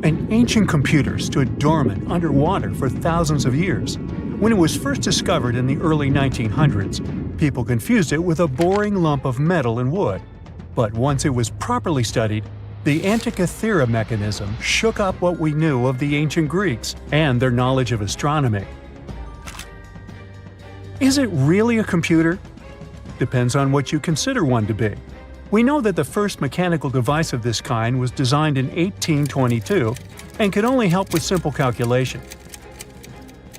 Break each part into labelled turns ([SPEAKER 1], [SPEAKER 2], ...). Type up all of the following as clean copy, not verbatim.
[SPEAKER 1] An ancient computer stood dormant underwater for thousands of years. When it was first discovered in the early 1900s, people confused it with a boring lump of metal and wood. But once it was properly studied, the Antikythera Mechanism shook up what we knew of the ancient Greeks and their knowledge of astronomy. Is it really a computer? Depends on what you consider one to be. We know that the first mechanical device of this kind was designed in 1822 and could only help with simple calculation.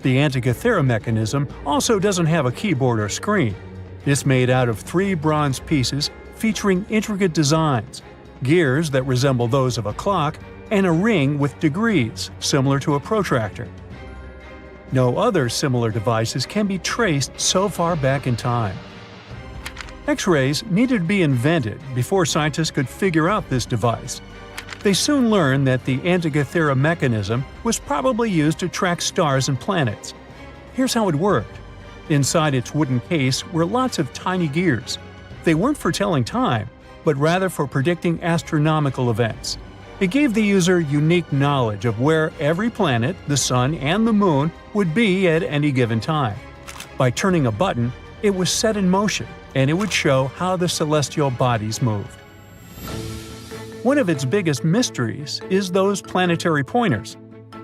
[SPEAKER 1] The Antikythera Mechanism also doesn't have a keyboard or screen. It's made out of 3 bronze pieces featuring intricate designs, gears that resemble those of a clock, and a ring with degrees, similar to a protractor. No other similar devices can be traced so far back in time. X-rays needed to be invented before scientists could figure out this device. They soon learned that the Antikythera Mechanism was probably used to track stars and planets. Here's how it worked. Inside its wooden case were lots of tiny gears. They weren't for telling time, but rather for predicting astronomical events. It gave the user unique knowledge of where every planet, the Sun, and the Moon would be at any given time. By turning a button, it was set in motion, and it would show how the celestial bodies moved. One of its biggest mysteries is those planetary pointers.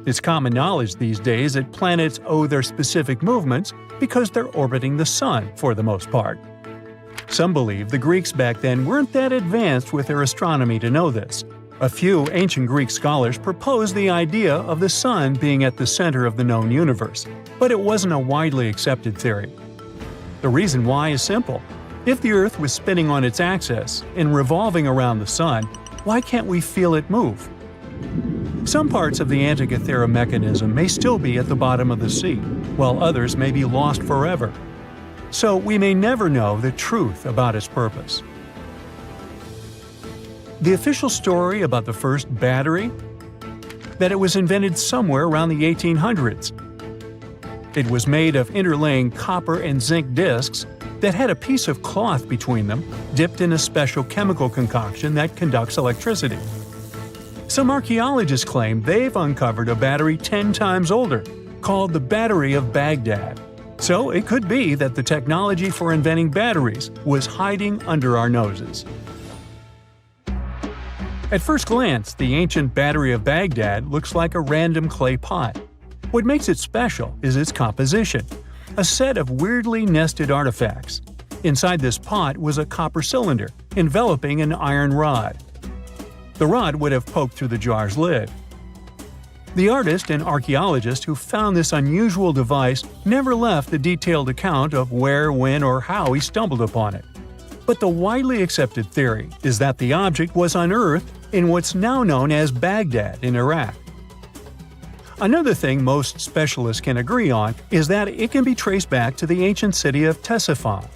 [SPEAKER 1] It's common knowledge these days that planets owe their specific movements because they're orbiting the Sun for the most part. Some believe the Greeks back then weren't that advanced with their astronomy to know this. A few ancient Greek scholars proposed the idea of the Sun being at the center of the known universe, but it wasn't a widely accepted theory. The reason why is simple. If the Earth was spinning on its axis and revolving around the Sun, why can't we feel it move? Some parts of the Antikythera Mechanism may still be at the bottom of the sea, while others may be lost forever. So we may never know the truth about its purpose. The official story about the first battery? That it was invented somewhere around the 1800s. It was made of interlaying copper and zinc discs that had a piece of cloth between them, dipped in a special chemical concoction that conducts electricity. Some archaeologists claim they've uncovered a battery 10 times older, called the Battery of Baghdad. So it could be that the technology for inventing batteries was hiding under our noses. At first glance, the ancient Battery of Baghdad looks like a random clay pot. What makes it special is its composition, a set of weirdly nested artifacts. Inside this pot was a copper cylinder, enveloping an iron rod. The rod would have poked through the jar's lid. The artist and archaeologist who found this unusual device never left a detailed account of where, when, or how he stumbled upon it. But the widely accepted theory is that the object was unearthed in what's now known as Baghdad in Iraq. Another thing most specialists can agree on is that it can be traced back to the ancient city of Ctesiphon.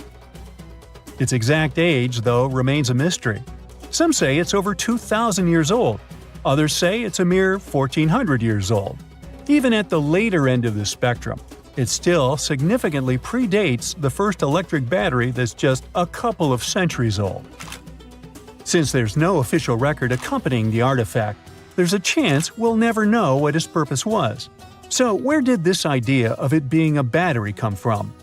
[SPEAKER 1] Its exact age, though, remains a mystery. Some say it's over 2,000 years old. Others say it's a mere 1,400 years old. Even at the later end of the spectrum, it still significantly predates the first electric battery that's just a couple of centuries old. Since there's no official record accompanying the artifact, there's a chance we'll never know what its purpose was. So where did this idea of it being a battery come from?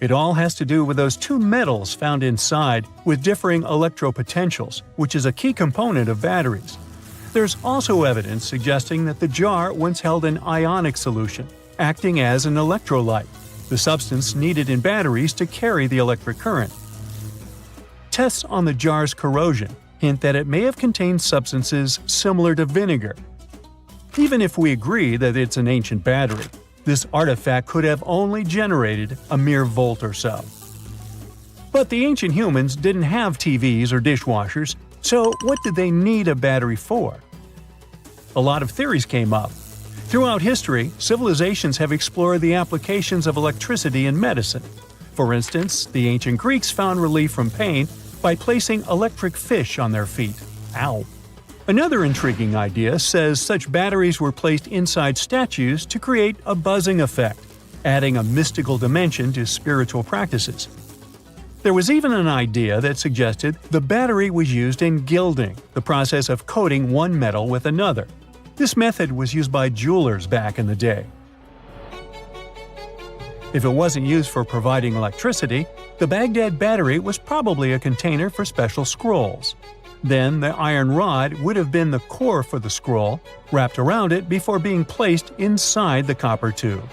[SPEAKER 1] It all has to do with those 2 metals found inside with differing electropotentials, which is a key component of batteries. There's also evidence suggesting that the jar once held an ionic solution, acting as an electrolyte, the substance needed in batteries to carry the electric current. Tests on the jar's corrosion hint that it may have contained substances similar to vinegar. Even if we agree that it's an ancient battery, this artifact could have only generated a mere volt or so. But the ancient humans didn't have TVs or dishwashers, so what did they need a battery for? A lot of theories came up. Throughout history, civilizations have explored the applications of electricity in medicine. For instance, the ancient Greeks found relief from pain by placing electric fish on their feet. Ow! Another intriguing idea says such batteries were placed inside statues to create a buzzing effect, adding a mystical dimension to spiritual practices. There was even an idea that suggested the battery was used in gilding, the process of coating one metal with another. This method was used by jewelers back in the day. If it wasn't used for providing electricity, the Baghdad battery was probably a container for special scrolls. Then the iron rod would have been the core for the scroll, wrapped around it before being placed inside the copper tube.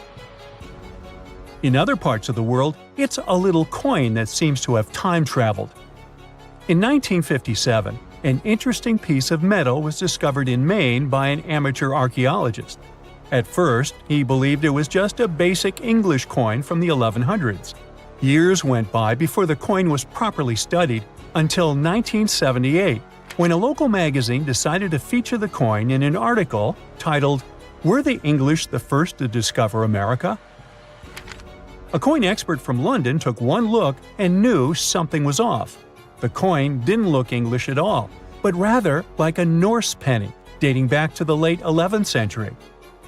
[SPEAKER 1] In other parts of the world, it's a little coin that seems to have time-traveled. In 1957, an interesting piece of metal was discovered in Maine by an amateur archaeologist. At first, he believed it was just a basic English coin from the 1100s. Years went by before the coin was properly studied, until 1978, when a local magazine decided to feature the coin in an article titled, "Were the English the first to discover America?" A coin expert from London took one look and knew something was off. The coin didn't look English at all, but rather like a Norse penny, dating back to the late 11th century.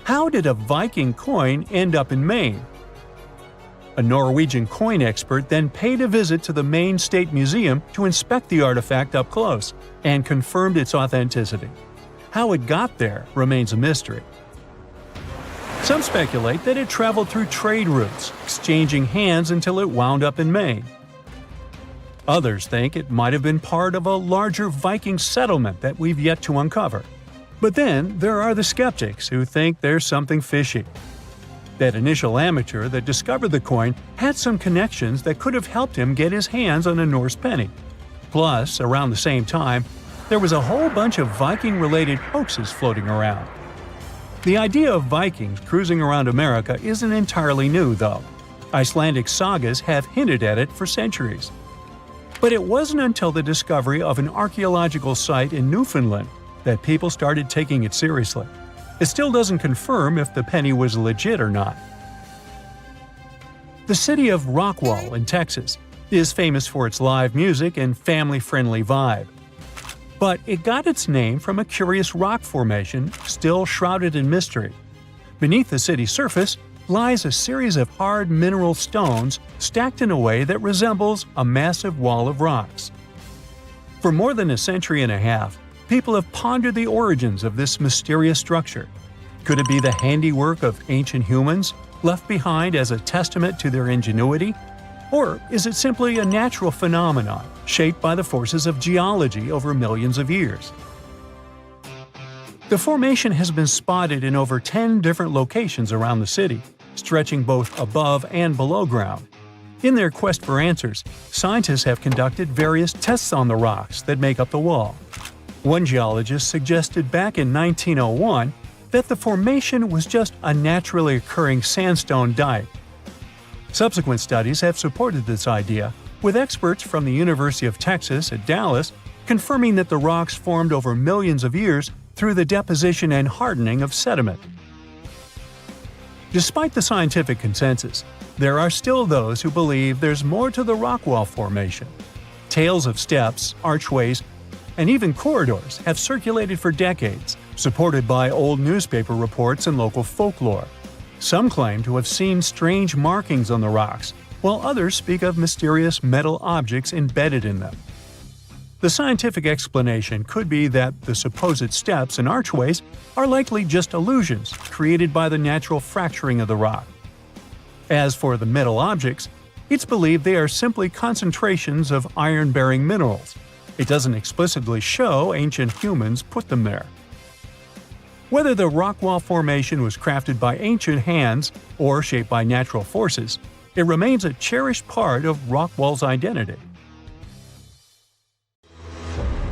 [SPEAKER 1] How did a Viking coin end up in Maine? A Norwegian coin expert then paid a visit to the Maine State Museum to inspect the artifact up close, and confirmed its authenticity. How it got there remains a mystery. Some speculate that it traveled through trade routes, exchanging hands until it wound up in Maine. Others think it might have been part of a larger Viking settlement that we've yet to uncover. But then there are the skeptics who think there's something fishy. That initial amateur that discovered the coin had some connections that could have helped him get his hands on a Norse penny. Plus, around the same time, there was a whole bunch of Viking-related hoaxes floating around. The idea of Vikings cruising around America isn't entirely new, though. Icelandic sagas have hinted at it for centuries. But it wasn't until the discovery of an archaeological site in Newfoundland that people started taking it seriously. It still doesn't confirm if the penny was legit or not. The city of Rockwall in Texas is famous for its live music and family-friendly vibe. But it got its name from a curious rock formation still shrouded in mystery. Beneath the city's surface lies a series of hard mineral stones stacked in a way that resembles a massive wall of rocks. For more than a century and a half, people have pondered the origins of this mysterious structure. Could it be the handiwork of ancient humans, left behind as a testament to their ingenuity? Or is it simply a natural phenomenon, shaped by the forces of geology over millions of years? The formation has been spotted in over 10 different locations around the city, stretching both above and below ground. In their quest for answers, scientists have conducted various tests on the rocks that make up the wall. One geologist suggested back in 1901 that the formation was just a naturally occurring sandstone dike. Subsequent studies have supported this idea, with experts from the University of Texas at Dallas confirming that the rocks formed over millions of years through the deposition and hardening of sediment. Despite the scientific consensus, there are still those who believe there's more to the Rockwall Formation. Tales of steps, archways, and even corridors have circulated for decades, supported by old newspaper reports and local folklore. Some claim to have seen strange markings on the rocks, while others speak of mysterious metal objects embedded in them. The scientific explanation could be that the supposed steps and archways are likely just illusions created by the natural fracturing of the rock. As for the metal objects, it's believed they are simply concentrations of iron-bearing minerals. It doesn't explicitly show ancient humans put them there. Whether the Rockwall Formation was crafted by ancient hands or shaped by natural forces, it remains a cherished part of Rockwall's identity.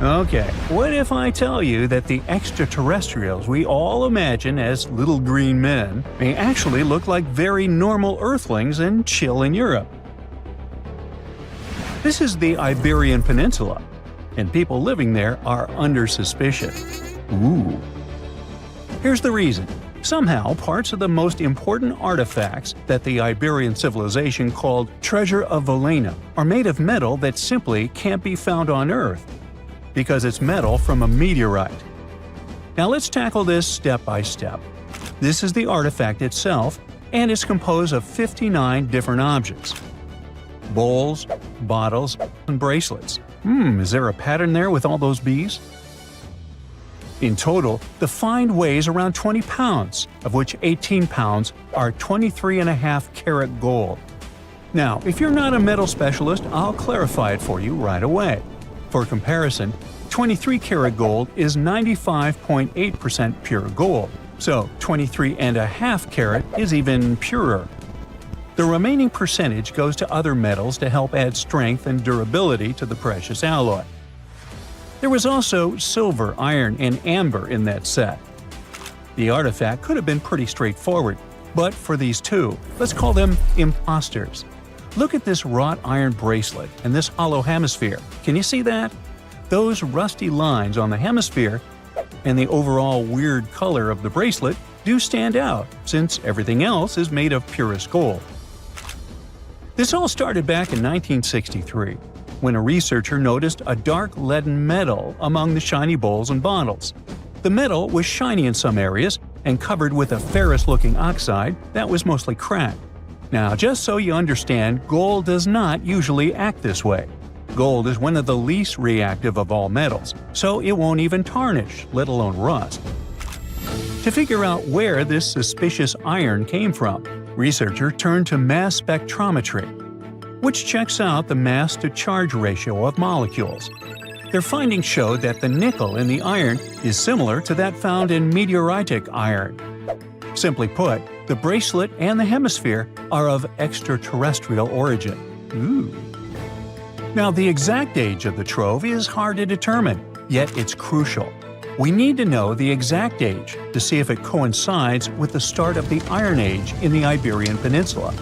[SPEAKER 1] Okay, what if I tell you that the extraterrestrials we all imagine as little green men may actually look like very normal Earthlings and chill in Europe? This is the Iberian Peninsula, and people living there are under suspicion. Ooh. Here's the reason. Somehow, parts of the most important artifacts that the Iberian civilization called Treasure of Valena are made of metal that simply can't be found on Earth, because it's metal from a meteorite. Now let's tackle this step by step. This is the artifact itself, and it's composed of 59 different objects. Bowls, bottles, and bracelets. Is there a pattern there with all those bees? In total, the find weighs around 20 pounds, of which 18 pounds are 23.5 karat gold. Now, if you're not a metal specialist, I'll clarify it for you right away. For comparison, 23 karat gold is 95.8% pure gold, so 23.5 karat is even purer. The remaining percentage goes to other metals to help add strength and durability to the precious alloy. There was also silver, iron, and amber in that set. The artifact could have been pretty straightforward, but for these two, let's call them imposters. Look at this wrought iron bracelet and this hollow hemisphere. Can you see that? Those rusty lines on the hemisphere and the overall weird color of the bracelet do stand out, since everything else is made of purest gold. This all started back in 1963, when a researcher noticed a dark leaden metal among the shiny bowls and bottles. The metal was shiny in some areas and covered with a ferrous-looking oxide that was mostly cracked. Now, just so you understand, gold does not usually act this way. Gold is one of the least reactive of all metals, so it won't even tarnish, let alone rust. To figure out where this suspicious iron came from, researchers turned to mass spectrometry, which checks out the mass-to-charge ratio of molecules. Their findings showed that the nickel in the iron is similar to that found in meteoritic iron. Simply put, the bracelet and the hemisphere are of extraterrestrial origin. Ooh. Now, the exact age of the trove is hard to determine, yet it's crucial. We need to know the exact age to see if it coincides with the start of the Iron Age in the Iberian Peninsula.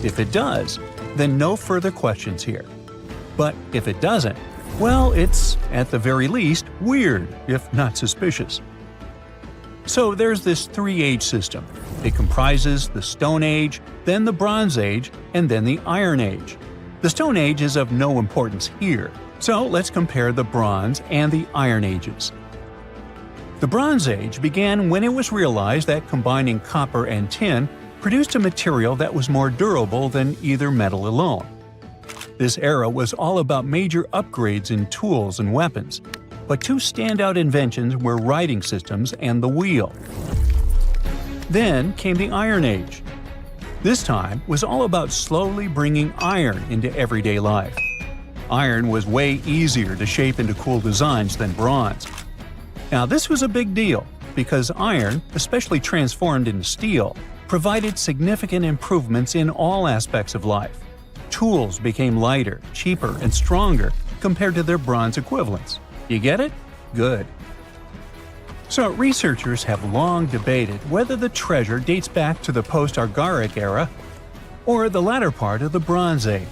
[SPEAKER 1] If it does, then no further questions here. But if it doesn't, well, it's, at the very least, weird, if not suspicious. So there's this three-age system. It comprises the Stone Age, then the Bronze Age, and then the Iron Age. The Stone Age is of no importance here, so let's compare the Bronze and the Iron Ages. The Bronze Age began when it was realized that combining copper and tin produced a material that was more durable than either metal alone. This era was all about major upgrades in tools and weapons, but two standout inventions were writing systems and the wheel. Then came the Iron Age. This time was all about slowly bringing iron into everyday life. Iron was way easier to shape into cool designs than bronze. Now, this was a big deal, because iron, especially transformed into steel, provided significant improvements in all aspects of life. Tools became lighter, cheaper, and stronger compared to their bronze equivalents. You get it? Good. So, researchers have long debated whether the treasure dates back to the post-Argaric era or the latter part of the Bronze Age.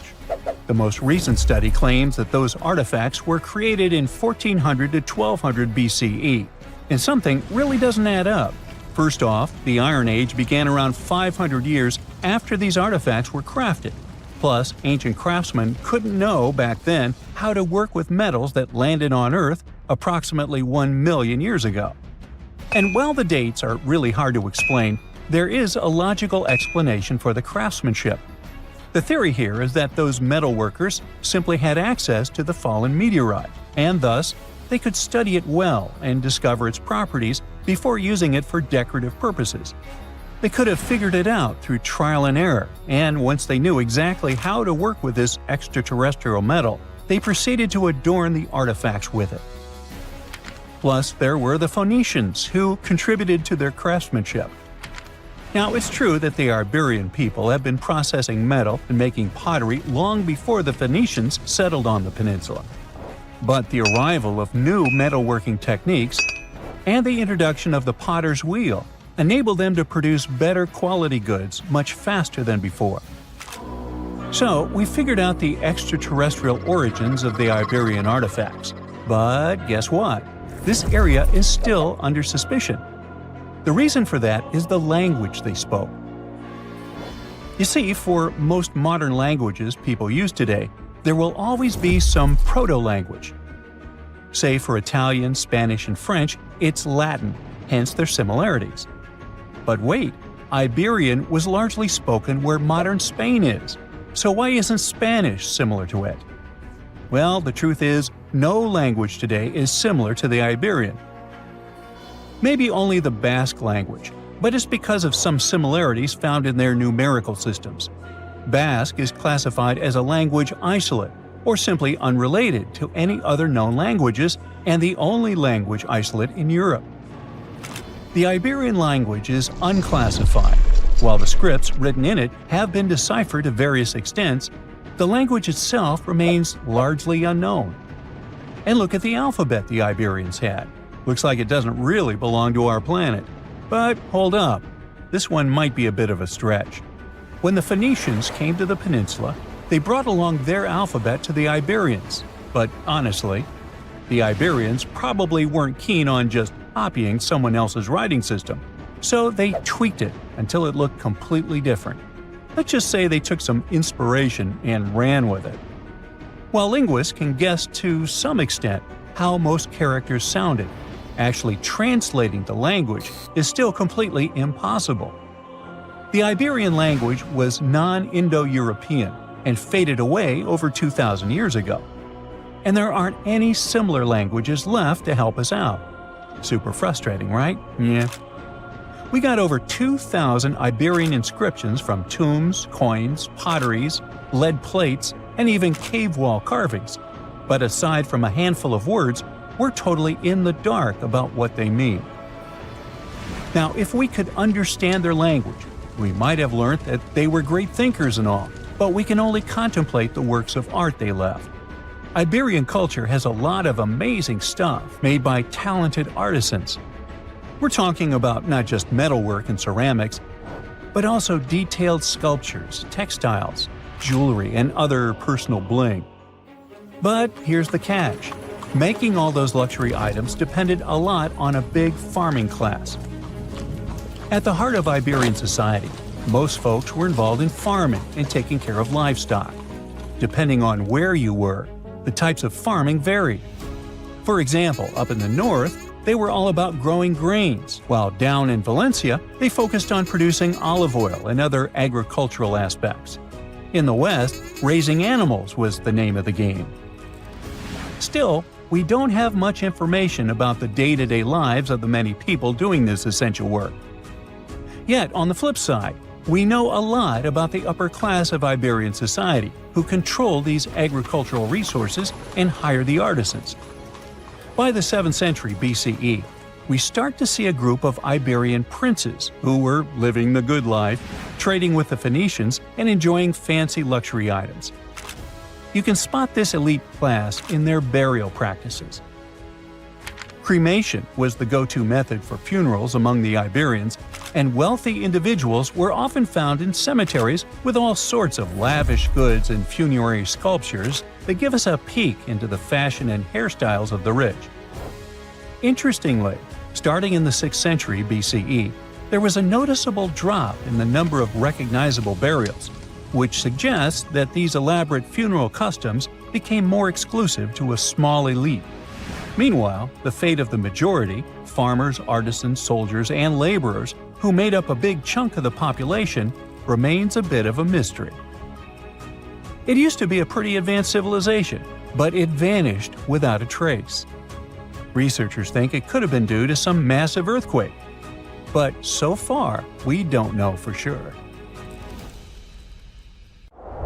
[SPEAKER 1] The most recent study claims that those artifacts were created in 1400 to 1200 BCE, and something really doesn't add up. First off, the Iron Age began around 500 years after these artifacts were crafted. Plus, ancient craftsmen couldn't know back then how to work with metals that landed on Earth approximately 1 million years ago. And while the dates are really hard to explain, there is a logical explanation for the craftsmanship. The theory here is that those metal workers simply had access to the fallen meteorite, and thus, they could study it well and discover its properties before using it for decorative purposes. They could have figured it out through trial and error, and once they knew exactly how to work with this extraterrestrial metal, they proceeded to adorn the artifacts with it. Plus, there were the Phoenicians, who contributed to their craftsmanship. Now, it's true that the Iberian people have been processing metal and making pottery long before the Phoenicians settled on the peninsula. But the arrival of new metalworking techniques and the introduction of the potter's wheel enabled them to produce better quality goods much faster than before. So, we figured out the extraterrestrial origins of the Iberian artifacts. But guess what? This area is still under suspicion. The reason for that is the language they spoke. You see, for most modern languages people use today, there will always be some proto-language. Say for Italian, Spanish, and French, it's Latin, hence their similarities. But wait, Iberian was largely spoken where modern Spain is, so why isn't Spanish similar to it? Well, the truth is, no language today is similar to the Iberian. Maybe only the Basque language, but it's because of some similarities found in their numerical systems. Basque is classified as a language isolate, or simply unrelated to any other known languages, and the only language isolate in Europe. The Iberian language is unclassified. While the scripts written in it have been deciphered to various extents, the language itself remains largely unknown. And look at the alphabet the Iberians had. Looks like it doesn't really belong to our planet. But hold up, this one might be a bit of a stretch. When the Phoenicians came to the peninsula, they brought along their alphabet to the Iberians. But honestly, the Iberians probably weren't keen on just copying someone else's writing system, so they tweaked it until it looked completely different. Let's just say they took some inspiration and ran with it. While linguists can guess to some extent how most characters sounded, actually translating the language is still completely impossible. The Iberian language was non-Indo-European and faded away over 2,000 years ago. And there aren't any similar languages left to help us out. Super frustrating, right? Yeah. We got over 2,000 Iberian inscriptions from tombs, coins, potteries, lead plates, and even cave wall carvings. But aside from a handful of words, we're totally in the dark about what they mean. Now, if we could understand their language, we might have learned that they were great thinkers and all, but we can only contemplate the works of art they left. Iberian culture has a lot of amazing stuff made by talented artisans. We're talking about not just metalwork and ceramics, but also detailed sculptures, textiles, jewelry, and other personal bling. But here's the catch. Making all those luxury items depended a lot on a big farming class. At the heart of Iberian society, most folks were involved in farming and taking care of livestock. Depending on where you were, the types of farming varied. For example, up in the north, they were all about growing grains, while down in Valencia, they focused on producing olive oil and other agricultural aspects. In the west, raising animals was the name of the game. Still, we don't have much information about the day-to-day lives of the many people doing this essential work. Yet, on the flip side, we know a lot about the upper class of Iberian society, who control these agricultural resources and hire the artisans. By the 7th century BCE, we start to see a group of Iberian princes who were living the good life, trading with the Phoenicians and enjoying fancy luxury items. You can spot this elite class in their burial practices. Cremation was the go-to method for funerals among the Iberians, and wealthy individuals were often found in cemeteries with all sorts of lavish goods and funerary sculptures that give us a peek into the fashion and hairstyles of the rich. Interestingly, starting in the 6th century BCE, there was a noticeable drop in the number of recognizable burials, which suggests that these elaborate funeral customs became more exclusive to a small elite. Meanwhile, the fate of the majority, farmers, artisans, soldiers, and laborers, who made up a big chunk of the population, remains a bit of a mystery. It used to be a pretty advanced civilization, but it vanished without a trace. Researchers think it could have been due to some massive earthquake, but so far, we don't know for sure.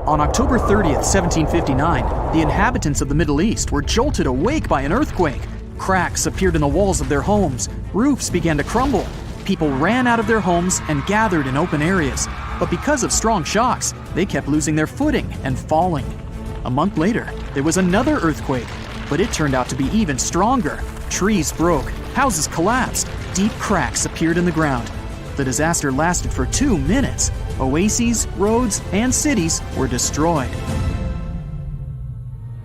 [SPEAKER 2] On October 30th, 1759, the inhabitants of the Middle East were jolted awake by an earthquake. Cracks appeared in the walls of their homes, roofs began to crumble. People ran out of their homes and gathered in open areas. But because of strong shocks, they kept losing their footing and falling. A month later, there was another earthquake, but it turned out to be even stronger. Trees broke, houses collapsed, deep cracks appeared in the ground. The disaster lasted for 2 minutes. Oases, roads, and cities were destroyed.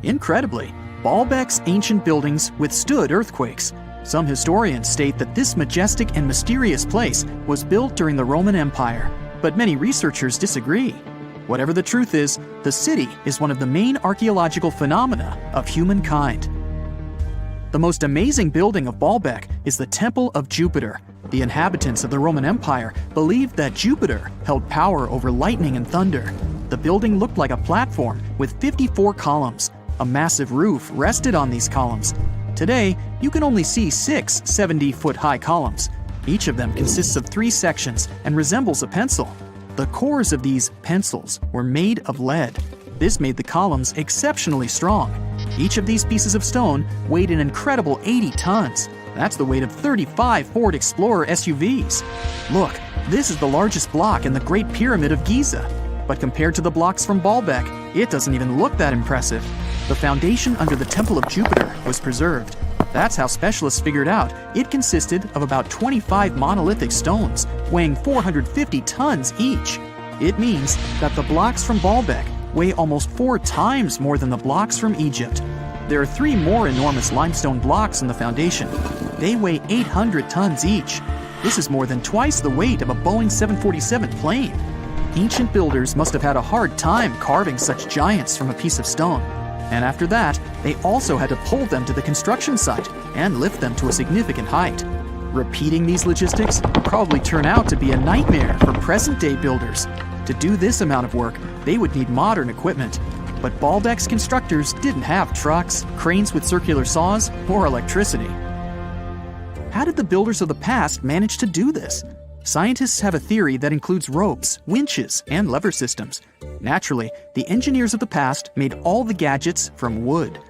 [SPEAKER 2] Incredibly, Baalbek's ancient buildings withstood earthquakes. Some historians state that this majestic and mysterious place was built during the Roman Empire, but many researchers disagree. Whatever the truth is, the city is one of the main archaeological phenomena of humankind. The most amazing building of Baalbek is the Temple of Jupiter. The inhabitants of the Roman Empire believed that Jupiter held power over lightning and thunder. The building looked like a platform with 54 columns. A massive roof rested on these columns. Today, you can only see 6 70-foot-high columns. Each of them consists of 3 sections and resembles a pencil. The cores of these pencils were made of lead. This made the columns exceptionally strong. Each of these pieces of stone weighed an incredible 80 tons. That's the weight of 35 Ford Explorer SUVs. Look, this is the largest block in the Great Pyramid of Giza. But compared to the blocks from Baalbek, it doesn't even look that impressive. The foundation under the Temple of Jupiter was preserved. That's how specialists figured out it consisted of about 25 monolithic stones, weighing 450 tons each. It means that the blocks from Baalbek weigh almost 4 times more than the blocks from Egypt. There are 3 more enormous limestone blocks in the foundation. They weigh 800 tons each. This is more than twice the weight of a Boeing 747 plane. Ancient builders must have had a hard time carving such giants from a piece of stone. And after that, they also had to pull them to the construction site and lift them to a significant height. Repeating these logistics would probably turn out to be a nightmare for present-day builders. To do this amount of work, they would need modern equipment. But Baalbek's constructors didn't have trucks, cranes with circular saws, or electricity. How did the builders of the past manage to do this? Scientists have a theory that includes ropes, winches, and lever systems. Naturally, the engineers of the past made all the gadgets from wood.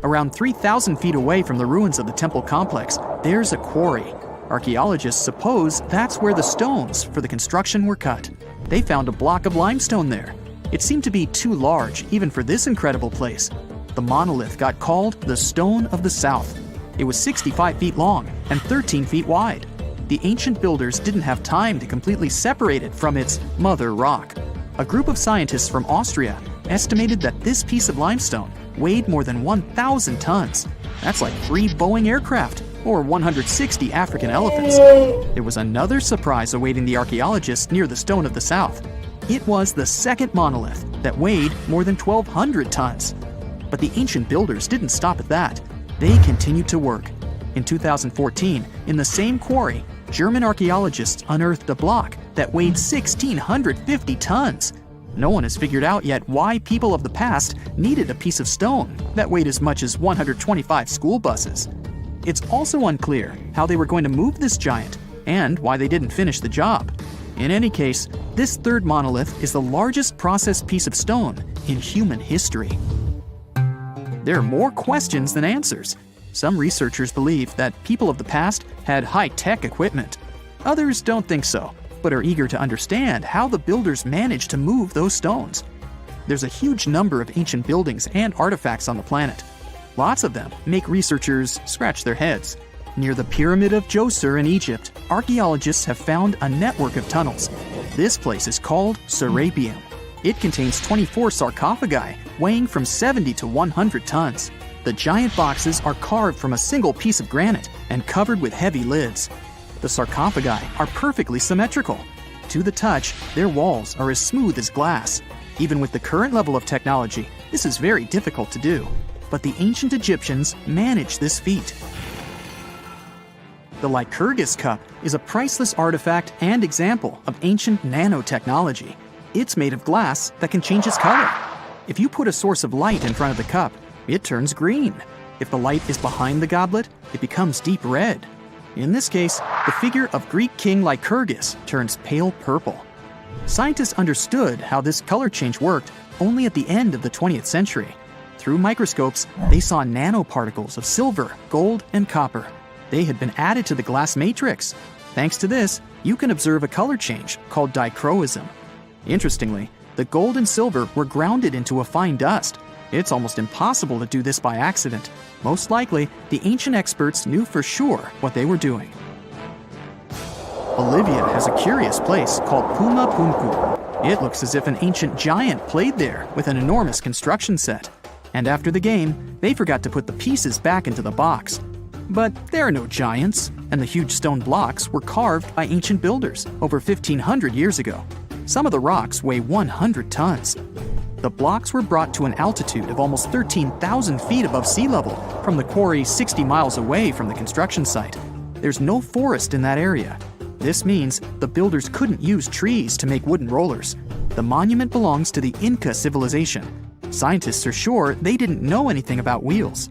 [SPEAKER 2] Around 3,000 feet away from the ruins of the temple complex, there's a quarry. Archaeologists suppose that's where the stones for the construction were cut. They found a block of limestone there. It seemed to be too large, even for this incredible place. The monolith got called the Stone of the South. It was 65 feet long and 13 feet wide. The ancient builders didn't have time to completely separate it from its mother rock. A group of scientists from Austria estimated that this piece of limestone weighed more than 1,000 tons. That's like 3 Boeing aircraft or 160 African elephants. There was another surprise awaiting the archaeologists near the Stone of the South. It was the second monolith that weighed more than 1,200 tons. But the ancient builders didn't stop at that. They continued to work. In 2014, in the same quarry, German archaeologists unearthed a block that weighed 1,650 tons. No one has figured out yet why people of the past needed a piece of stone that weighed as much as 125 school buses. It's also unclear how they were going to move this giant and why they didn't finish the job. In any case, this third monolith is the largest processed piece of stone in human history. There are more questions than answers. Some researchers believe that people of the past had high-tech equipment. Others don't think so, but are eager to understand how the builders managed to move those stones. There's a huge number of ancient buildings and artifacts on the planet. Lots of them make researchers scratch their heads. Near the Pyramid of Djoser in Egypt, archaeologists have found a network of tunnels. This place is called Serapeum. It contains 24 sarcophagi weighing from 70 to 100 tons. The giant boxes are carved from a single piece of granite and covered with heavy lids. The sarcophagi are perfectly symmetrical. To the touch, their walls are as smooth as glass. Even with the current level of technology, this is very difficult to do. But the ancient Egyptians managed this feat. The Lycurgus cup is a priceless artifact and example of ancient nanotechnology. It's made of glass that can change its color. If you put a source of light in front of the cup, it turns green. If the light is behind the goblet, it becomes deep red. In this case, the figure of Greek king Lycurgus turns pale purple. Scientists understood how this color change worked only at the end of the 20th century. Through microscopes, they saw nanoparticles of silver, gold, and copper. They had been added to the glass matrix. Thanks to this, you can observe a color change called dichroism. Interestingly, the gold and silver were grounded into a fine dust. It's almost impossible to do this by accident. Most likely, the ancient experts knew for sure what they were doing. Bolivia has a curious place called Puma Punku. It looks as if an ancient giant played there with an enormous construction set. And after the game, they forgot to put the pieces back into the box. But there are no giants, and the huge stone blocks were carved by ancient builders over 1,500 years ago. Some of the rocks weigh 100 tons. The blocks were brought to an altitude of almost 13,000 feet above sea level from the quarry 60 miles away from the construction site. There's no forest in that area. This means the builders couldn't use trees to make wooden rollers. The monument belongs to the Inca civilization. Scientists are sure they didn't know anything about wheels.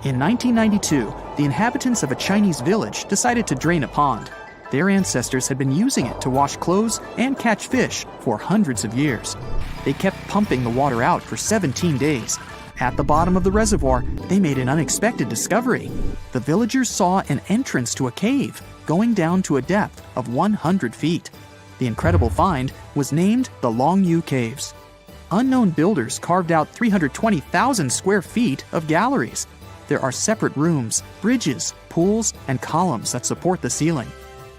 [SPEAKER 2] In 1992, the inhabitants of a Chinese village decided to drain a pond. Their ancestors had been using it to wash clothes and catch fish for hundreds of years. They kept pumping the water out for 17 days. At the bottom of the reservoir, they made an unexpected discovery. The villagers saw an entrance to a cave going down to a depth of 100 feet. The incredible find was named the Longyou Caves. Unknown builders carved out 320,000 square feet of galleries. There are separate rooms, bridges, pools, and columns that support the ceiling.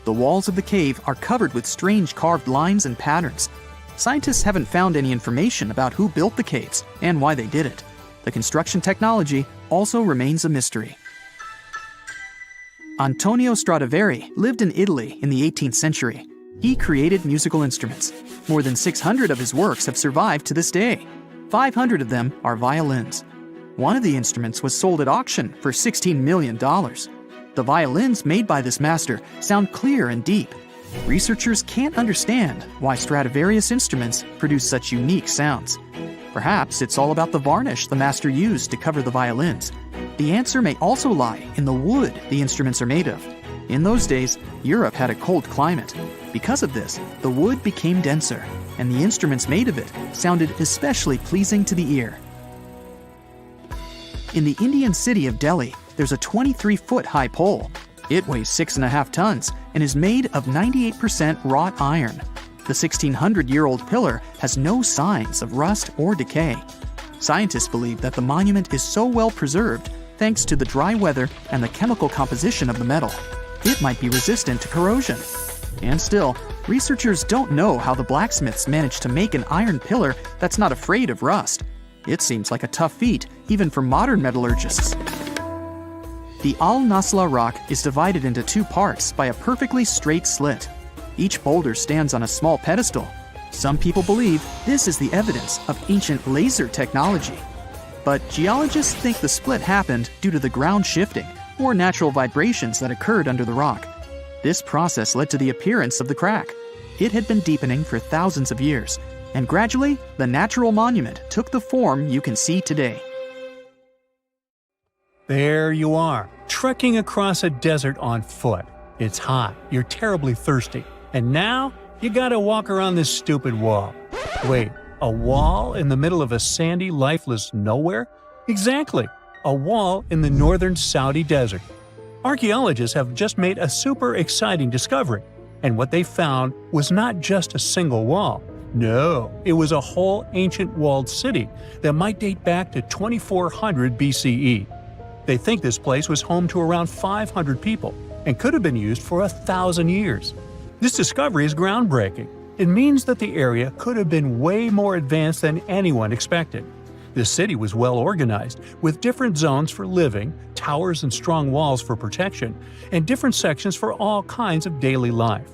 [SPEAKER 2] The walls of the cave are covered with strange carved lines and patterns. Scientists haven't found any information about who built the caves and why they did it. The construction technology also remains a mystery. Antonio Stradivari lived in Italy in the 18th century. He created musical instruments. More than 600 of his works have survived to this day. 500 of them are violins. One of the instruments was sold at auction for $16 million. The violins made by this master sound clear and deep. Researchers can't understand why Stradivarius instruments produce such unique sounds. Perhaps it's all about the varnish the master used to cover the violins. The answer may also lie in the wood the instruments are made of. In those days, Europe had a cold climate. Because of this, the wood became denser, and the instruments made of it sounded especially pleasing to the ear. In the Indian city of Delhi, there's a 23-foot-high pole. It weighs 6.5 tons and is made of 98% wrought iron. The 1,600-year-old pillar has no signs of rust or decay. Scientists believe that the monument is so well preserved thanks to the dry weather and the chemical composition of the metal. It might be resistant to corrosion. And still, researchers don't know how the blacksmiths managed to make an iron pillar that's not afraid of rust. It seems like a tough feat, even for modern metallurgists. The Al-Nasla rock is divided into two parts by a perfectly straight slit. Each boulder stands on a small pedestal. Some people believe this is the evidence of ancient laser technology. But geologists think the split happened due to the ground shifting or natural vibrations that occurred under the rock. This process led to the appearance of the crack. It had been deepening for thousands of years, and gradually, the natural monument took the form you can see today.
[SPEAKER 1] There you are, trekking across a desert on foot. It's hot, you're terribly thirsty, and now you gotta walk around this stupid wall. Wait, a wall in the middle of a sandy, lifeless nowhere? Exactly, a wall in the northern Saudi desert. Archaeologists have just made a super exciting discovery, and what they found was not just a single wall. No, it was a whole ancient walled city that might date back to 2400 BCE. They think this place was home to around 500 people and could have been used for 1,000 years. This discovery is groundbreaking. It means that the area could have been way more advanced than anyone expected. The city was well organized, with different zones for living, towers and strong walls for protection, and different sections for all kinds of daily life.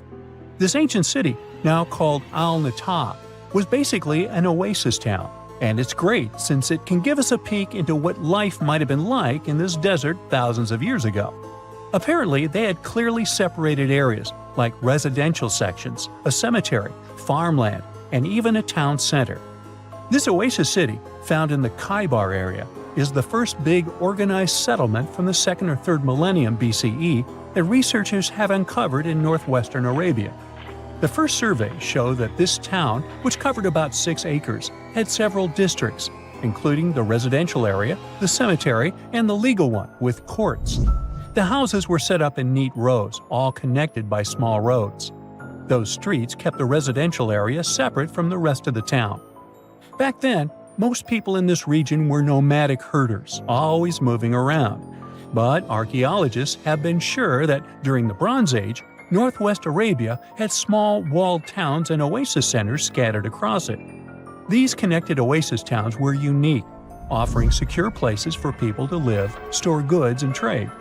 [SPEAKER 1] This ancient city, now called Al-Natab, was basically an oasis town, and it's great since it can give us a peek into what life might have been like in this desert thousands of years ago. Apparently, they had clearly separated areas, like residential sections, a cemetery, farmland, and even a town center. This oasis city, found in the Khaybar area, is the first big organized settlement from the 2nd or 3rd millennium BCE that researchers have uncovered in northwestern Arabia. The first surveys show that this town, which covered about 6 acres, had several districts, including the residential area, the cemetery, and the legal one, with courts. The houses were set up in neat rows, all connected by small roads. Those streets kept the residential area separate from the rest of the town. Back then, most people in this region were nomadic herders, always moving around. But archaeologists have been sure that during the Bronze Age, Northwest Arabia had small walled towns and oasis centers scattered across it. These connected oasis towns were unique, offering secure places for people to live, store goods, and trade.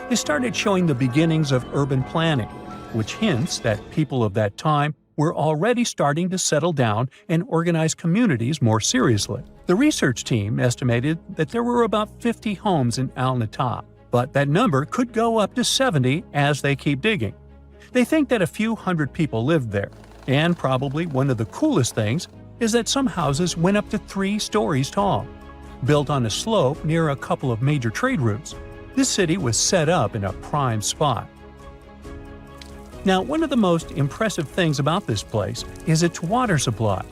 [SPEAKER 1] They started showing the beginnings of urban planning, which hints that people of that time were already starting to settle down and organize communities more seriously. The research team estimated that there were about 50 homes in Al-Natab, but that number could go up to 70 as they keep digging. They think that a few hundred people lived there, and probably one of the coolest things is that some houses went up to 3 stories tall. Built on a slope near a couple of major trade routes, this city was set up in a prime spot. Now, one of the most impressive things about this place is its water supply.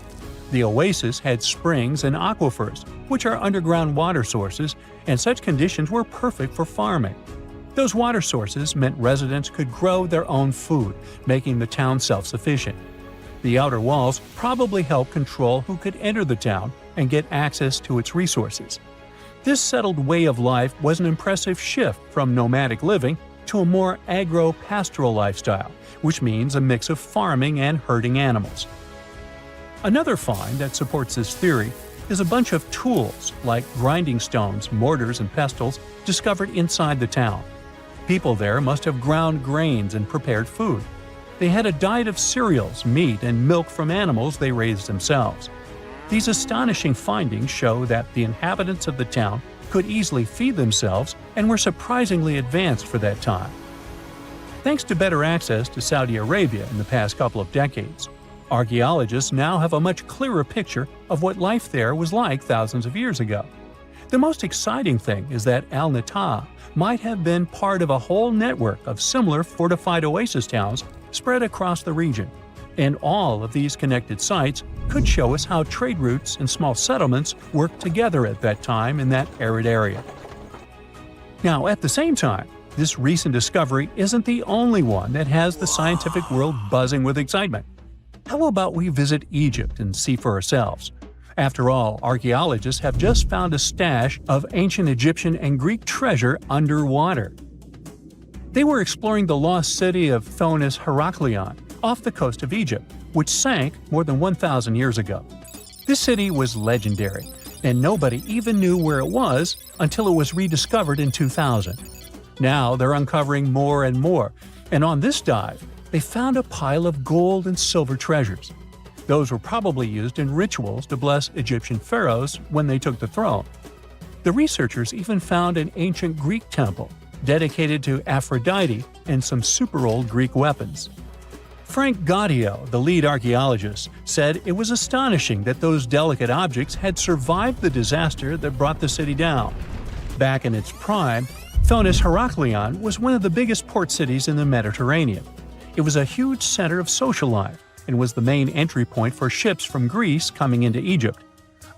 [SPEAKER 1] The oasis had springs and aquifers, which are underground water sources, and such conditions were perfect for farming. Those water sources meant residents could grow their own food, making the town self-sufficient. The outer walls probably helped control who could enter the town and get access to its resources. This settled way of life was an impressive shift from nomadic living to a more agro-pastoral lifestyle, which means a mix of farming and herding animals. Another find that supports this theory is a bunch of tools like grinding stones, mortars, and pestles discovered inside the town. People there must have ground grains and prepared food. They had a diet of cereals, meat, and milk from animals they raised themselves. These astonishing findings show that the inhabitants of the town could easily feed themselves and were surprisingly advanced for that time. Thanks to better access to Saudi Arabia in the past couple of decades, archaeologists now have a much clearer picture of what life there was like thousands of years ago. The most exciting thing is that Al-Nata might have been part of a whole network of similar fortified oasis towns spread across the region, and all of these connected sites could show us how trade routes and small settlements worked together at that time in that arid area. Now, at the same time, this recent discovery isn't the only one that has the scientific world buzzing with excitement. How about we visit Egypt and see for ourselves? After all, archaeologists have just found a stash of ancient Egyptian and Greek treasure underwater. They were exploring the lost city of Thonis Heraklion off the coast of Egypt, which sank more than 1,000 years ago. This city was legendary, and nobody even knew where it was until it was rediscovered in 2000. Now they're uncovering more and more, and on this dive, they found a pile of gold and silver treasures. Those were probably used in rituals to bless Egyptian pharaohs when they took the throne. The researchers even found an ancient Greek temple dedicated to Aphrodite and some super old Greek weapons. Frank Gaudio, the lead archaeologist, said it was astonishing that those delicate objects had survived the disaster that brought the city down. Back in its prime, Thonis Heraklion was one of the biggest port cities in the Mediterranean. It was a huge center of social life and was the main entry point for ships from Greece coming into Egypt.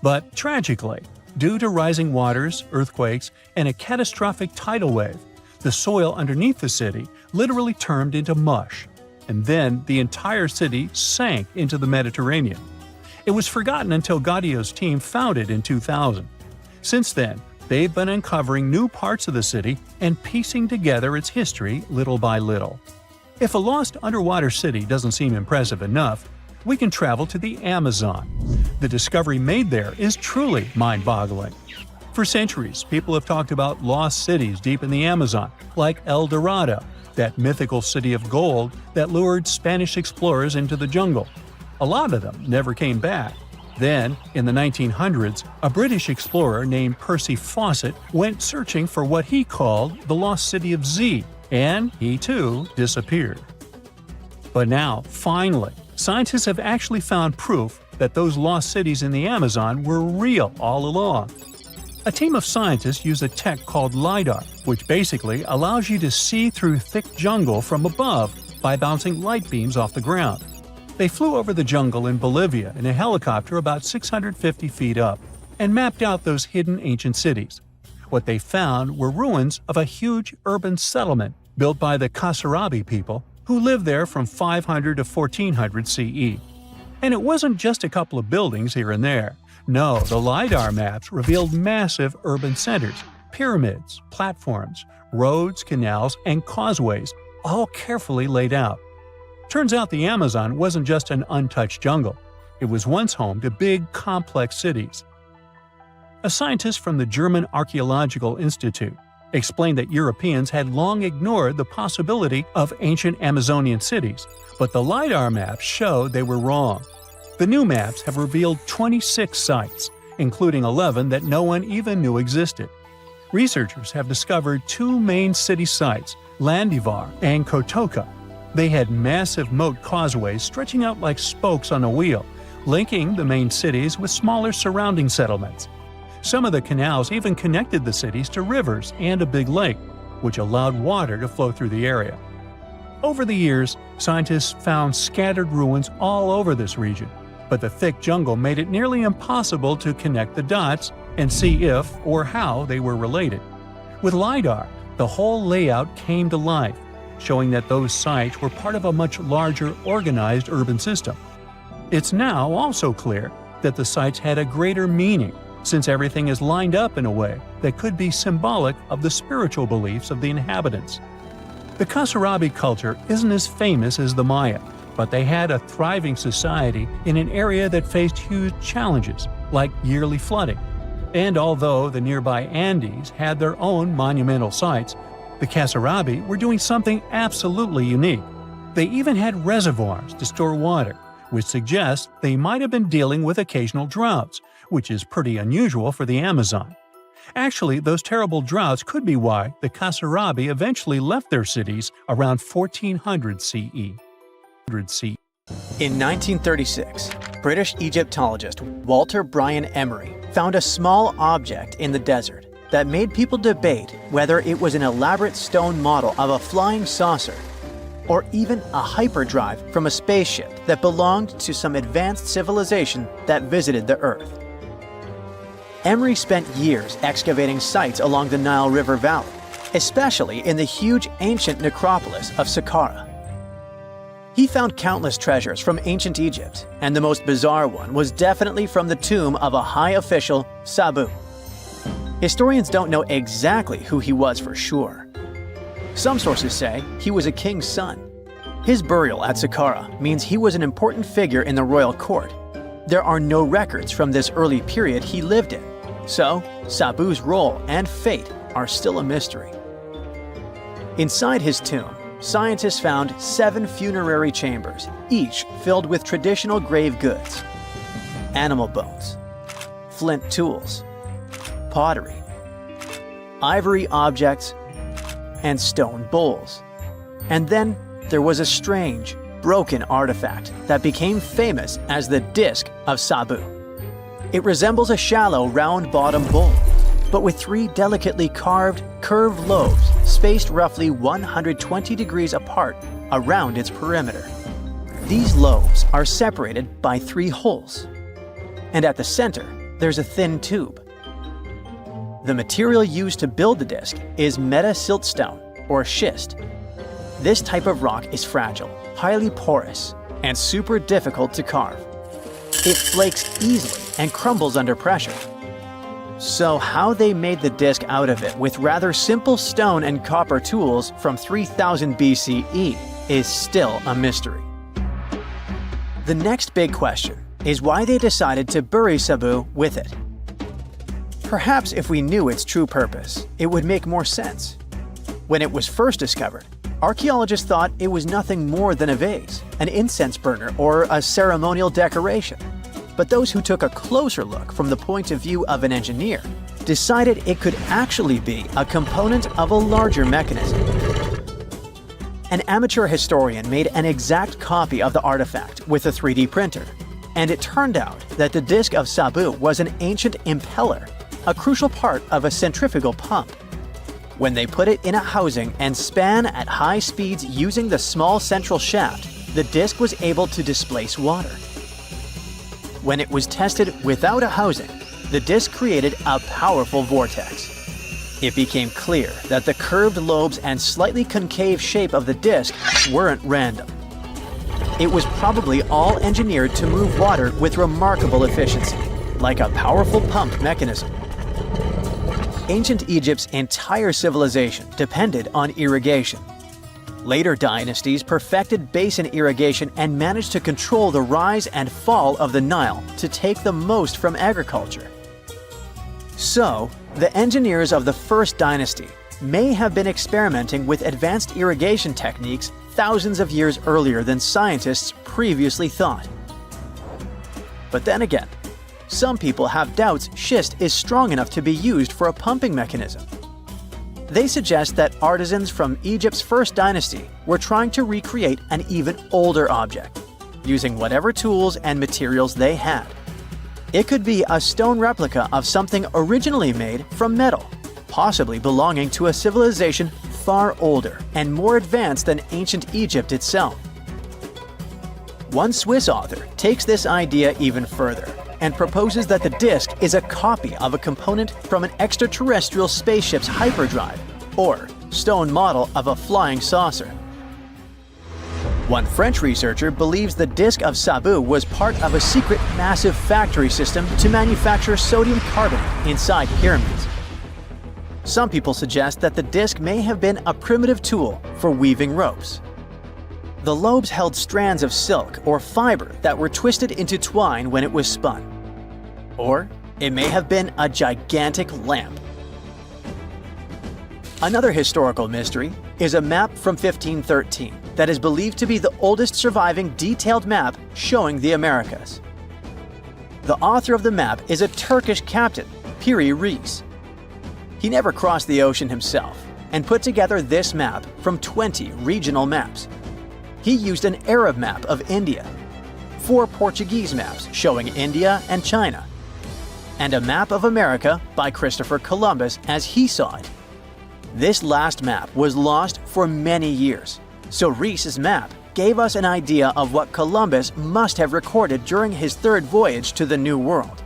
[SPEAKER 1] But tragically, due to rising waters, earthquakes, and a catastrophic tidal wave, the soil underneath the city literally turned into mush, and then the entire city sank into the Mediterranean. It was forgotten until Gaudio's team found it in 2000. Since then, they've been uncovering new parts of the city and piecing together its history little by little. If a lost underwater city doesn't seem impressive enough, we can travel to the Amazon. The discovery made there is truly mind-boggling. For centuries, people have talked about lost cities deep in the Amazon, like El Dorado, that mythical city of gold that lured Spanish explorers into the jungle. A lot of them never came back. Then, in the 1900s, a British explorer named Percy Fawcett went searching for what he called the lost city of Z, and he too disappeared. But now, finally, scientists have actually found proof that those lost cities in the Amazon were real all along. A team of scientists use a tech called LiDAR, which basically allows you to see through thick jungle from above by bouncing light beams off the ground. They flew over the jungle in Bolivia in a helicopter about 650 feet up and mapped out those hidden ancient cities. What they found were ruins of a huge urban settlement built by the Kasarabi people who lived there from 500 to 1400 CE. And it wasn't just a couple of buildings here and there. No, the LiDAR maps revealed massive urban centers, pyramids, platforms, roads, canals, and causeways, all carefully laid out. Turns out the Amazon wasn't just an untouched jungle. It was once home to big, complex cities. A scientist from the German Archaeological Institute explained that Europeans had long ignored the possibility of ancient Amazonian cities, but the LiDAR maps showed they were wrong. The new maps have revealed 26 sites, including 11 that no one even knew existed. Researchers have discovered two main city sites, Landivar and Kotoka. They had massive moat causeways stretching out like spokes on a wheel, linking the main cities with smaller surrounding settlements. Some of the canals even connected the cities to rivers and a big lake, which allowed water to flow through the area. Over the years, scientists found scattered ruins all over this region, but the thick jungle made it nearly impossible to connect the dots and see if or how they were related. With LiDAR, the whole layout came to life, showing that those sites were part of a much larger, organized urban system. It's now also clear that the sites had a greater meaning, since everything is lined up in a way that could be symbolic of the spiritual beliefs of the inhabitants. The Kasarabi culture isn't as famous as the Maya, but they had a thriving society in an area that faced huge challenges, like yearly flooding. And although the nearby Andes had their own monumental sites, the Kasarabi were doing something absolutely unique. They even had reservoirs to store water, which suggests they might have been dealing with occasional droughts, which is pretty unusual for the Amazon. Actually, those terrible droughts could be why the Kasarabi eventually left their cities around 1400 CE.
[SPEAKER 3] In 1936, British Egyptologist Walter Bryan Emery found a small object in the desert that made people debate whether it was an elaborate stone model of a flying saucer or even a hyperdrive from a spaceship that belonged to some advanced civilization that visited the Earth. Emery spent years excavating sites along the Nile River Valley, especially in the huge ancient necropolis of Saqqara. He found countless treasures from ancient Egypt, and the most bizarre one was definitely from the tomb of a high official, Sabu. Historians don't know exactly who he was for sure. Some sources say he was a king's son. His burial at Saqqara means he was an important figure in the royal court. There are no records from this early period he lived in, so Sabu's role and fate are still a mystery. Inside his tomb, scientists found 7 funerary chambers, each filled with traditional grave goods: animal bones, flint tools, pottery, ivory objects, and stone bowls. And then there was a strange, broken artifact that became famous as the Disc of Sabu. It resembles a shallow, round-bottomed bowl, but with 3 delicately carved, curved lobes spaced roughly 120 degrees apart around its perimeter. These lobes are separated by 3 holes, and at the center, there's a thin tube. The material used to build the disc is metasiltstone, or schist. This type of rock is fragile, highly porous, and super difficult to carve. It flakes easily and crumbles under pressure. So how they made the disc out of it with rather simple stone and copper tools from 3000 BCE is still a mystery. The next big question is why they decided to bury Sabu with it. Perhaps if we knew its true purpose, it would make more sense. When it was first discovered, archaeologists thought it was nothing more than a vase, an incense burner, or a ceremonial decoration. But those who took a closer look from the point of view of an engineer decided it could actually be a component of a larger mechanism. An amateur historian made an exact copy of the artifact with a 3D printer, and it turned out that the Disc of Sabu was an ancient impeller, a crucial part of a centrifugal pump. When they put it in a housing and span at high speeds using the small central shaft, the disc was able to displace water. When it was tested without a housing, the disc created a powerful vortex. It became clear that the curved lobes and slightly concave shape of the disc weren't random. It was probably all engineered to move water with remarkable efficiency, like a powerful pump mechanism. Ancient Egypt's entire civilization depended on irrigation. Later dynasties perfected basin irrigation and managed to control the rise and fall of the Nile to take the most from agriculture. So, the engineers of the first dynasty may have been experimenting with advanced irrigation techniques thousands of years earlier than scientists previously thought. But then again, some people have doubts schist is strong enough to be used for a pumping mechanism. They suggest that artisans from Egypt's first dynasty were trying to recreate an even older object, using whatever tools and materials they had. It could be a stone replica of something originally made from metal, possibly belonging to a civilization far older and more advanced than ancient Egypt itself. One Swiss author takes this idea even further and proposes that the disk is a copy of a component from an extraterrestrial spaceship's hyperdrive, or stone model of a flying saucer. One French researcher believes the disk of Sabu was part of a secret massive factory system to manufacture sodium carbonate inside pyramids. Some people suggest that the disk may have been a primitive tool for weaving ropes. The lobes held strands of silk or fiber that were twisted into twine when it was spun. Or it may have been a gigantic lamp. Another historical mystery is a map from 1513 that is believed to be the oldest surviving detailed map showing the Americas. The author of the map is a Turkish captain, Piri Reis. He never crossed the ocean himself and put together this map from 20 regional maps. He used an Arab map of India, 4 Portuguese maps showing India and China, and a map of America by Christopher Columbus as he saw it. This last map was lost for many years, so Reis's map gave us an idea of what Columbus must have recorded during his third voyage to the New World.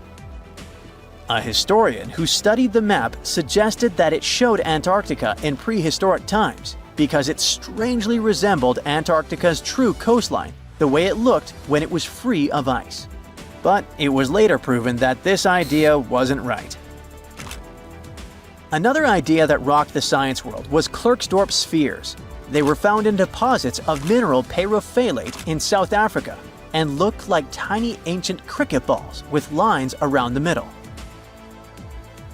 [SPEAKER 3] A historian who studied the map suggested that it showed Antarctica in prehistoric times because it strangely resembled Antarctica's true coastline, the way it looked when it was free of ice. But it was later proven that this idea wasn't right. Another idea that rocked the science world was Klerksdorp spheres. They were found in deposits of mineral pyrophyllite in South Africa and looked like tiny ancient cricket balls with lines around the middle.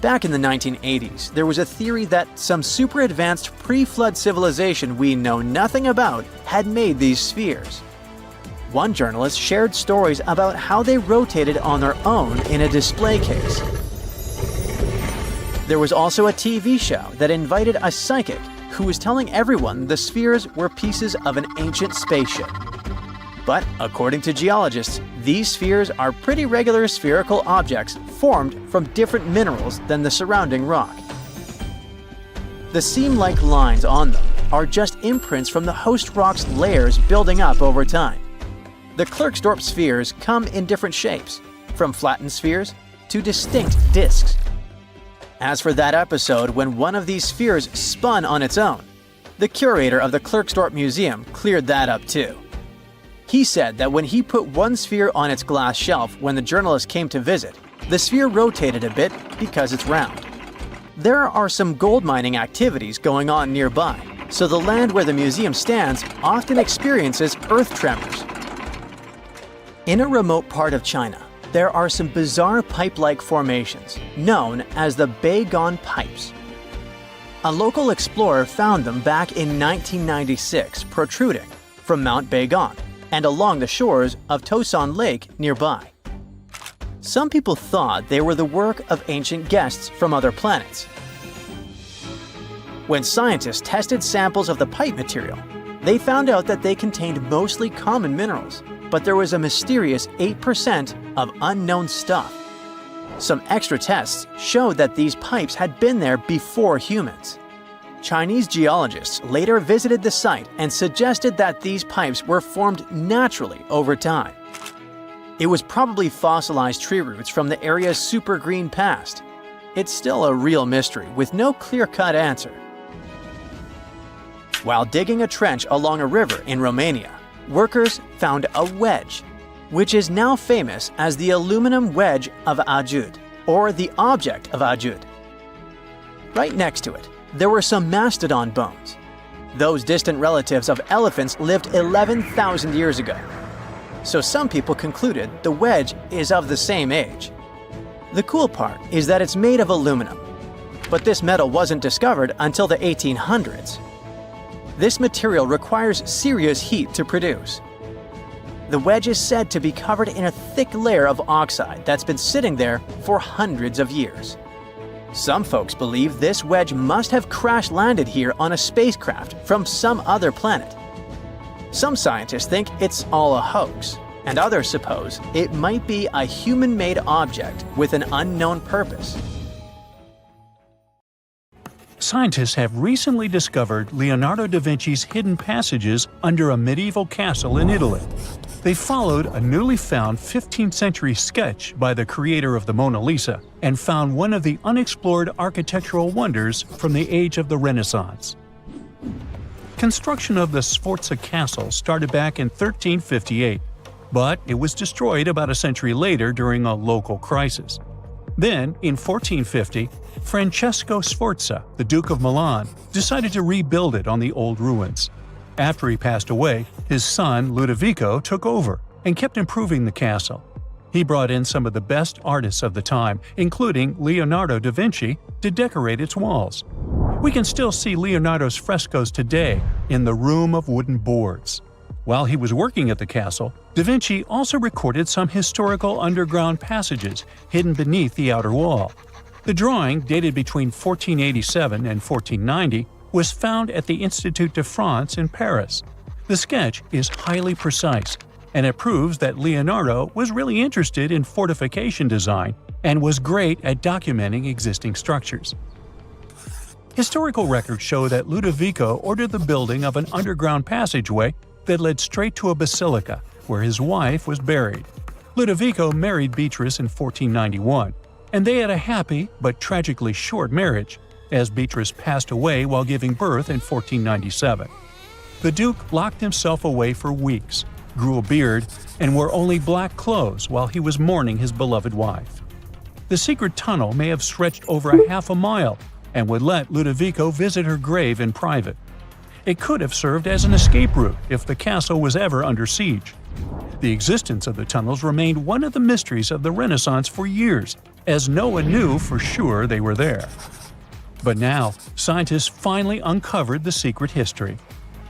[SPEAKER 3] Back in the 1980s, there was a theory that some super advanced pre-flood civilization we know nothing about had made these spheres. One journalist shared stories about how they rotated on their own in a display case. There was also a TV show that invited a psychic who was telling everyone the spheres were pieces of an ancient spaceship. But according to geologists, these spheres are pretty regular spherical objects formed from different minerals than the surrounding rock. The seam-like lines on them are just imprints from the host rock's layers building up over time. The Klerksdorp spheres come in different shapes, from flattened spheres to distinct discs. As for that episode when one of these spheres spun on its own, the curator of the Klerksdorp Museum cleared that up too. He said that when he put one sphere on its glass shelf when the journalist came to visit, the sphere rotated a bit because it's round. There are some gold mining activities going on nearby, so the land where the museum stands often experiences earth tremors. In a remote part of China, there are some bizarre pipe-like formations known as the Baigong pipes. A local explorer found them back in 1996 protruding from Mount Baigong and along the shores of Tosan Lake nearby. Some people thought they were the work of ancient guests from other planets. When scientists tested samples of the pipe material, they found out that they contained mostly common minerals, but there was a mysterious 8% of unknown stuff. Some extra tests showed that these pipes had been there before humans. Chinese geologists later visited the site and suggested that these pipes were formed naturally over time. It was probably fossilized tree roots from the area's super green past. It's still a real mystery with no clear-cut answer. While digging a trench along a river in Romania, workers found a wedge, which is now famous as the aluminum wedge of Aiud, or the object of Aiud. Right next to it, there were some mastodon bones. Those distant relatives of elephants lived 11,000 years ago. So some people concluded the wedge is of the same age. The cool part is that it's made of aluminum, but this metal wasn't discovered until the 1800s. This material requires serious heat to produce. The wedge is said to be covered in a thick layer of oxide that's been sitting there for hundreds of years. Some folks believe this wedge must have crash-landed here on a spacecraft from some other planet. Some scientists think it's all a hoax, and others suppose it might be a human-made object with an unknown purpose.
[SPEAKER 1] Scientists have recently discovered Leonardo da Vinci's hidden passages under a medieval castle in Italy. They followed a newly found 15th century sketch by the creator of the Mona Lisa and found one of the unexplored architectural wonders from the age of the Renaissance. Construction of the Sforza Castle started back in 1358, but it was destroyed about a century later during a local crisis. Then, in 1450, Francesco Sforza, the Duke of Milan, decided to rebuild it on the old ruins. After he passed away, his son Ludovico took over and kept improving the castle. He brought in some of the best artists of the time, including Leonardo da Vinci, to decorate its walls. We can still see Leonardo's frescoes today in the Room of Wooden Boards. While he was working at the castle, Da Vinci also recorded some historical underground passages hidden beneath the outer wall. The drawing, dated between 1487 and 1490, was found at the Institut de France in Paris. The sketch is highly precise, and it proves that Leonardo was really interested in fortification design and was great at documenting existing structures. Historical records show that Ludovico ordered the building of an underground passageway that led straight to a basilica, where his wife was buried. Ludovico married Beatrice in 1491, and they had a happy but tragically short marriage, as Beatrice passed away while giving birth in 1497. The Duke locked himself away for weeks, grew a beard, and wore only black clothes while he was mourning his beloved wife. The secret tunnel may have stretched over a half a mile and would let Ludovico visit her grave in private. It could have served as an escape route if the castle was ever under siege. The existence of the tunnels remained one of the mysteries of the Renaissance for years, as no one knew for sure they were there. But now, scientists finally uncovered the secret history.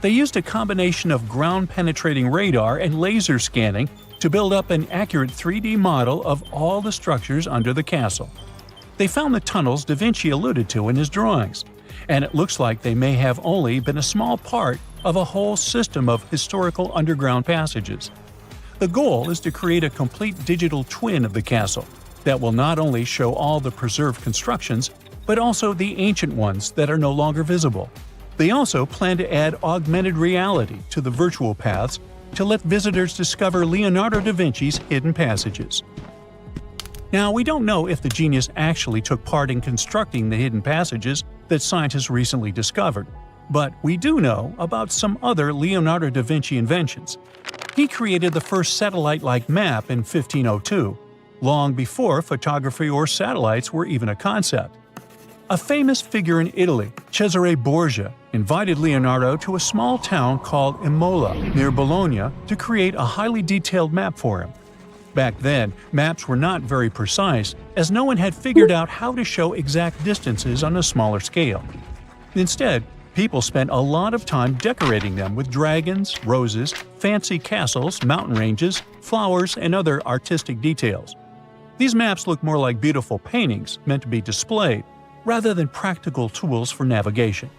[SPEAKER 1] They used a combination of ground-penetrating radar and laser scanning to build up an accurate 3D model of all the structures under the castle. They found the tunnels Da Vinci alluded to in his drawings, and it looks like they may have only been a small part of a whole system of historical underground passages. The goal is to create a complete digital twin of the castle that will not only show all the preserved constructions, but also the ancient ones that are no longer visible. They also plan to add augmented reality to the virtual paths to let visitors discover Leonardo da Vinci's hidden passages. Now, we don't know if the genius actually took part in constructing the hidden passages that scientists recently discovered, but we do know about some other Leonardo da Vinci inventions. He created the first satellite-like map in 1502, long before photography or satellites were even a concept. A famous figure in Italy, Cesare Borgia, invited Leonardo to a small town called Imola, near Bologna, to create a highly detailed map for him. Back then, maps were not very precise, as no one had figured out how to show exact distances on a smaller scale. Instead, people spent a lot of time decorating them with dragons, roses, fancy castles, mountain ranges, flowers, and other artistic details. These maps look more like beautiful paintings meant to be displayed, rather than practical tools for navigation.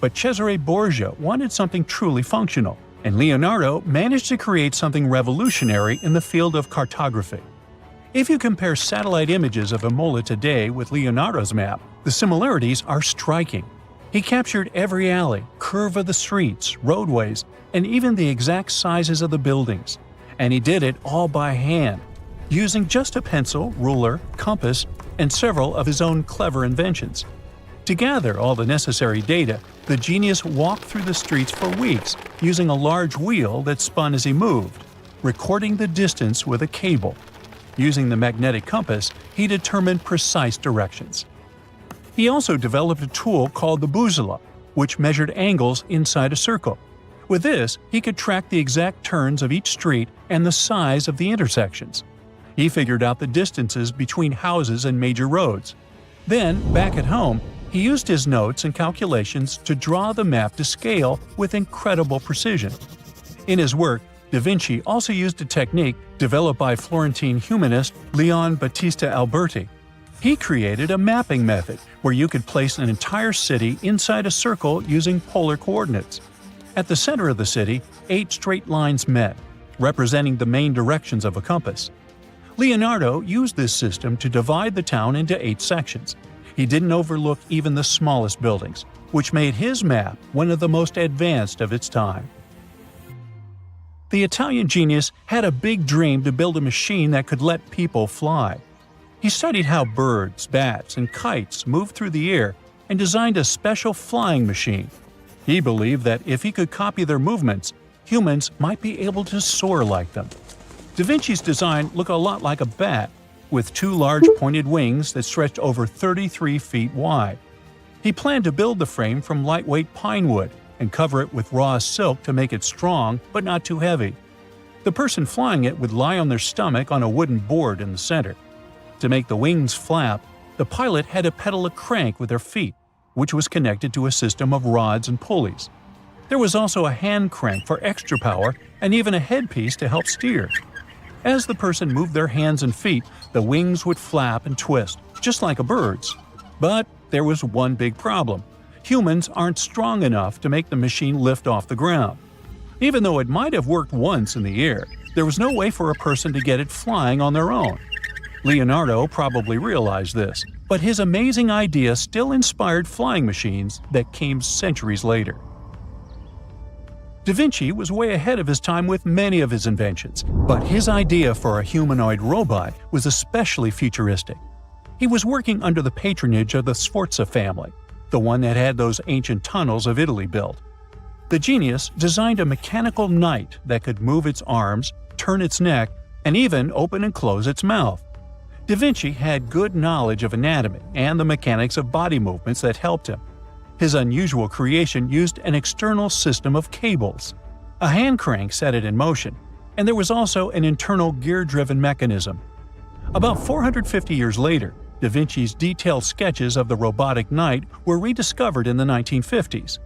[SPEAKER 1] But Cesare Borgia wanted something truly functional, and Leonardo managed to create something revolutionary in the field of cartography. If you compare satellite images of Imola today with Leonardo's map, the similarities are striking. He captured every alley, curve of the streets, roadways, and even the exact sizes of the buildings. And he did it all by hand, using just a pencil, ruler, compass, and several of his own clever inventions. To gather all the necessary data, the genius walked through the streets for weeks using a large wheel that spun as he moved, recording the distance with a cable. Using the magnetic compass, he determined precise directions. He also developed a tool called the bussola, which measured angles inside a circle. With this, he could track the exact turns of each street and the size of the intersections. He figured out the distances between houses and major roads. Then, back at home, he used his notes and calculations to draw the map to scale with incredible precision. In his work, Da Vinci also used a technique developed by Florentine humanist Leon Battista Alberti. He created a mapping method where you could place an entire city inside a circle using polar coordinates. At the center of the city, 8 straight lines met. representing the main directions of a compass. Leonardo used this system to divide the town into 8 sections. He didn't overlook even the smallest buildings, which made his map one of the most advanced of its time. The Italian genius had a big dream to build a machine that could let people fly. He studied how birds, bats, and kites moved through the air and designed a special flying machine. He believed that if he could copy their movements, humans might be able to soar like them. Da Vinci's design looked a lot like a bat, with 2 large pointed wings that stretched over 33 feet wide. He planned to build the frame from lightweight pine wood and cover it with raw silk to make it strong but not too heavy. The person flying it would lie on their stomach on a wooden board in the center. To make the wings flap, the pilot had to pedal a crank with their feet, which was connected to a system of rods and pulleys. There was also a hand crank for extra power and even a headpiece to help steer. As the person moved their hands and feet, the wings would flap and twist, just like a bird's. But there was one big problem. Humans aren't strong enough to make the machine lift off the ground. Even though it might have worked once in the air, there was no way for a person to get it flying on their own. Leonardo probably realized this, but his amazing idea still inspired flying machines that came centuries later. Da Vinci was way ahead of his time with many of his inventions, but his idea for a humanoid robot was especially futuristic. He was working under the patronage of the Sforza family, the one that had those ancient tunnels of Italy built. The genius designed a mechanical knight that could move its arms, turn its neck, and even open and close its mouth. Da Vinci had good knowledge of anatomy and the mechanics of body movements that helped him. His unusual creation used an external system of cables. A hand crank set it in motion, and there was also an internal gear-driven mechanism. About 450 years later, Da Vinci's detailed sketches of the robotic knight were rediscovered in the 1950s.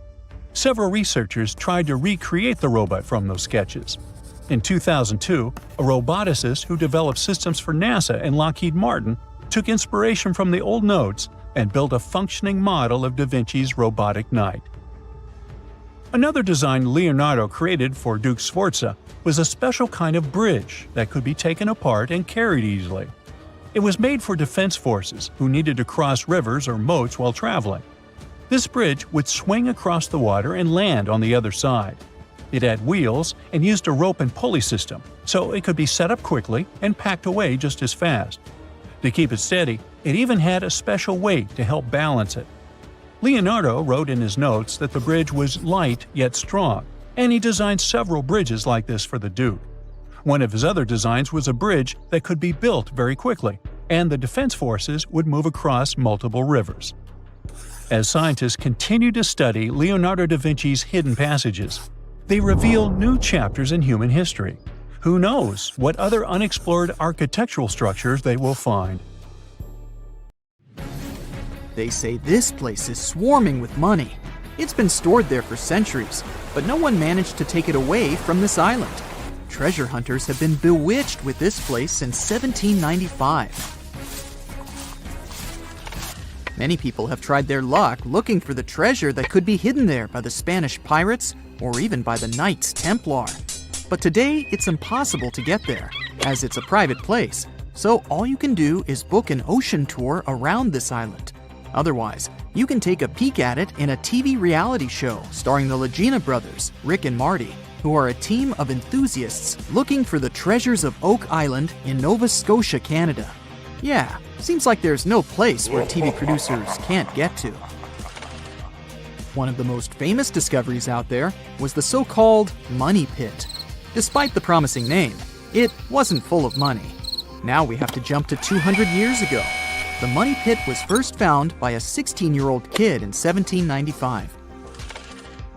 [SPEAKER 1] Several researchers tried to recreate the robot from those sketches. In 2002, a roboticist who developed systems for NASA and Lockheed Martin took inspiration from the old notes and built a functioning model of Da Vinci's robotic knight. Another design Leonardo created for Duke Sforza was a special kind of bridge that could be taken apart and carried easily. It was made for defense forces who needed to cross rivers or moats while traveling. This bridge would swing across the water and land on the other side. It had wheels and used a rope and pulley system, so it could be set up quickly and packed away just as fast. To keep it steady, it even had a special weight to help balance it. Leonardo wrote in his notes that the bridge was light yet strong, and he designed several bridges like this for the Duke. One of his other designs was a bridge that could be built very quickly, and the defense forces would move across multiple rivers. As scientists continue to study Leonardo da Vinci's hidden passages, they reveal new chapters in human history. Who knows what other unexplored architectural structures they will find?
[SPEAKER 2] They say this place is swarming with money. It's been stored there for centuries, but no one managed to take it away from this island. Treasure hunters have been bewitched with this place since 1795. Many people have tried their luck looking for the treasure that could be hidden there by the Spanish pirates or even by the Knights Templar. But today, it's impossible to get there, as it's a private place, so all you can do is book an ocean tour around this island. Otherwise, you can take a peek at it in a TV reality show starring the Lagina brothers, Rick and Marty, who are a team of enthusiasts looking for the treasures of Oak Island in Nova Scotia, Canada. Yeah, seems like there's no place where TV producers can't get to. One of the most famous discoveries out there was the so-called Money Pit. Despite the promising name, it wasn't full of money. Now we have to jump to 200 years ago. The Money Pit was first found by a 16-year-old kid in 1795.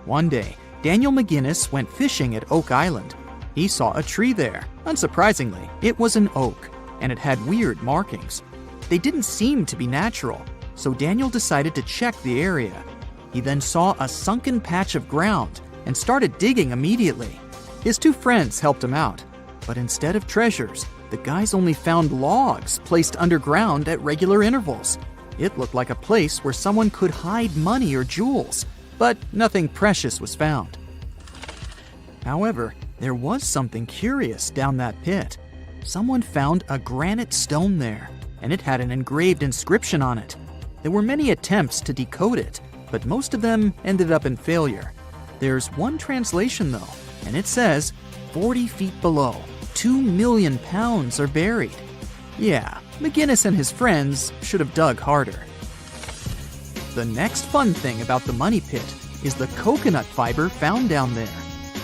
[SPEAKER 2] One day, Daniel McGinnis went fishing at Oak Island. He saw a tree there. Unsurprisingly, it was an oak, and it had weird markings. They didn't seem to be natural, so Daniel decided to check the area. He then saw a sunken patch of ground and started digging immediately. His two friends helped him out, but instead of treasures, the guys only found logs placed underground at regular intervals. It looked like a place where someone could hide money or jewels, but nothing precious was found. However, there was something curious down that pit. Someone found a granite stone there, and it had an engraved inscription on it. There were many attempts to decode it, but most of them ended up in failure. There's one translation though, and it says, 40 feet below, 2 million pounds are buried. Yeah, McGinnis and his friends should have dug harder. The next fun thing about the money pit is the coconut fiber found down there.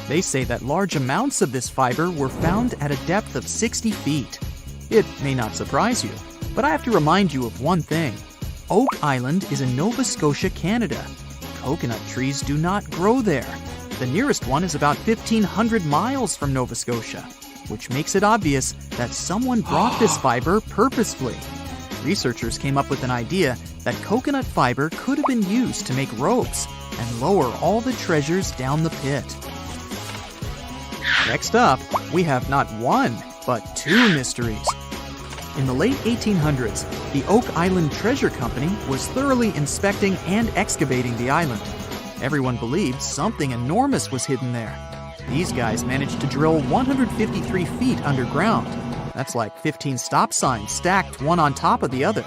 [SPEAKER 2] They say that large amounts of this fiber were found at a depth of 60 feet. It may not surprise you, but I have to remind you of one thing. Oak Island is in Nova Scotia, Canada. Coconut trees do not grow there. The nearest one is about 1,500 miles from Nova Scotia, which makes it obvious that someone brought this fiber purposefully. Researchers came up with an idea that coconut fiber could have been used to make ropes and lower all the treasures down the pit. Next up, we have not one, but two mysteries. In the late 1800s, the Oak Island Treasure Company was thoroughly inspecting and excavating the island. Everyone believed something enormous was hidden there. These guys managed to drill 153 feet underground. That's like 15 stop signs stacked one on top of the other.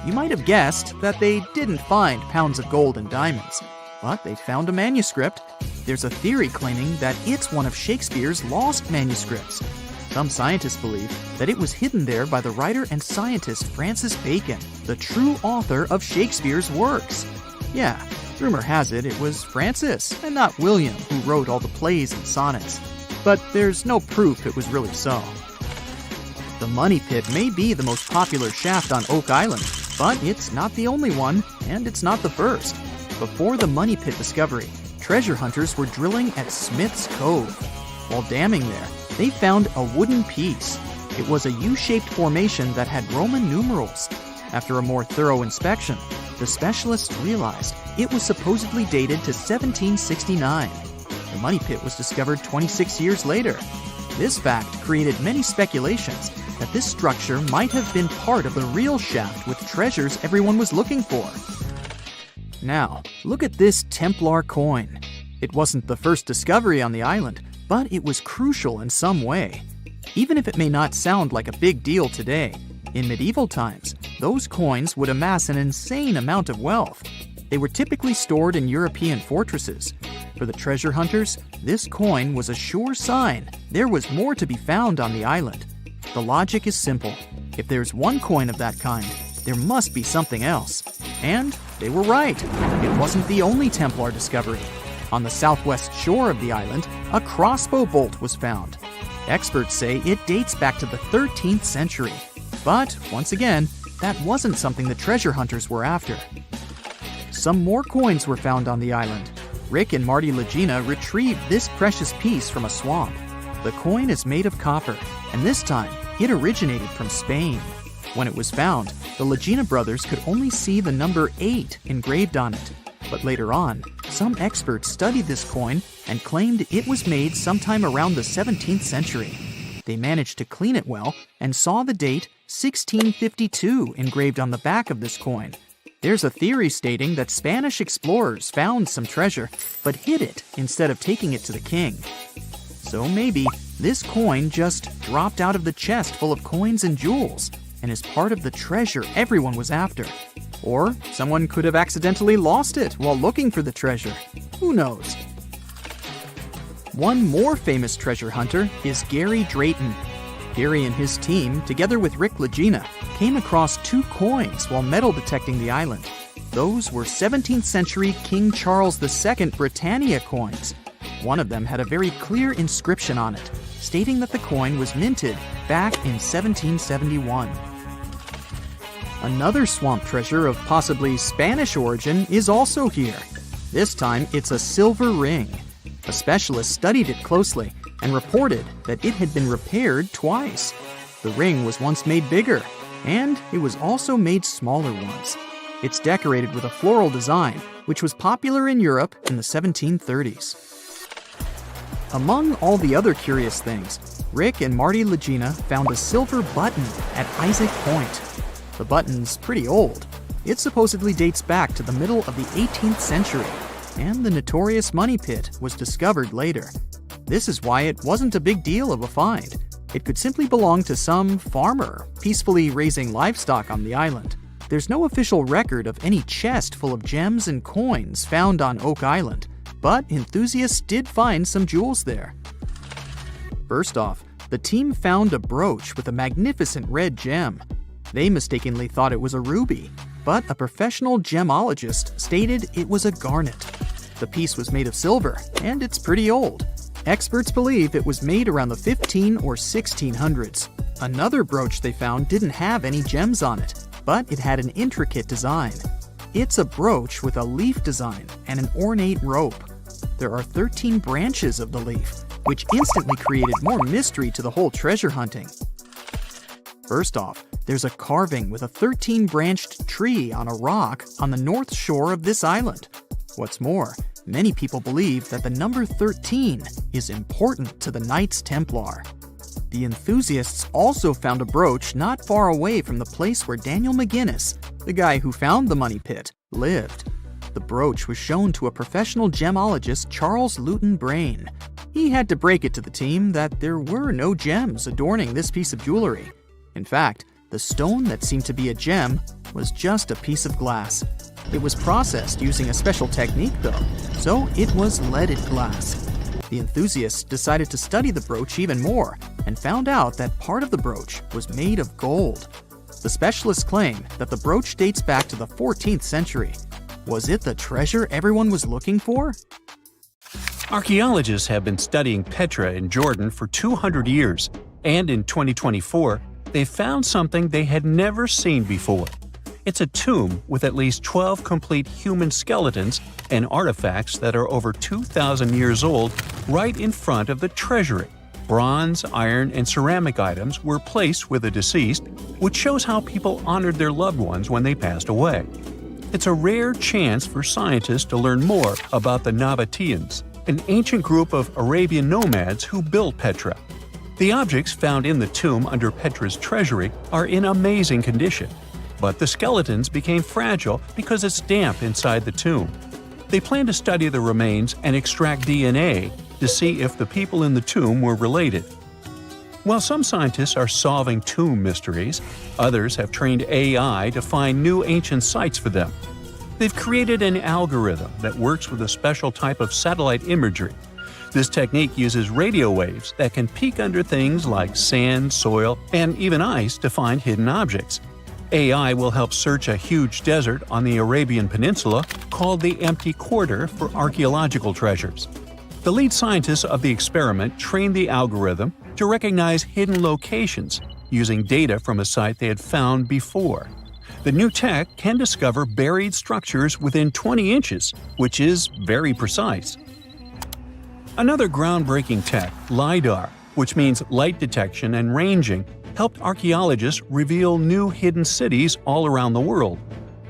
[SPEAKER 2] You might have guessed that they didn't find pounds of gold and diamonds, but they found a manuscript. There's a theory claiming that it's one of Shakespeare's lost manuscripts. Some scientists believe that it was hidden there by the writer and scientist Francis Bacon, the true author of Shakespeare's works. Yeah, rumor has it was Francis and not William who wrote all the plays and sonnets. But there's no proof it was really so. The Money Pit may be the most popular shaft on Oak Island, but it's not the only one, and it's not the first. Before the Money Pit discovery, treasure hunters were drilling at Smith's Cove. While damming there, they found a wooden piece. It was a U-shaped formation that had Roman numerals. After a more thorough inspection, the specialists realized it was supposedly dated to 1769. The Money Pit was discovered 26 years later. This fact created many speculations that this structure might have been part of the real shaft with treasures everyone was looking for. Now, look at this Templar coin. It wasn't the first discovery on the island, but it was crucial in some way. Even if it may not sound like a big deal today, in medieval times, those coins would amass an insane amount of wealth. They were typically stored in European fortresses. For the treasure hunters, this coin was a sure sign there was more to be found on the island. The logic is simple. If there's one coin of that kind, there must be something else. And they were right. It wasn't the only Templar discovery. On the southwest shore of the island, a crossbow bolt was found. Experts say it dates back to the 13th century. But, once again, that wasn't something the treasure hunters were after. Some more coins were found on the island. Rick and Marty Legina retrieved this precious piece from a swamp. The coin is made of copper, and this time, it originated from Spain. When it was found, the Legina brothers could only see the number 8 engraved on it. But later on, some experts studied this coin and claimed it was made sometime around the 17th century. They managed to clean it well and saw the date 1652 engraved on the back of this coin. There's a theory stating that Spanish explorers found some treasure but hid it instead of taking it to the king. So maybe this coin just dropped out of the chest full of coins and jewels and is part of the treasure everyone was after. Or someone could have accidentally lost it while looking for the treasure. Who knows? One more famous treasure hunter is Gary Drayton. Gary and his team, together with Rick Legina, came across 2 coins while metal detecting the island. Those were 17th century King Charles II Britannia coins. One of them had a very clear inscription on it, stating that the coin was minted back in 1771. Another swamp treasure of possibly Spanish origin is also here. This time, it's a silver ring. A specialist studied it closely and reported that it had been repaired twice. The ring was once made bigger, and it was also made smaller ones. It's decorated with a floral design, which was popular in Europe in the 1730s. Among all the other curious things, Rick and Marty Legina found a silver button at Isaac Point. The button's pretty old. It supposedly dates back to the middle of the 18th century, and the notorious Money Pit was discovered later. This is why it wasn't a big deal of a find. It could simply belong to some farmer peacefully raising livestock on the island. There's no official record of any chest full of gems and coins found on Oak Island, but enthusiasts did find some jewels there. First off, the team found a brooch with a magnificent red gem. They mistakenly thought it was a ruby, but a professional gemologist stated it was a garnet. The piece was made of silver, and it's pretty old. Experts believe it was made around the 15 or 1600s. Another brooch they found didn't have any gems on it, but it had an intricate design. It's a brooch with a leaf design and an ornate rope. There are 13 branches of the leaf, which instantly created more mystery to the whole treasure hunting. First off, there's a carving with a 13-branched tree on a rock on the north shore of this island. What's more, many people believe that the number 13 is important to the Knights Templar. The enthusiasts also found a brooch not far away from the place where Daniel McGinnis, the guy who found the money pit, lived. The brooch was shown to a professional gemologist, Charles Luton Brain. He had to break it to the team that there were no gems adorning this piece of jewelry. In fact, the stone that seemed to be a gem was just a piece of glass. It was processed using a special technique though, so it was leaded glass. The enthusiasts decided to study the brooch even more and found out that part of the brooch was made of gold. The specialists claim that the brooch dates back to the 14th century. Was it the treasure everyone was looking for?
[SPEAKER 1] Archaeologists have been studying Petra in Jordan for 200 years, and in 2024, they found something they had never seen before. It's a tomb with at least 12 complete human skeletons and artifacts that are over 2,000 years old right in front of the treasury. Bronze, iron, and ceramic items were placed with the deceased, which shows how people honored their loved ones when they passed away. It's a rare chance for scientists to learn more about the Nabateans, an ancient group of Arabian nomads who built Petra. The objects found in the tomb under Petra's treasury are in amazing condition, but the skeletons became fragile because it's damp inside the tomb. They plan to study the remains and extract DNA to see if the people in the tomb were related. While some scientists are solving tomb mysteries, others have trained AI to find new ancient sites for them. They've created an algorithm that works with a special type of satellite imagery. This technique uses radio waves that can peek under things like sand, soil, and even ice to find hidden objects. AI will help search a huge desert on the Arabian Peninsula called the Empty Quarter for archaeological treasures. The lead scientists of the experiment trained the algorithm to recognize hidden locations using data from a site they had found before. The new tech can discover buried structures within 20 inches, which is very precise. Another groundbreaking tech, LiDAR, which means light detection and ranging, helped archaeologists reveal new hidden cities all around the world.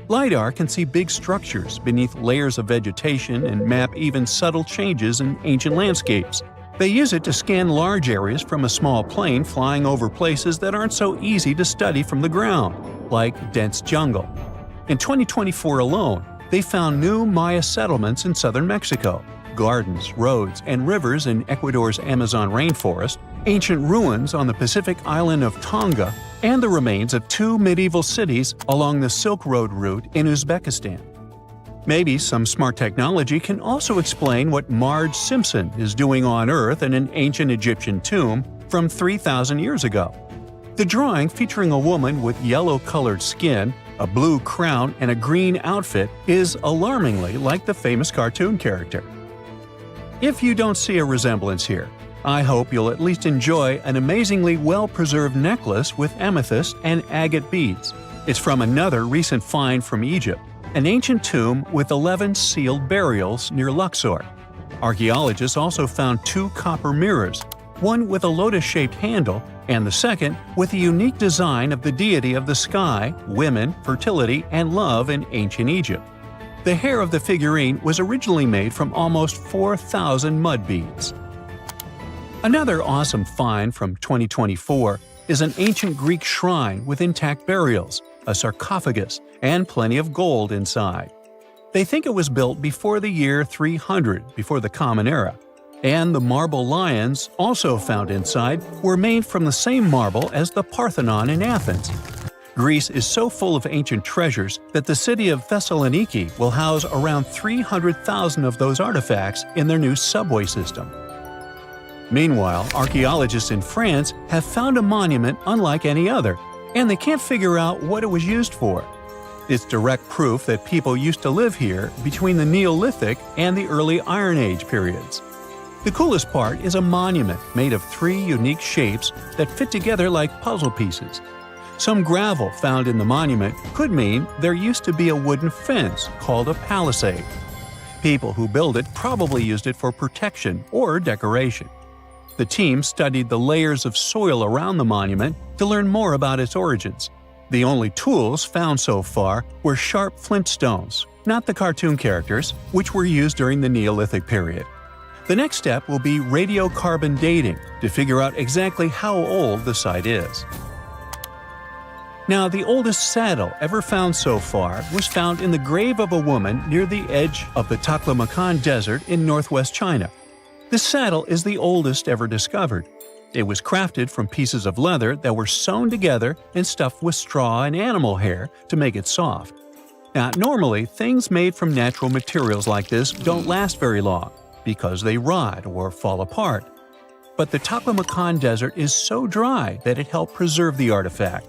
[SPEAKER 1] LiDAR can see big structures beneath layers of vegetation and map even subtle changes in ancient landscapes. They use it to scan large areas from a small plane flying over places that aren't so easy to study from the ground, like dense jungle. In 2024 alone, they found new Maya settlements in southern Mexico, gardens, roads, and rivers in Ecuador's Amazon rainforest, ancient ruins on the Pacific island of Tonga, and the remains of 2 medieval cities along the Silk Road route in Uzbekistan. Maybe some smart technology can also explain what Marge Simpson is doing on Earth in an ancient Egyptian tomb from 3,000 years ago. The drawing, featuring a woman with yellow-colored skin, a blue crown, and a green outfit, is alarmingly like the famous cartoon character. If you don't see a resemblance here, I hope you'll at least enjoy an amazingly well-preserved necklace with amethyst and agate beads. It's from another recent find from Egypt, an ancient tomb with 11 sealed burials near Luxor. Archaeologists also found 2 copper mirrors, one with a lotus-shaped handle and the second with a unique design of the deity of the sky, women, fertility, and love in ancient Egypt. The hair of the figurine was originally made from almost 4,000 mud beads. Another awesome find from 2024 is an ancient Greek shrine with intact burials, a sarcophagus, and plenty of gold inside. They think it was built before the year 300 before the Common Era. And the marble lions, also found inside, were made from the same marble as the Parthenon in Athens. Greece is so full of ancient treasures that the city of Thessaloniki will house around 300,000 of those artifacts in their new subway system. Meanwhile, archaeologists in France have found a monument unlike any other, and they can't figure out what it was used for. It's direct proof that people used to live here between the Neolithic and the early Iron Age periods. The coolest part is a monument made of 3 unique shapes that fit together like puzzle pieces. Some gravel found in the monument could mean there used to be a wooden fence called a palisade. People who built it probably used it for protection or decoration. The team studied the layers of soil around the monument to learn more about its origins. The only tools found so far were sharp flint stones, not the cartoon characters, which were used during the Neolithic period. The next step will be radiocarbon dating to figure out exactly how old the site is. Now, the oldest saddle ever found so far was found in the grave of a woman near the edge of the Taklamakan Desert in northwest China. This saddle is the oldest ever discovered. It was crafted from pieces of leather that were sewn together and stuffed with straw and animal hair to make it soft. Now, normally, things made from natural materials like this don't last very long because they rot or fall apart. But the Taklamakan Desert is so dry that it helped preserve the artifact.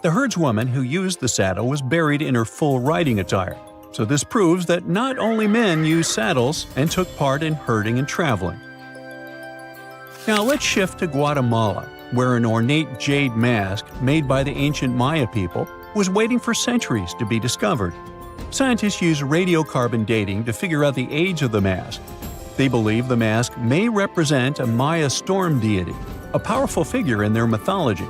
[SPEAKER 1] The herdswoman who used the saddle was buried in her full riding attire, so this proves that not only men used saddles and took part in herding and traveling. Now let's shift to Guatemala, where an ornate jade mask made by the ancient Maya people was waiting for centuries to be discovered. Scientists use radiocarbon dating to figure out the age of the mask. They believe the mask may represent a Maya storm deity, a powerful figure in their mythology.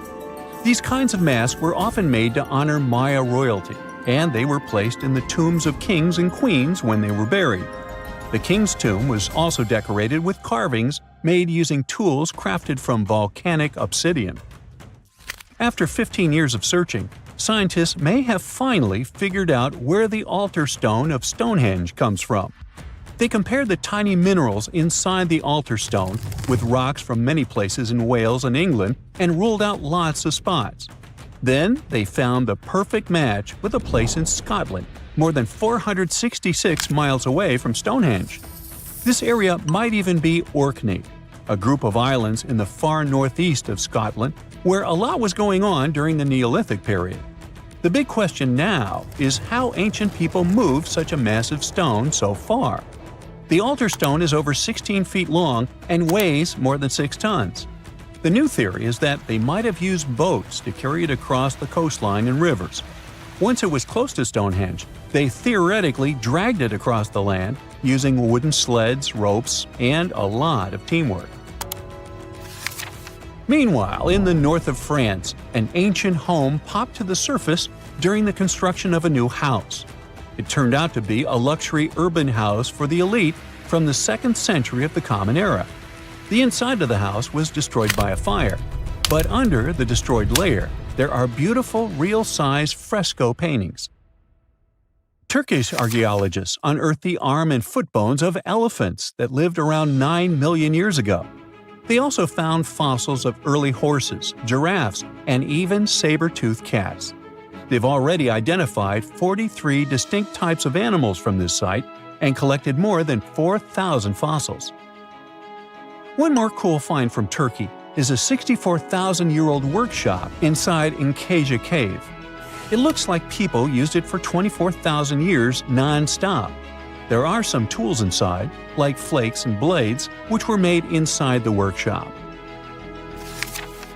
[SPEAKER 1] These kinds of masks were often made to honor Maya royalty, and they were placed in the tombs of kings and queens when they were buried. The king's tomb was also decorated with carvings made using tools crafted from volcanic obsidian. After 15 years of searching, scientists may have finally figured out where the altar stone of Stonehenge comes from. They compared the tiny minerals inside the altar stone with rocks from many places in Wales and England and ruled out lots of spots. Then they found the perfect match with a place in Scotland, more than 466 miles away from Stonehenge. This area might even be Orkney, a group of islands in the far northeast of Scotland where a lot was going on during the Neolithic period. The big question now is how ancient people moved such a massive stone so far. The altar stone is over 16 feet long and weighs more than 6 tons. The new theory is that they might have used boats to carry it across the coastline and rivers. Once it was close to Stonehenge, they theoretically dragged it across the land using wooden sleds, ropes, and a lot of teamwork. Meanwhile, in the north of France, an ancient home popped to the surface during the construction of a new house. It turned out to be a luxury urban house for the elite from the 2nd century of the Common Era. The inside of the house was destroyed by a fire, but under the destroyed layer, there are beautiful, real-size fresco paintings. Turkish archaeologists unearthed the arm and foot bones of elephants that lived around 9 million years ago. They also found fossils of early horses, giraffes, and even saber-toothed cats. They've already identified 43 distinct types of animals from this site and collected more than 4,000 fossils. One more cool find from Turkey is a 64,000-year-old workshop inside Longyou Cave. It looks like people used it for 24,000 years non-stop. There are some tools inside, like flakes and blades, which were made inside the workshop.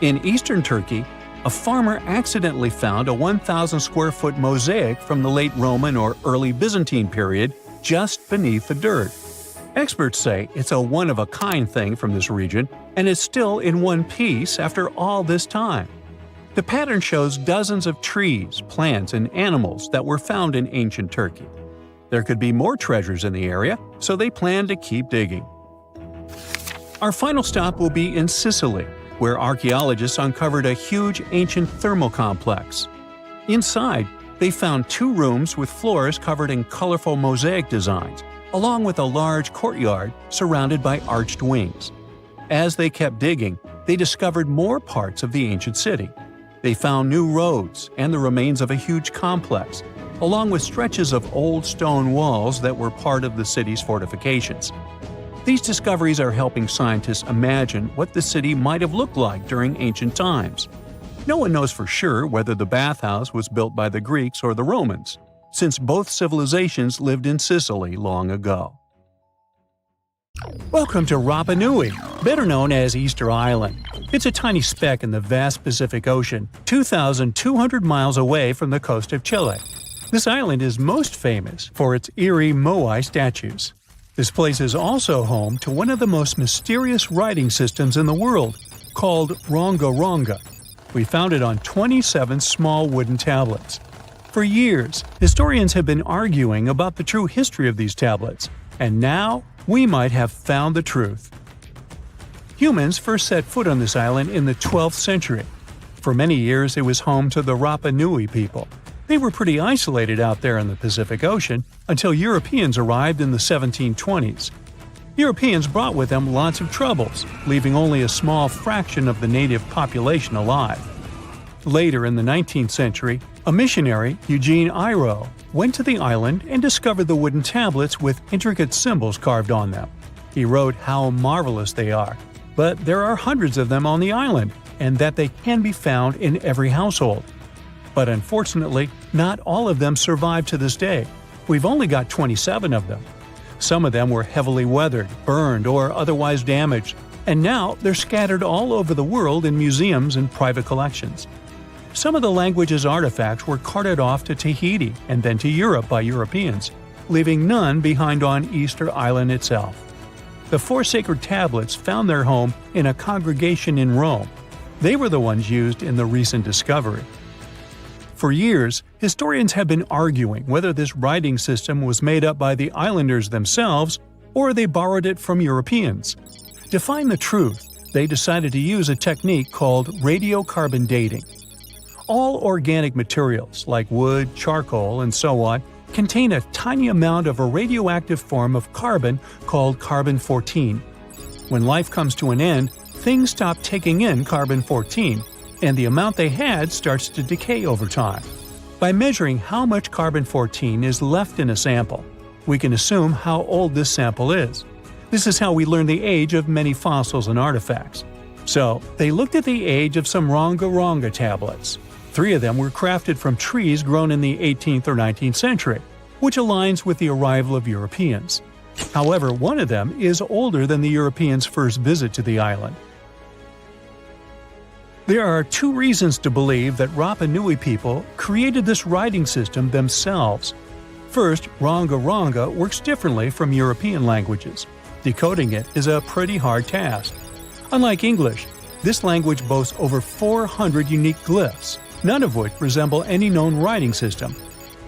[SPEAKER 1] In eastern Turkey, a farmer accidentally found a 1,000-square-foot mosaic from the late Roman or early Byzantine period just beneath the dirt. Experts say it's a one-of-a-kind thing from this region, and it's still in one piece after all this time. The pattern shows dozens of trees, plants, and animals that were found in ancient Turkey. There could be more treasures in the area, so they plan to keep digging. Our final stop will be in Sicily, where archaeologists uncovered a huge ancient thermal complex. Inside, they found 2 rooms with floors covered in colorful mosaic designs, along with a large courtyard surrounded by arched wings. As they kept digging, they discovered more parts of the ancient city. They found new roads and the remains of a huge complex, along with stretches of old stone walls that were part of the city's fortifications. These discoveries are helping scientists imagine what the city might have looked like during ancient times. No one knows for sure whether the bathhouse was built by the Greeks or the Romans, since both civilizations lived in Sicily long ago. Welcome to Rapa Nui, better known as Easter Island. It's a tiny speck in the vast Pacific Ocean, 2,200 miles away from the coast of Chile. This island is most famous for its eerie moai statues. This place is also home to one of the most mysterious writing systems in the world, called Ronga Ronga. We found it on 27 small wooden tablets. For years, historians have been arguing about the true history of these tablets, and now we might have found the truth. Humans first set foot on this island in the 12th century. For many years, it was home to the Rapa Nui people. They were pretty isolated out there in the Pacific Ocean until Europeans arrived in the 1720s. Europeans brought with them lots of troubles, leaving only a small fraction of the native population alive. Later in the 19th century, a missionary, Eugene Iro, went to the island and discovered the wooden tablets with intricate symbols carved on them. He wrote how marvelous they are, but there are hundreds of them on the island, and that they can be found in every household. But unfortunately, not all of them survive to this day. We've only got 27 of them. Some of them were heavily weathered, burned, or otherwise damaged, and now they're scattered all over the world in museums and private collections. Some of the language's artifacts were carted off to Tahiti and then to Europe by Europeans, leaving none behind on Easter Island itself. The 4 sacred tablets found their home in a congregation in Rome. They were the ones used in the recent discovery. For years, historians have been arguing whether this writing system was made up by the islanders themselves or they borrowed it from Europeans. To find the truth, they decided to use a technique called radiocarbon dating. All organic materials like wood, charcoal, and so on contain a tiny amount of a radioactive form of carbon called carbon-14. When life comes to an end, things stop taking in carbon-14, and the amount they had starts to decay over time. By measuring how much carbon-14 is left in a sample, we can assume how old this sample is. This is how we learn the age of many fossils and artifacts. So, they looked at the age of some Ronga Ronga tablets. 3 of them were crafted from trees grown in the 18th or 19th century, which aligns with the arrival of Europeans. However, one of them is older than the Europeans' first visit to the island. There are 2 reasons to believe that Rapa Nui people created this writing system themselves. First, Ronga Ronga works differently from European languages. Decoding it is a pretty hard task. Unlike English, this language boasts over 400 unique glyphs, none of which resemble any known writing system.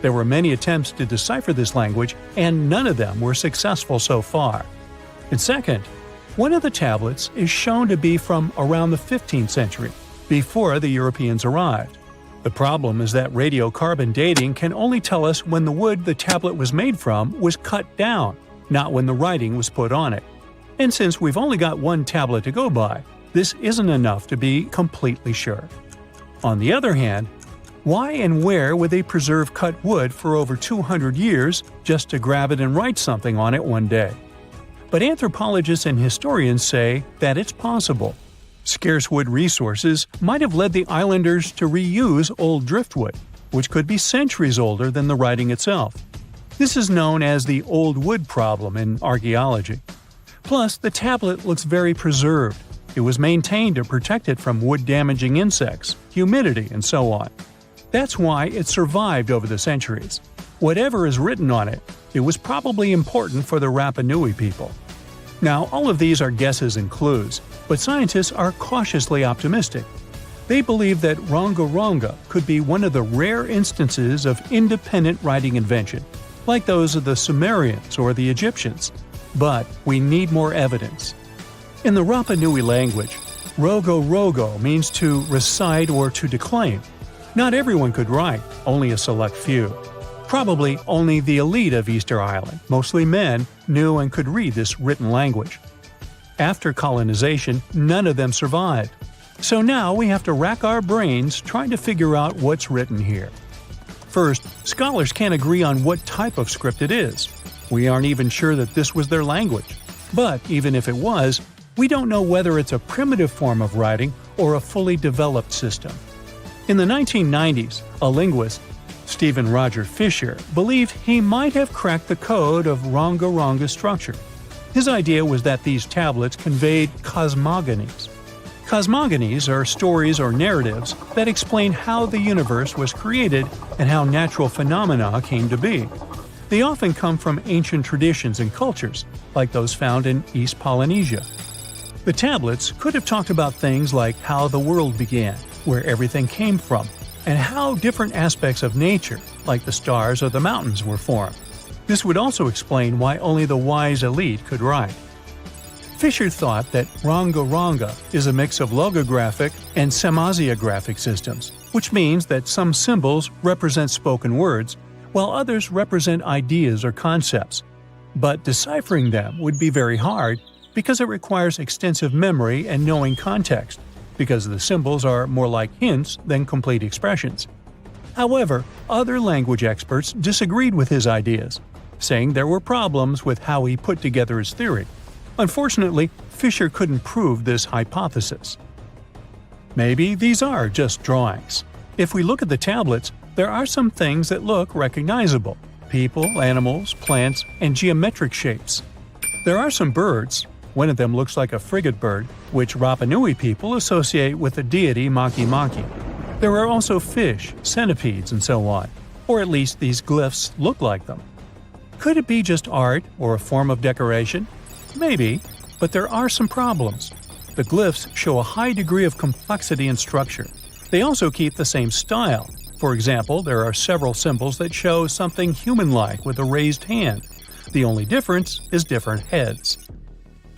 [SPEAKER 1] There were many attempts to decipher this language, and none of them were successful so far. And second, one of the tablets is shown to be from around the 15th century, before the Europeans arrived. The problem is that radiocarbon dating can only tell us when the wood the tablet was made from was cut down, not when the writing was put on it. And since we've only got one tablet to go by, this isn't enough to be completely sure. On the other hand, why and where would they preserve cut wood for over 200 years just to grab it and write something on it one day? But anthropologists and historians say that it's possible. Scarce wood resources might have led the islanders to reuse old driftwood, which could be centuries older than the writing itself. This is known as the old wood problem in archaeology. Plus, the tablet looks very preserved. It was maintained to protect it from wood-damaging insects, humidity, and so on. That's why it survived over the centuries. Whatever is written on it, it was probably important for the Rapa Nui people. Now, all of these are guesses and clues, but scientists are cautiously optimistic. They believe that Ronga Ronga could be one of the rare instances of independent writing invention, like those of the Sumerians or the Egyptians. But we need more evidence. In the Rapa Nui language, rogo rogo means to recite or to declaim. Not everyone could write, only a select few. Probably only the elite of Easter Island, mostly men, knew and could read this written language. After colonization, none of them survived. So now we have to rack our brains trying to figure out what's written here. First, scholars can't agree on what type of script it is. We aren't even sure that this was their language. But even if it was, we don't know whether it's a primitive form of writing or a fully developed system. In the 1990s, a linguist, Stephen Roger Fisher, believed he might have cracked the code of Ronga structure. His idea was that these tablets conveyed cosmogonies. Cosmogonies are stories or narratives that explain how the universe was created and how natural phenomena came to be. They often come from ancient traditions and cultures, like those found in East Polynesia. The tablets could have talked about things like how the world began, where everything came from, and how different aspects of nature, like the stars or the mountains, were formed. This would also explain why only the wise elite could write. Fisher thought that Ronga is a mix of logographic and semasiographic systems, which means that some symbols represent spoken words, while others represent ideas or concepts. But deciphering them would be very hard because it requires extensive memory and knowing context, because the symbols are more like hints than complete expressions. However, other language experts disagreed with his ideas, saying there were problems with how he put together his theory. Unfortunately, Fisher couldn't prove this hypothesis. Maybe these are just drawings. If we look at the tablets, there are some things that look recognizable: people, animals, plants, and geometric shapes. There are some birds. One of them looks like a frigate bird, which Rapa Nui people associate with the deity Maki Maki. There are also fish, centipedes, and so on, or at least these glyphs look like them. Could it be just art or a form of decoration? Maybe, but there are some problems. The glyphs show a high degree of complexity and structure. They also keep the same style. For example, there are several symbols that show something human-like with a raised hand. The only difference is different heads.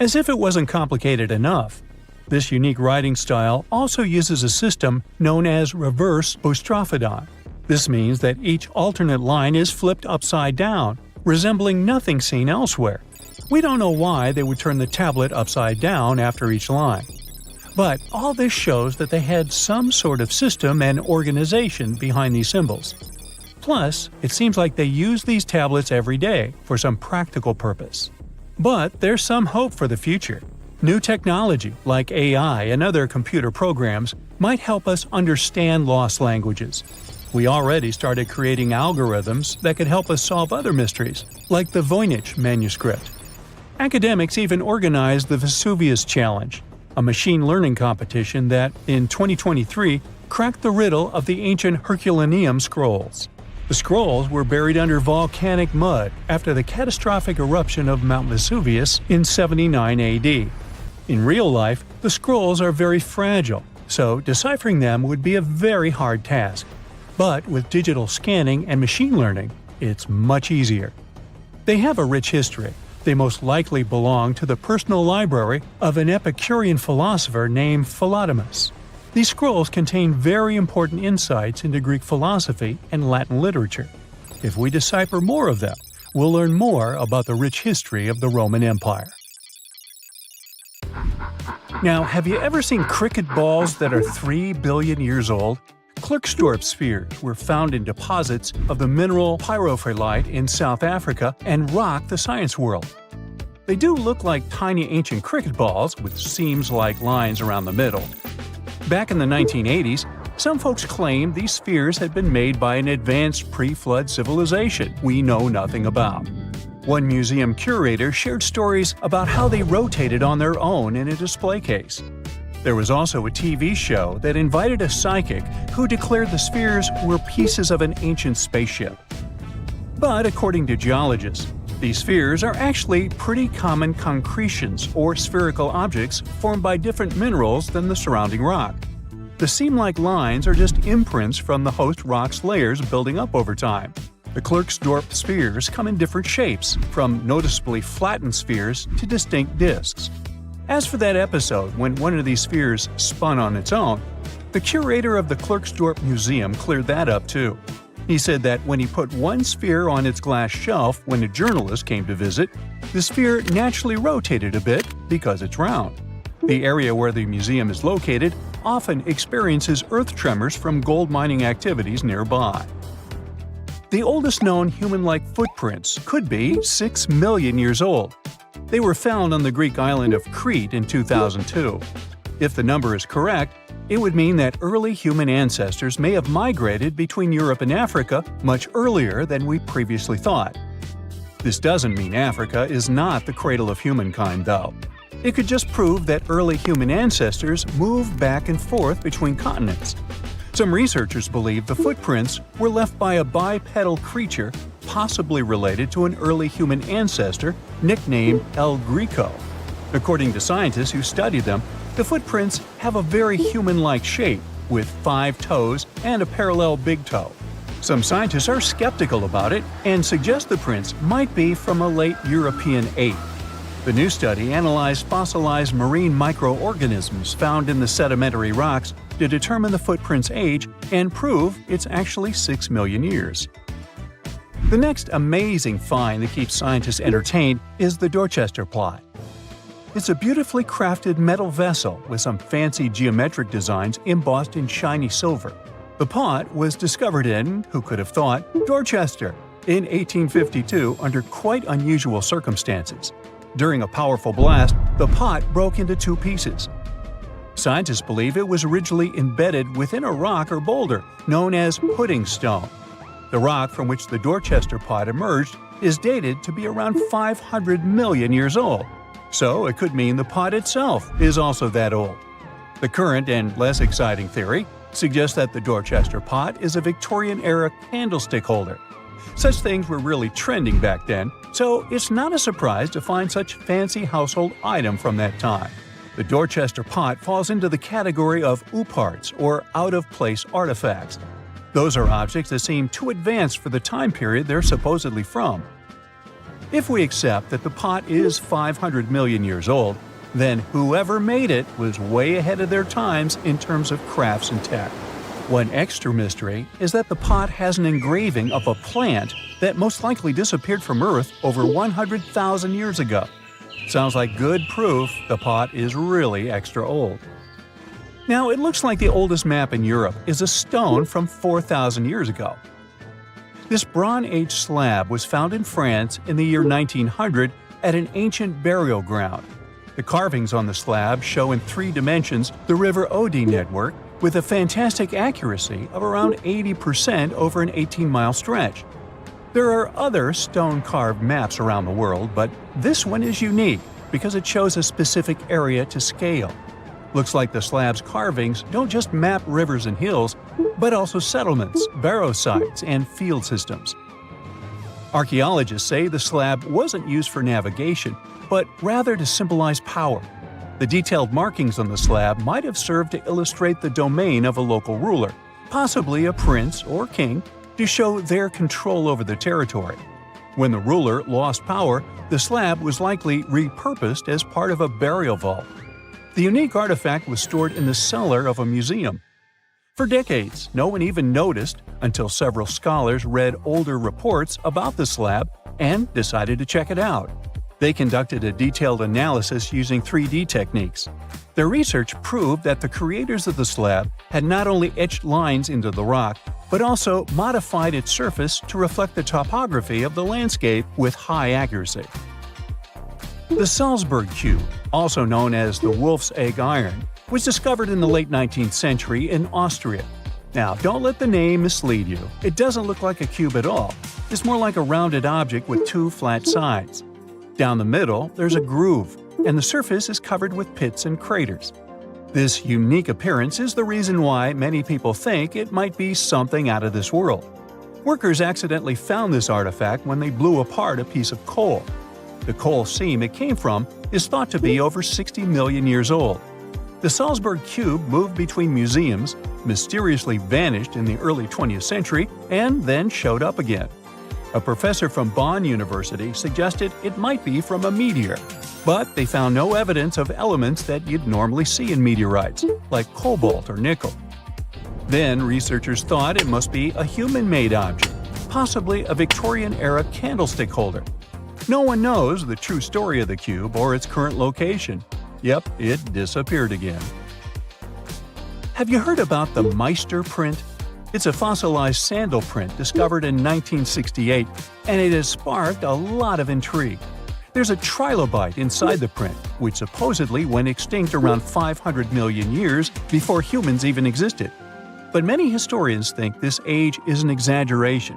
[SPEAKER 1] As if it wasn't complicated enough, this unique writing style also uses a system known as reverse boustrophodon. This means that each alternate line is flipped upside down, resembling nothing seen elsewhere. We don't know why they would turn the tablet upside down after each line. But all this shows that they had some sort of system and organization behind these symbols. Plus, it seems like they use these tablets every day for some practical purpose. But there's some hope for the future. New technology, like AI and other computer programs, might help us understand lost languages. We already started creating algorithms that could help us solve other mysteries, like the Voynich manuscript. Academics even organized the Vesuvius Challenge, a machine learning competition that, in 2023, cracked the riddle of the ancient Herculaneum scrolls. The scrolls were buried under volcanic mud after the catastrophic eruption of Mount Vesuvius in 79 AD. In real life, the scrolls are very fragile, so deciphering them would be a very hard task. But with digital scanning and machine learning, it's much easier. They have a rich history. They most likely belong to the personal library of an Epicurean philosopher named Philodemus. These scrolls contain very important insights into Greek philosophy and Latin literature. If we decipher more of them, we'll learn more about the rich history of the Roman Empire. Now, have you ever seen cricket balls that are 3 billion years old? Klerksdorp spheres were found in deposits of the mineral pyrophyllite in South Africa and rocked the science world. They do look like tiny ancient cricket balls with seams like lines around the middle. Back in the 1980s, some folks claimed these spheres had been made by an advanced pre-flood civilization we know nothing about. One museum curator shared stories about how they rotated on their own in a display case. There was also a TV show that invited a psychic who declared the spheres were pieces of an ancient spaceship. But according to geologists, these spheres are actually pretty common concretions or spherical objects formed by different minerals than the surrounding rock. The seam-like lines are just imprints from the host rock's layers building up over time. The Klerksdorp spheres come in different shapes, from noticeably flattened spheres to distinct disks. As for that episode when one of these spheres spun on its own, the curator of the Klerksdorp Museum cleared that up too. He said that when he put one sphere on its glass shelf when a journalist came to visit, the sphere naturally rotated a bit because it's round. The area where the museum is located often experiences earth tremors from gold mining activities nearby. The oldest known human-like footprints could be 6 million years old. They were found on the Greek island of Crete in 2002. If the number is correct, it would mean that early human ancestors may have migrated between Europe and Africa much earlier than we previously thought. This doesn't mean Africa is not the cradle of humankind, though. It could just prove that early human ancestors moved back and forth between continents. Some researchers believe the footprints were left by a bipedal creature possibly related to an early human ancestor nicknamed El Greco. According to scientists who studied them, the footprints have a very human-like shape, with 5 toes and a parallel big toe. Some scientists are skeptical about it and suggest the prints might be from a late European ape. The new study analyzed fossilized marine microorganisms found in the sedimentary rocks to determine the footprint's age and prove it's actually 6 million years. The next amazing find that keeps scientists entertained is the Dorchester plot. It's a beautifully crafted metal vessel with some fancy geometric designs embossed in shiny silver. The pot was discovered in, who could have thought, Dorchester in 1852 under quite unusual circumstances. During a powerful blast, the pot broke into 2 pieces. Scientists believe it was originally embedded within a rock or boulder known as pudding stone. The rock from which the Dorchester pot emerged is dated to be around 500 million years old. So it could mean the pot itself is also that old. The current and less exciting theory suggests that the Dorchester pot is a Victorian-era candlestick holder. Such things were really trending back then, so it's not a surprise to find such fancy household item from that time. The Dorchester pot falls into the category of ooparts, or out-of-place artifacts. Those are objects that seem too advanced for the time period they're supposedly from. If we accept that the pot is 500 million years old, then whoever made it was way ahead of their times in terms of crafts and tech. One extra mystery is that the pot has an engraving of a plant that most likely disappeared from Earth over 100,000 years ago. Sounds like good proof the pot is really extra old. Now, it looks like the oldest map in Europe is a stone from 4,000 years ago. This Bronze Age slab was found in France in the year 1900 at an ancient burial ground. The carvings on the slab show in 3 dimensions the River Odde network with a fantastic accuracy of around 80% over an 18-mile stretch. There are other stone-carved maps around the world, but this one is unique because it shows a specific area to scale. Looks like the slab's carvings don't just map rivers and hills, but also settlements, barrow sites, and field systems. Archaeologists say the slab wasn't used for navigation, but rather to symbolize power. The detailed markings on the slab might have served to illustrate the domain of a local ruler, possibly a prince or king, to show their control over the territory. When the ruler lost power, the slab was likely repurposed as part of a burial vault. The unique artifact was stored in the cellar of a museum. For decades, no one even noticed until several scholars read older reports about the slab and decided to check it out. They conducted a detailed analysis using 3D techniques. Their research proved that the creators of the slab had not only etched lines into the rock, but also modified its surface to reflect the topography of the landscape with high accuracy. The Salzburg cube, also known as the Wolf's Egg iron, was discovered in the late 19th century in Austria. Now, don't let the name mislead you. It doesn't look like a cube at all. It's more like a rounded object with 2 flat sides. Down the middle, there's a groove, and the surface is covered with pits and craters. This unique appearance is the reason why many people think it might be something out of this world. Workers accidentally found this artifact when they blew apart a piece of coal. The coal seam it came from is thought to be over 60 million years old. The Salzburg cube moved between museums, mysteriously vanished in the early 20th century, and then showed up again. A professor from Bonn University suggested it might be from a meteor, but they found no evidence of elements that you'd normally see in meteorites, like cobalt or nickel. Then researchers thought it must be a human-made object, possibly a Victorian-era candlestick holder. No one knows the true story of the cube or its current location. Yep, it disappeared again. Have you heard about the Meister print? It's a fossilized sandal print discovered in 1968, and it has sparked a lot of intrigue. There's a trilobite inside the print, which supposedly went extinct around 500 million years before humans even existed. But many historians think this age is an exaggeration.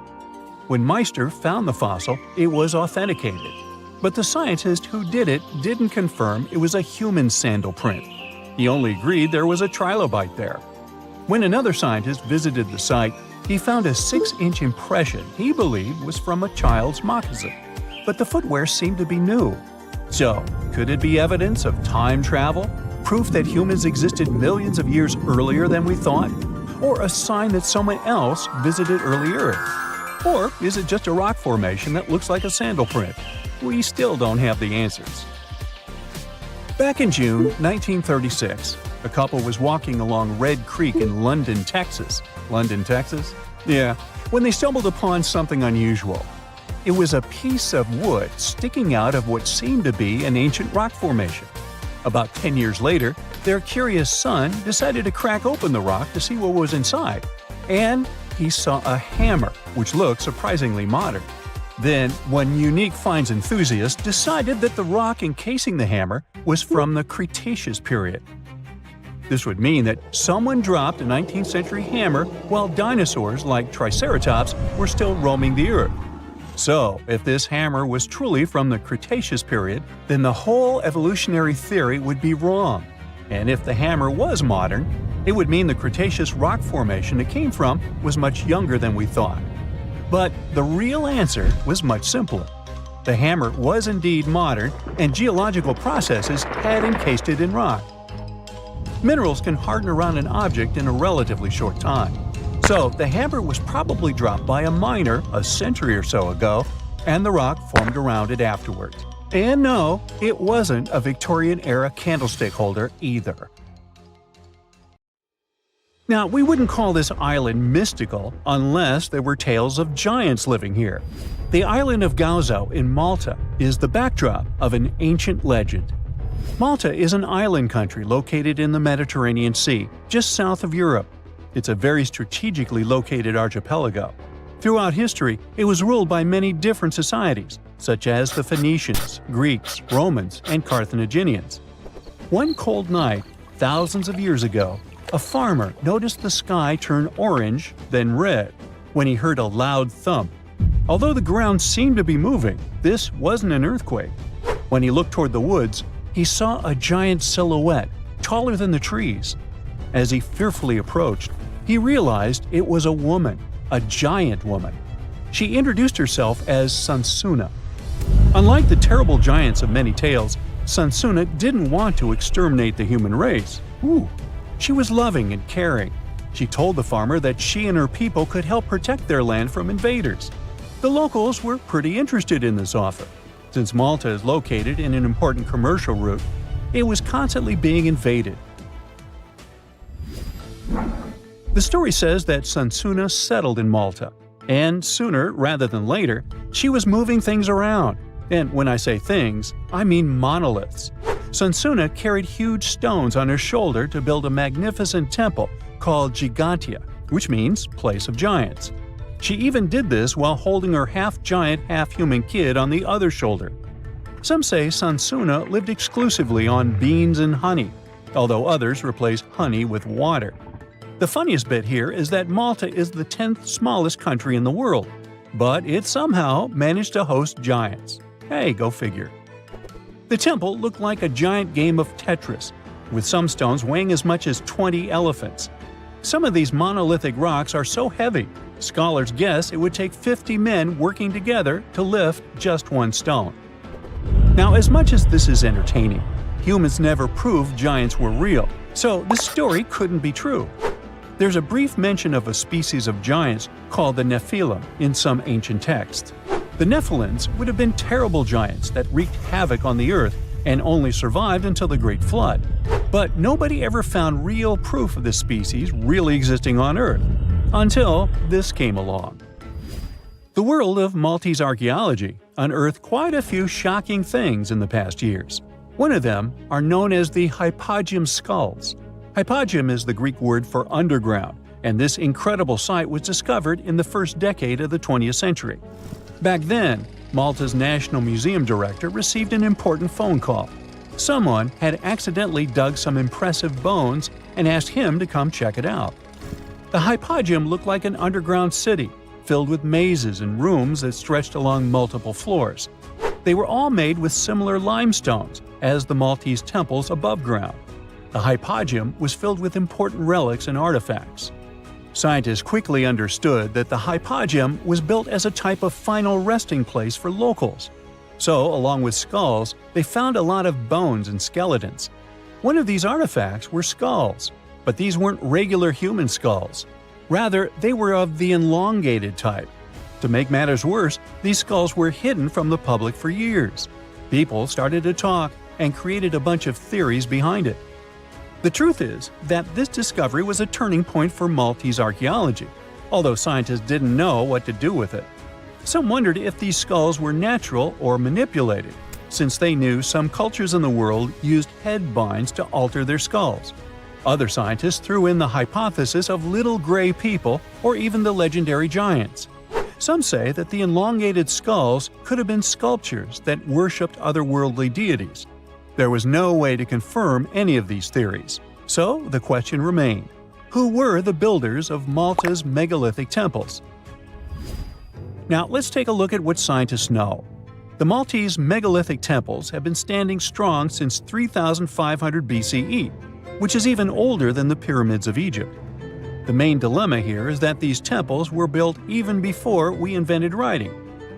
[SPEAKER 1] When Meister found the fossil, it was authenticated. But the scientist who did it didn't confirm it was a human sandal print. He only agreed there was a trilobite there. When another scientist visited the site, he found a 6-inch impression he believed was from a child's moccasin. But the footwear seemed to be new. So, could it be evidence of time travel? Proof that humans existed millions of years earlier than we thought? Or a sign that someone else visited early Earth? Or is it just a rock formation that looks like a sandal print? We still don't have the answers. Back in June 1936, a couple was walking along Red Creek in London, Texas. London, Texas? Yeah, when they stumbled upon something unusual. It was a piece of wood sticking out of what seemed to be an ancient rock formation. About 10 years later, their curious son decided to crack open the rock to see what was inside. And he saw a hammer, which looked surprisingly modern. Then, one unique finds enthusiast decided that the rock encasing the hammer was from the Cretaceous period. This would mean that someone dropped a 19th century hammer while dinosaurs like Triceratops were still roaming the earth. So, if this hammer was truly from the Cretaceous period, then the whole evolutionary theory would be wrong. And if the hammer was modern, it would mean the Cretaceous rock formation it came from was much younger than we thought. But the real answer was much simpler. The hammer was indeed modern, and geological processes had encased it in rock. Minerals can harden around an object in a relatively short time. So, the hammer was probably dropped by a miner a century or so ago, and the rock formed around it afterwards. And no, it wasn't a Victorian-era candlestick holder either. Now, we wouldn't call this island mystical unless there were tales of giants living here. The island of Gozo in Malta is the backdrop of an ancient legend. Malta is an island country located in the Mediterranean Sea, just south of Europe. It's a very strategically located archipelago. Throughout history, it was ruled by many different societies, such as the Phoenicians, Greeks, Romans, and Carthaginians. One cold night, thousands of years ago, a farmer noticed the sky turn orange, then red, when he heard a loud thump. Although the ground seemed to be moving, this wasn't an earthquake. When he looked toward the woods, he saw a giant silhouette, taller than the trees. As he fearfully approached, he realized it was a woman, a giant woman. She introduced herself as Sansuna. Unlike the terrible giants of many tales, Sansuna didn't want to exterminate the human race. She was loving and caring. She told the farmer that she and her people could help protect their land from invaders. The locals were pretty interested in this offer. Since Malta is located in an important commercial route, it was constantly being invaded. The story says that Sansuna settled in Malta, and sooner rather than later, she was moving things around. And when I say things, I mean monoliths. Sansuna carried huge stones on her shoulder to build a magnificent temple called Gigantia, which means place of giants. She even did this while holding her half-giant, half-human kid on the other shoulder. Some say Sansuna lived exclusively on beans and honey, although others replaced honey with water. The funniest bit here is that Malta is the 10th smallest country in the world, but it somehow managed to host giants. Hey, go figure. The temple looked like a giant game of Tetris, with some stones weighing as much as 20 elephants. Some of these monolithic rocks are so heavy, scholars guess it would take 50 men working together to lift just one stone. Now, as much as this is entertaining, humans never proved giants were real, so this story couldn't be true. There's a brief mention of a species of giants called the Nephilim in some ancient texts. The Nephilims would have been terrible giants that wreaked havoc on the earth and only survived until the Great Flood. But nobody ever found real proof of this species really existing on Earth, until this came along. The world of Maltese archaeology unearthed quite a few shocking things in the past years. One of them are known as the hypogeum skulls. Hypogeum is the Greek word for underground, and this incredible site was discovered in the first decade of the 20th century. Back then, Malta's National Museum director received an important phone call. Someone had accidentally dug some impressive bones and asked him to come check it out. The hypogeum looked like an underground city, filled with mazes and rooms that stretched along multiple floors. They were all made with similar limestones as the Maltese temples above ground. The hypogeum was filled with important relics and artifacts. Scientists quickly understood that the hypogeum was built as a type of final resting place for locals. So, along with skulls, they found a lot of bones and skeletons. One of these artifacts were skulls, but these weren't regular human skulls. Rather, they were of the elongated type. To make matters worse, these skulls were hidden from the public for years. People started to talk and created a bunch of theories behind it. The truth is that this discovery was a turning point for Maltese archaeology, although scientists didn't know what to do with it. Some wondered if these skulls were natural or manipulated, since they knew some cultures in the world used head binds to alter their skulls. Other scientists threw in the hypothesis of little gray people or even the legendary giants. Some say that the elongated skulls could have been sculptures that worshipped otherworldly deities. There was no way to confirm any of these theories, so the question remained: who were the builders of Malta's megalithic temples? Now let's take a look at what scientists know. The Maltese megalithic temples have been standing strong since 3500 BCE, which is even older than the pyramids of Egypt. The main dilemma here is that these temples were built even before we invented writing,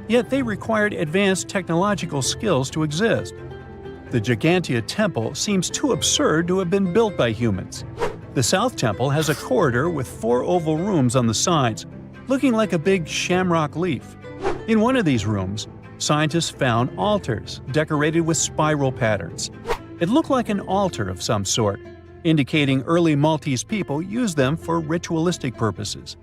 [SPEAKER 1] yet they required advanced technological skills to exist. The Gigantea Temple seems too absurd to have been built by humans. The South Temple has a corridor with 4 oval rooms on the sides, looking like a big shamrock leaf. In one of these rooms, scientists found altars decorated with spiral patterns. It looked like an altar of some sort, indicating early Maltese people used them for ritualistic purposes.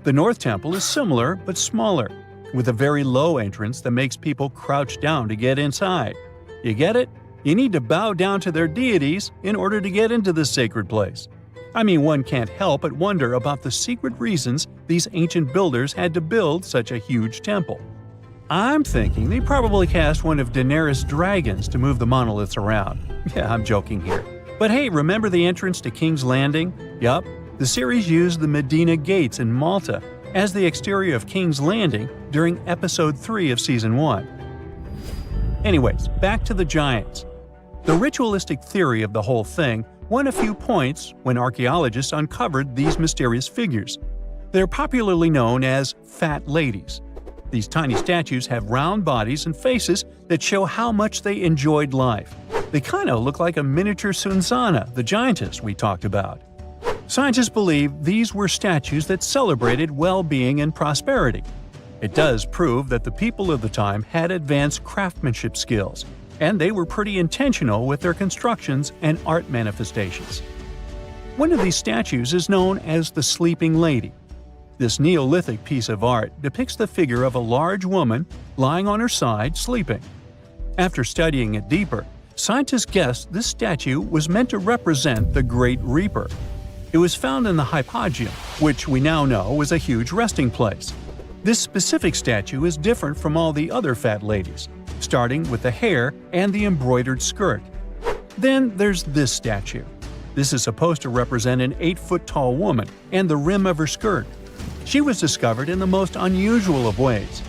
[SPEAKER 1] The North Temple is similar but smaller, with a very low entrance that makes people crouch down to get inside. You get it? You need to bow down to their deities in order to get into this sacred place. I mean, one can't help but wonder about the secret reasons these ancient builders had to build such a huge temple. I'm thinking they probably cast one of Daenerys' dragons to move the monoliths around. Yeah, I'm joking here. But hey, remember the entrance to King's Landing? Yup, the series used the Medina Gates in Malta as the exterior of King's Landing during Episode 3 of Season 1. Anyways, back to the giants. The ritualistic theory of the whole thing won a few points when archaeologists uncovered these mysterious figures. They're popularly known as fat ladies. These tiny statues have round bodies and faces that show how much they enjoyed life. They kind of look like a miniature Sunzana, the giantess we talked about. Scientists believe these were statues that celebrated well-being and prosperity. It does prove that the people of the time had advanced craftsmanship skills, and they were pretty intentional with their constructions and art manifestations. One of these statues is known as the Sleeping Lady. This Neolithic piece of art depicts the figure of a large woman lying on her side sleeping. After studying it deeper, scientists guessed this statue was meant to represent the Great Reaper. It was found in the hypogeum, which we now know was a huge resting place. This specific statue is different from all the other fat ladies, starting with the hair and the embroidered skirt. Then there's this statue. This is supposed to represent an 8-foot-tall woman and the rim of her skirt. She was discovered in the most unusual of ways.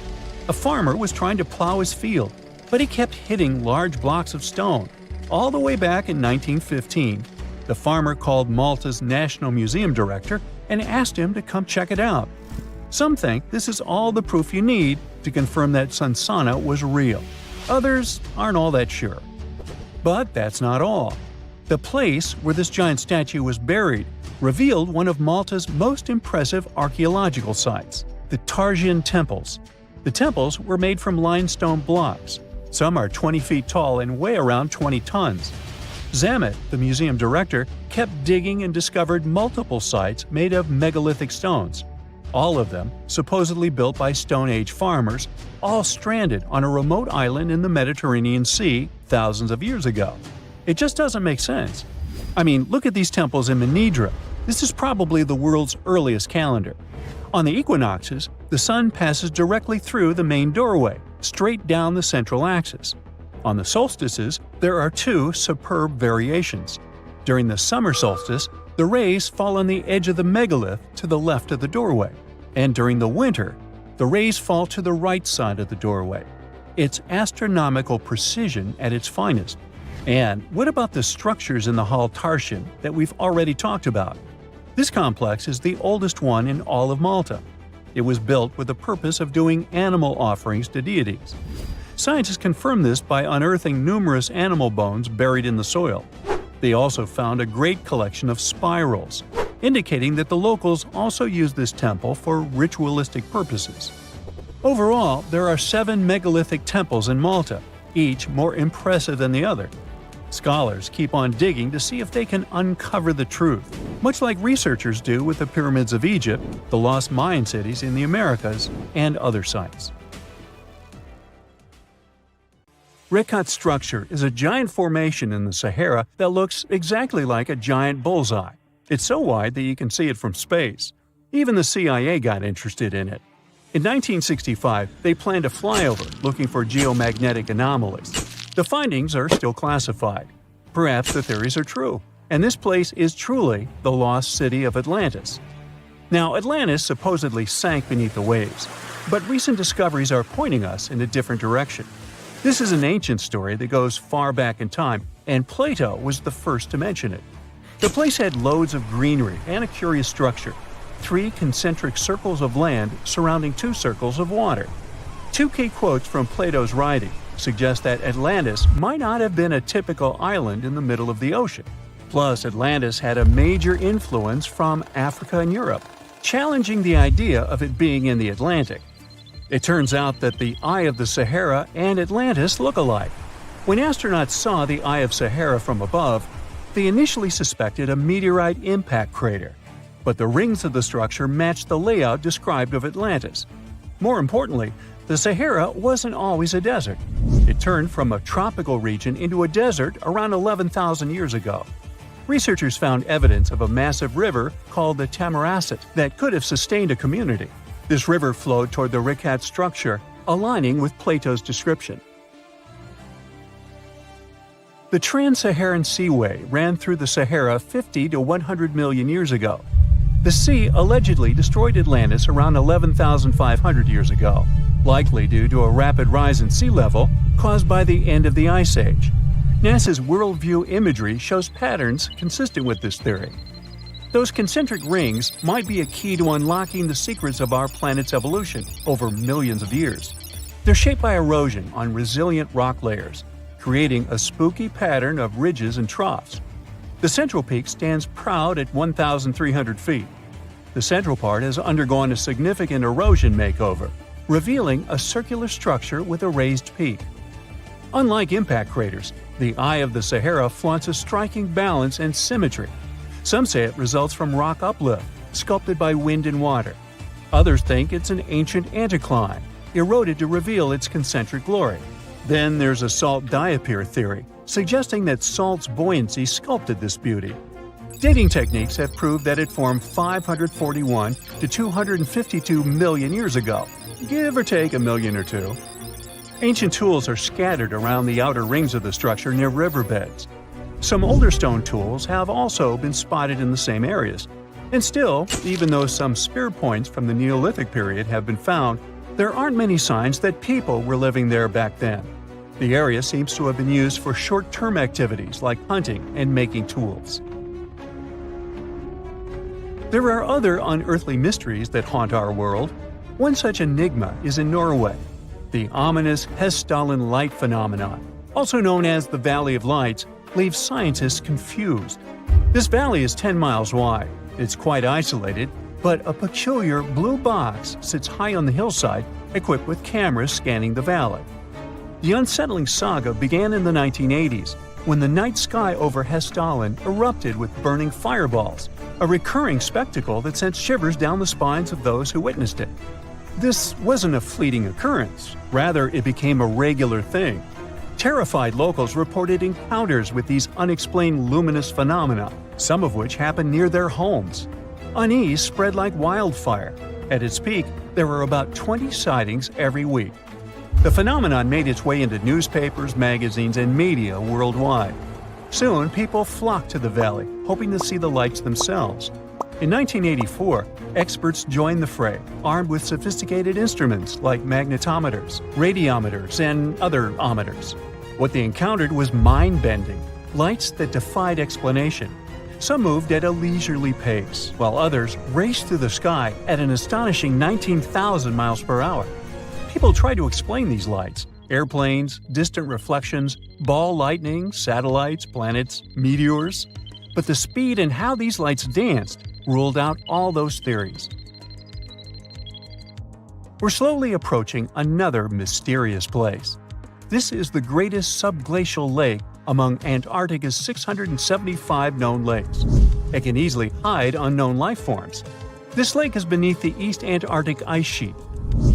[SPEAKER 1] A farmer was trying to plow his field, but he kept hitting large blocks of stone. All the way back in 1915, the farmer called Malta's National Museum director and asked him to come check it out. Some think this is all the proof you need to confirm that Sunsana was real. Others aren't all that sure. But that's not all. The place where this giant statue was buried revealed one of Malta's most impressive archaeological sites, the Tarsian temples. The temples were made from limestone blocks. Some are 20 feet tall and weigh around 20 tons. Zamet, the museum director, kept digging and discovered multiple sites made of megalithic stones. All of them supposedly built by Stone Age farmers, all stranded on a remote island in the Mediterranean Sea thousands of years ago. It just doesn't make sense. I mean, look at these temples in Manidra. This is probably the world's earliest calendar. On the equinoxes, the sun passes directly through the main doorway, straight down the central axis. On the solstices, there are two superb variations. During the summer solstice, the rays fall on the edge of the megalith to the left of the doorway, and during the winter, the rays fall to the right side of the doorway. It's astronomical precision at its finest. And what about the structures in the Hall Tarshan that we've already talked about? This complex is the oldest one in all of Malta. It was built with the purpose of doing animal offerings to deities. Scientists confirm this by unearthing numerous animal bones buried in the soil. They also found a great collection of spirals, indicating that the locals also used this temple for ritualistic purposes. Overall, there are 7 megalithic temples in Malta, each more impressive than the other. Scholars keep on digging to see if they can uncover the truth, much like researchers do with the pyramids of Egypt, the lost Mayan cities in the Americas, and other sites. Rekat structure is a giant formation in the Sahara that looks exactly like a giant bullseye. It's so wide that you can see it from space. Even the CIA got interested in it. In 1965, they planned a flyover looking for geomagnetic anomalies. The findings are still classified. Perhaps the theories are true, and this place is truly the lost city of Atlantis. Now, Atlantis supposedly sank beneath the waves, but recent discoveries are pointing us in a different direction. This is an ancient story that goes far back in time, and Plato was the first to mention it. The place had loads of greenery and a curious structure: 3 concentric circles of land surrounding 2 circles of water. 2 key quotes from Plato's writing suggest that Atlantis might not have been a typical island in the middle of the ocean. Plus, Atlantis had a major influence from Africa and Europe, challenging the idea of it being in the Atlantic. It turns out that the Eye of the Sahara and Atlantis look alike. When astronauts saw the Eye of Sahara from above, they initially suspected a meteorite impact crater, but the rings of the structure matched the layout described of Atlantis. More importantly, the Sahara wasn't always a desert. It turned from a tropical region into a desert around 11,000 years ago. Researchers found evidence of a massive river called the Tamaracet that could have sustained a community. This river flowed toward the Rekat structure, aligning with Plato's description. The Trans-Saharan Seaway ran through the Sahara 50 to 100 million years ago. The sea allegedly destroyed Atlantis around 11,500 years ago, likely due to a rapid rise in sea level caused by the end of the Ice Age. NASA's Worldview imagery shows patterns consistent with this theory. Those concentric rings might be a key to unlocking the secrets of our planet's evolution over millions of years. They're shaped by erosion on resilient rock layers, creating a spooky pattern of ridges and troughs. The central peak stands proud at 1,300 feet. The central part has undergone a significant erosion makeover, revealing a circular structure with a raised peak. Unlike impact craters, the Eye of the Sahara flaunts a striking balance and symmetry. Some say it results from rock uplift, sculpted by wind and water. Others think it's an ancient anticline, eroded to reveal its concentric glory. Then there's a salt diapir theory, suggesting that salt's buoyancy sculpted this beauty. Dating techniques have proved that it formed 541 to 252 million years ago, give or take a million or two. Ancient tools are scattered around the outer rings of the structure near riverbeds. Some older stone tools have also been spotted in the same areas. And still, even though some spear points from the Neolithic period have been found, there aren't many signs that people were living there back then. The area seems to have been used for short-term activities like hunting and making tools. There are other unearthly mysteries that haunt our world. One such enigma is in Norway, the ominous Hessdalen light phenomenon, also known as the Valley of Lights, leaves scientists confused. This valley is 10 miles wide. It's quite isolated, but a peculiar blue box sits high on the hillside, equipped with cameras scanning the valley. The unsettling saga began in the 1980s, when the night sky over Hessdalen erupted with burning fireballs, a recurring spectacle that sent shivers down the spines of those who witnessed it. This wasn't a fleeting occurrence, rather it became a regular thing. Terrified locals reported encounters with these unexplained luminous phenomena, some of which happened near their homes. Unease spread like wildfire. At its peak, there were about 20 sightings every week. The phenomenon made its way into newspapers, magazines, and media worldwide. Soon, people flocked to the valley, hoping to see the lights themselves. In 1984, experts joined the fray, armed with sophisticated instruments like magnetometers, radiometers, and other ometers. What they encountered was mind-bending, lights that defied explanation. Some moved at a leisurely pace, while others raced through the sky at an astonishing 19,000 miles per hour. People tried to explain these lights: airplanes, distant reflections, ball lightning, satellites, planets, meteors. But the speed and how these lights danced ruled out all those theories. We're slowly approaching another mysterious place. This is the greatest subglacial lake among Antarctica's 675 known lakes. It can easily hide unknown life forms. This lake is beneath the East Antarctic ice sheet.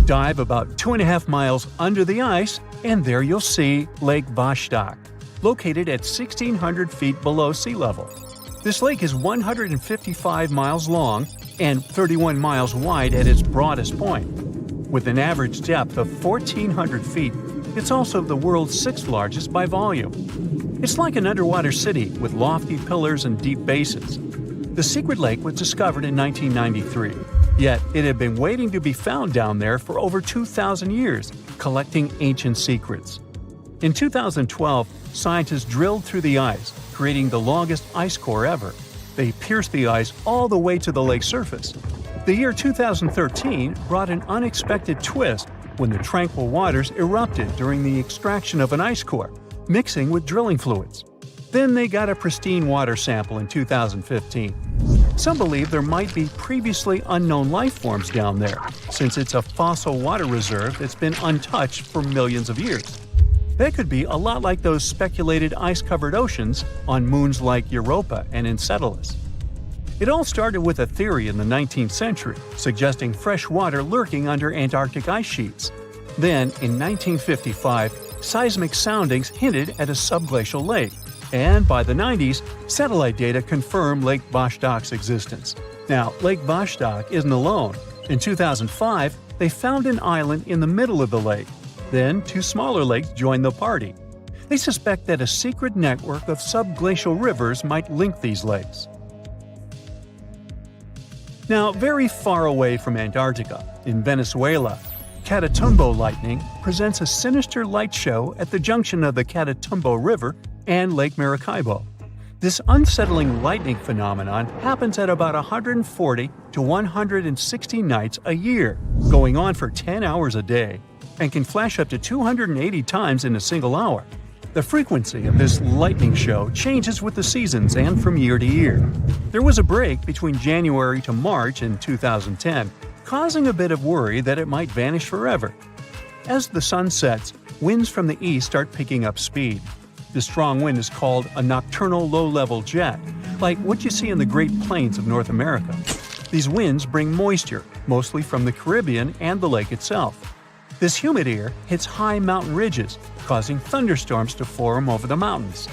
[SPEAKER 1] Dive about 2.5 miles under the ice, and there you'll see Lake Vostok, located at 1,600 feet below sea level. This lake is 155 miles long and 31 miles wide at its broadest point. With an average depth of 1,400 feet, it's also the world's sixth largest by volume. It's like an underwater city with lofty pillars and deep basins. The secret lake was discovered in 1993, yet it had been waiting to be found down there for over 2,000 years, collecting ancient secrets. In 2012, scientists drilled through the ice, creating the longest ice core ever. They pierced the ice all the way to the lake's surface. The year 2013 brought an unexpected twist when the tranquil waters erupted during the extraction of an ice core, mixing with drilling fluids. Then they got a pristine water sample in 2015. Some believe there might be previously unknown life forms down there, since it's a fossil water reserve that's been untouched for millions of years. That could be a lot like those speculated ice-covered oceans on moons like Europa and Enceladus. It all started with a theory in the 19th century, suggesting fresh water lurking under Antarctic ice sheets. Then, in 1955, seismic soundings hinted at a subglacial lake, and by the 90s, satellite data confirmed Lake Vostok's existence. Now, Lake Vostok isn't alone. In 2005, they found an island in the middle of the lake. Then, two smaller lakes joined the party. They suspect that a secret network of subglacial rivers might link these lakes. Now, very far away from Antarctica, in Venezuela, Catatumbo lightning presents a sinister light show at the junction of the Catatumbo River and Lake Maracaibo. This unsettling lightning phenomenon happens at about 140 to 160 nights a year, going on for 10 hours a day, and can flash up to 280 times in a single hour. The frequency of this lightning show changes with the seasons and from year to year. There was a break between January to March in 2010, causing a bit of worry that it might vanish forever. As the sun sets, winds from the east start picking up speed. The strong wind is called a nocturnal low-level jet, like what you see in the Great Plains of North America. These winds bring moisture, mostly from the Caribbean and the lake itself. This humid air hits high mountain ridges, causing thunderstorms to form over the mountains.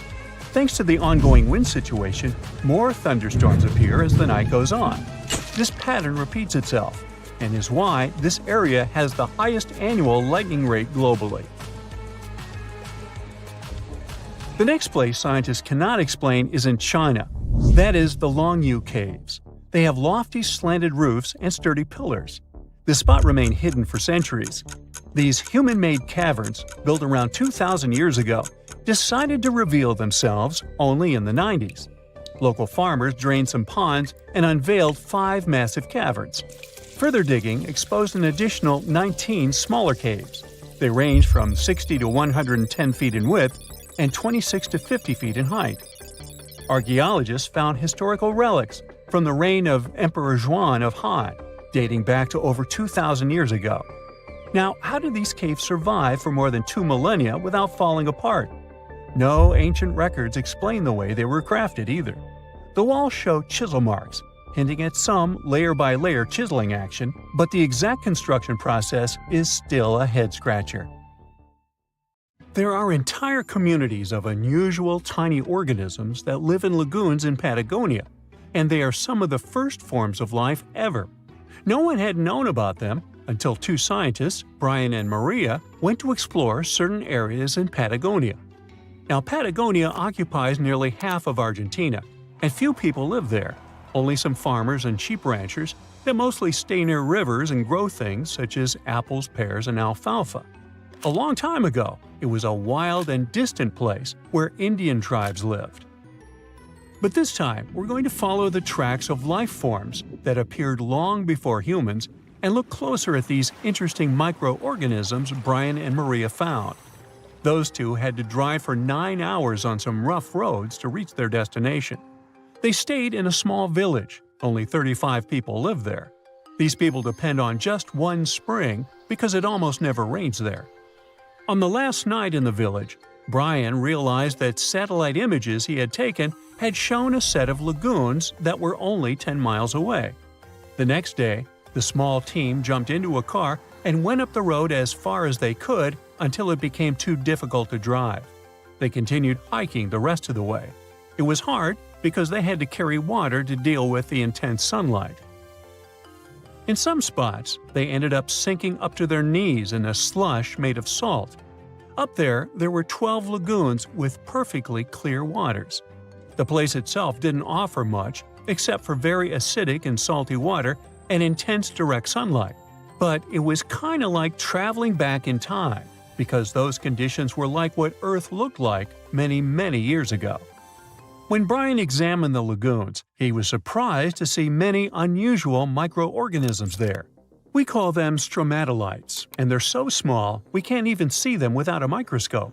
[SPEAKER 1] Thanks to the ongoing wind situation, more thunderstorms appear as the night goes on. This pattern repeats itself, and is why this area has the highest annual lightning rate globally. The next place scientists cannot explain is in China. That is the Longyou Caves. They have lofty slanted roofs and sturdy pillars. The spot remained hidden for centuries. These human-made caverns, built around 2,000 years ago, decided to reveal themselves only in the 90s. Local farmers drained some ponds and unveiled 5 massive caverns. Further digging exposed an additional 19 smaller caves. They range from 60 to 110 feet in width and 26 to 50 feet in height. Archaeologists found historical relics from the reign of Emperor Zhuan of Han, dating back to over 2,000 years ago. Now, how did these caves survive for more than 2 millennia without falling apart? No ancient records explain the way they were crafted either. The walls show chisel marks, hinting at some layer-by-layer chiseling action, but the exact construction process is still a head-scratcher. There are entire communities of unusual tiny organisms that live in lagoons in Patagonia, and they are some of the first forms of life ever. No one had known about them until two scientists, Brian and Maria, went to explore certain areas in Patagonia. Now, Patagonia occupies nearly half of Argentina, and few people live there. Only some farmers and sheep ranchers that mostly stay near rivers and grow things such as apples, pears, and alfalfa. A long time ago, it was a wild and distant place where Indian tribes lived. But this time, we're going to follow the tracks of life forms that appeared long before humans and look closer at these interesting microorganisms Brian and Maria found. Those two had to drive for 9 hours on some rough roads to reach their destination. They stayed in a small village. Only 35 people live there. These people depend on just one spring because it almost never rains there. On the last night in the village, Brian realized that satellite images he had taken had shown a set of lagoons that were only 10 miles away. The next day, the small team jumped into a car and went up the road as far as they could until it became too difficult to drive. They continued hiking the rest of the way. It was hard because they had to carry water to deal with the intense sunlight. In some spots, they ended up sinking up to their knees in a slush made of salt. Up there were 12 lagoons with perfectly clear waters. The place itself didn't offer much except for very acidic and salty water and intense direct sunlight. But it was kind of like traveling back in time, because those conditions were like what Earth looked like many, many years ago. When Brian examined the lagoons, he was surprised to see many unusual microorganisms there. We call them stromatolites, and they're so small we can't even see them without a microscope.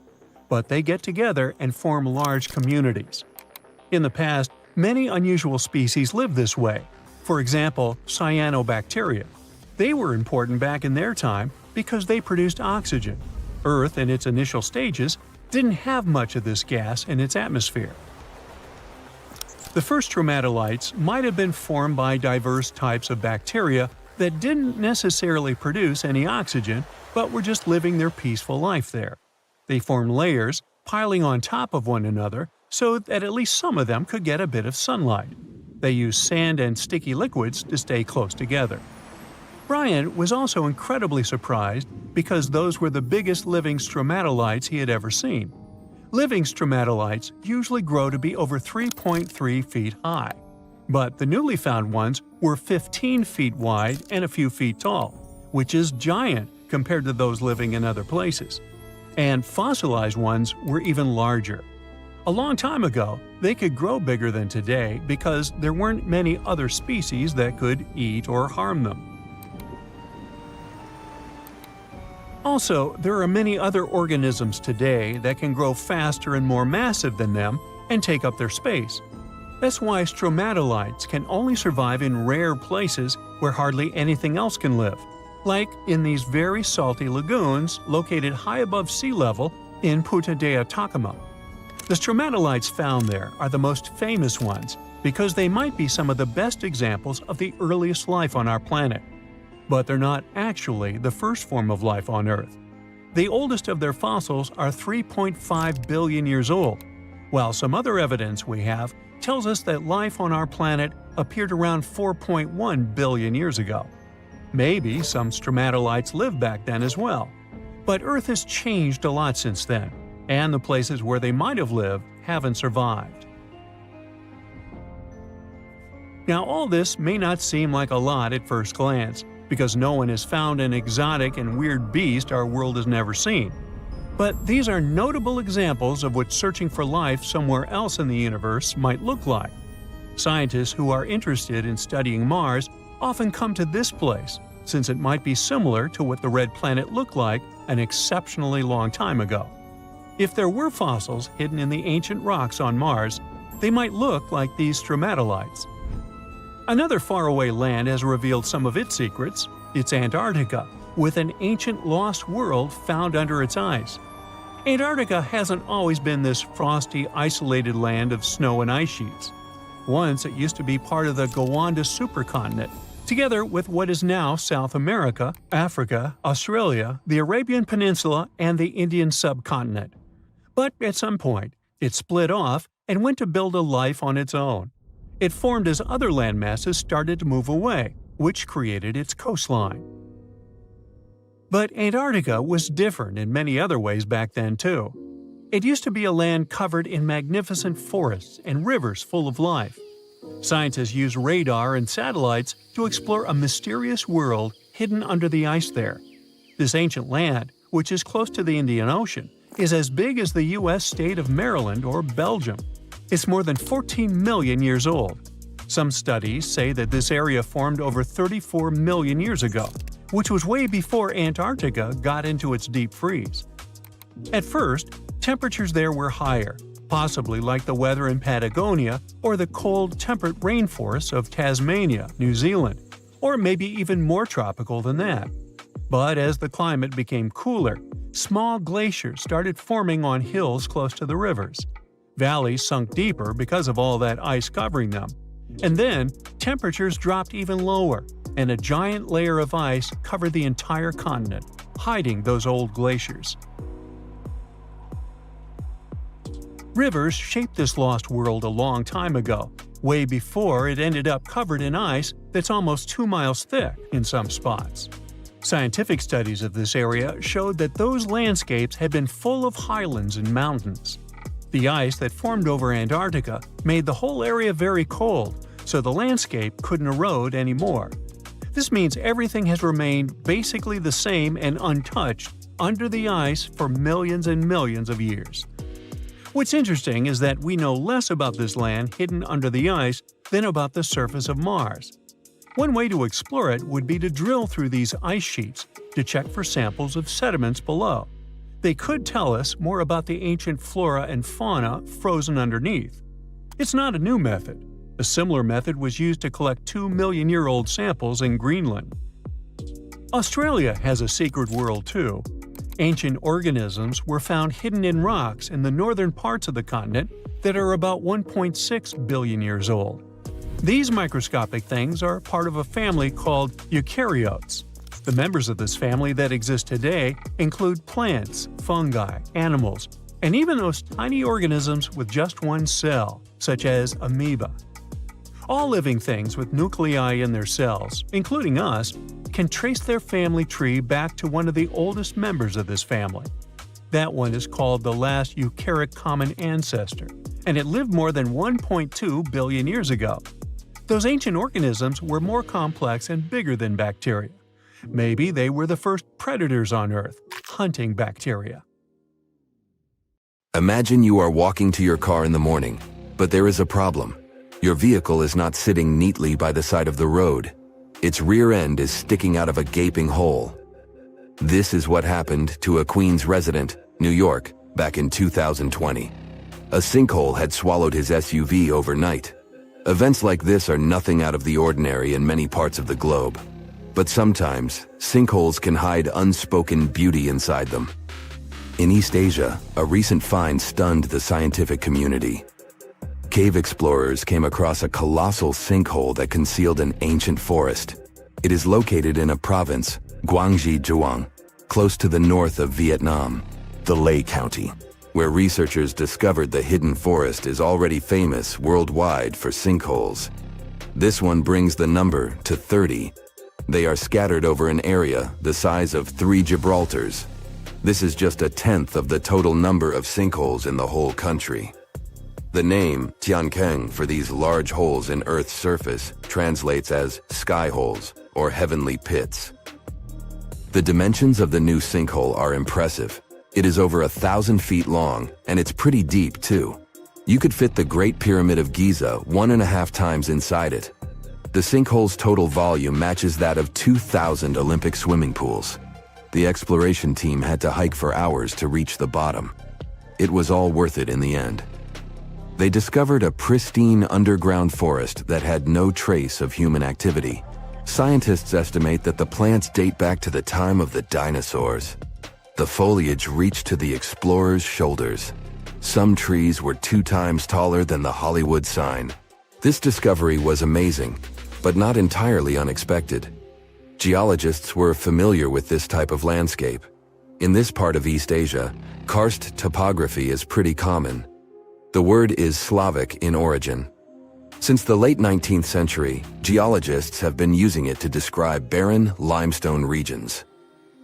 [SPEAKER 1] But they get together and form large communities. In the past, many unusual species lived this way. For example, cyanobacteria. They were important back in their time because they produced oxygen. Earth, in its initial stages, didn't have much of this gas in its atmosphere. The first stromatolites might have been formed by diverse types of bacteria that didn't necessarily produce any oxygen, but were just living their peaceful life there. They formed layers, piling on top of one another, so that at least some of them could get a bit of sunlight. They used sand and sticky liquids to stay close together. Brian was also incredibly surprised because those were the biggest living stromatolites he had ever seen. Living stromatolites usually grow to be over 3.3 feet high, but the newly found ones were 15 feet wide and a few feet tall, which is giant compared to those living in other places. And fossilized ones were even larger. A long time ago, they could grow bigger than today because there weren't many other species that could eat or harm them. Also, there are many other organisms today that can grow faster and more massive than them and take up their space. That's why stromatolites can only survive in rare places where hardly anything else can live, like in these very salty lagoons located high above sea level in Punta de Atacama. The stromatolites found there are the most famous ones because they might be some of the best examples of the earliest life on our planet. But they're not actually the first form of life on Earth. The oldest of their fossils are 3.5 billion years old, while some other evidence we have tells us that life on our planet appeared around 4.1 billion years ago. Maybe some stromatolites lived back then as well. But Earth has changed a lot since then, and the places where they might have lived haven't survived. Now, all this may not seem like a lot at first glance, because no one has found an exotic and weird beast our world has never seen. But these are notable examples of what searching for life somewhere else in the universe might look like. Scientists who are interested in studying Mars often come to this place, since it might be similar to what the red planet looked like an exceptionally long time ago. If there were fossils hidden in the ancient rocks on Mars, they might look like these stromatolites. Another faraway land has revealed some of its secrets. It's Antarctica, with an ancient lost world found under its ice. Antarctica hasn't always been this frosty, isolated land of snow and ice sheets. Once it used to be part of the Gondwana supercontinent, together with what is now South America, Africa, Australia, the Arabian Peninsula, and the Indian subcontinent. But at some point, it split off and went to build a life on its own. It formed as other landmasses started to move away, which created its coastline. But Antarctica was different in many other ways back then too. It used to be a land covered in magnificent forests and rivers full of life. Scientists used radar and satellites to explore a mysterious world hidden under the ice there. This ancient land, which is close to the Indian Ocean, is as big as the U.S. state of Maryland or Belgium. It's more than 14 million years old. Some studies say that this area formed over 34 million years ago, which was way before Antarctica got into its deep freeze. At first, temperatures there were higher, possibly like the weather in Patagonia or the cold, temperate rainforests of Tasmania, New Zealand, or maybe even more tropical than that. But as the climate became cooler, small glaciers started forming on hills close to the rivers. Valleys sunk deeper because of all that ice covering them. And then, temperatures dropped even lower, and a giant layer of ice covered the entire continent, hiding those old glaciers. Rivers shaped this lost world a long time ago, way before it ended up covered in ice that's almost 2 miles thick in some spots. Scientific studies of this area showed that those landscapes had been full of highlands and mountains. The ice that formed over Antarctica made the whole area very cold, so the landscape couldn't erode anymore. This means everything has remained basically the same and untouched under the ice for millions and millions of years. What's interesting is that we know less about this land hidden under the ice than about the surface of Mars. One way to explore it would be to drill through these ice sheets to check for samples of sediments below. They could tell us more about the ancient flora and fauna frozen underneath. It's not a new method. A similar method was used to collect 2-million-year-old samples in Greenland. Australia has a secret world too. Ancient organisms were found hidden in rocks in the northern parts of the continent that are about 1.6 billion years old. These microscopic things are part of a family called eukaryotes. The members of this family that exist today include plants, fungi, animals, and even those tiny organisms with just one cell, such as amoeba. All living things with nuclei in their cells, including us, can trace their family tree back to one of the oldest members of this family. That one is called the last eukaryotic common ancestor, and it lived more than 1.2 billion years ago. Those ancient organisms were more complex and bigger than bacteria. Maybe they were the first predators on Earth, hunting bacteria.
[SPEAKER 4] Imagine you are walking to your car in the morning, but there is a problem. Your vehicle is not sitting neatly by the side of the road. Its rear end is sticking out of a gaping hole. This is what happened to a Queens resident, New York, back in 2020. A sinkhole had swallowed his SUV overnight. Events like this are nothing out of the ordinary in many parts of the globe. But sometimes, sinkholes can hide unspoken beauty inside them. In East Asia, a recent find stunned the scientific community. Cave explorers came across a colossal sinkhole that concealed an ancient forest. It is located in a province, Guangxi Zhuang, close to the north of Vietnam, the Lê County, where researchers discovered the hidden forest is already famous worldwide for sinkholes. This one brings the number to 30. They are scattered over an area the size of 3 Gibraltars. This is just a tenth of the total number of sinkholes in the whole country. The name Tiankeng for these large holes in Earth's surface translates as sky holes or heavenly pits. The dimensions of the new sinkhole are impressive. It is over 1,000 feet long, and it's pretty deep too. You could fit the Great Pyramid of Giza 1.5 times inside it. The sinkhole's total volume matches that of 2,000 Olympic swimming pools. The exploration team had to hike for hours to reach the bottom. It was all worth it in the end. They discovered a pristine underground forest that had no trace of human activity. Scientists estimate that the plants date back to the time of the dinosaurs. The foliage reached to the explorers' shoulders. Some trees were 2 times taller than the Hollywood sign. This discovery was amazing, but not entirely unexpected. Geologists were familiar with this type of landscape. In this part of East Asia, karst topography is pretty common. The word is Slavic in origin. Since the late 19th century, geologists have been using it to describe barren limestone regions.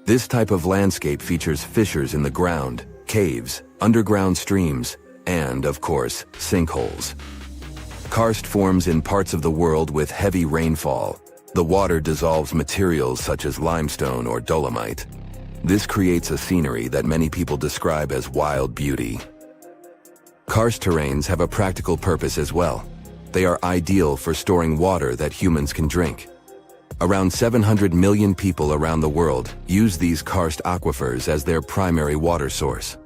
[SPEAKER 4] This type of landscape features fissures in the ground, caves, underground streams, and, of course, sinkholes. Karst forms in parts of the world with heavy rainfall. The water dissolves materials such as limestone or dolomite. This creates a scenery that many people describe as wild beauty. Karst terrains have a practical purpose as well. They are ideal for storing water that humans can drink. Around 700 million people around the world use these karst aquifers as their primary water source.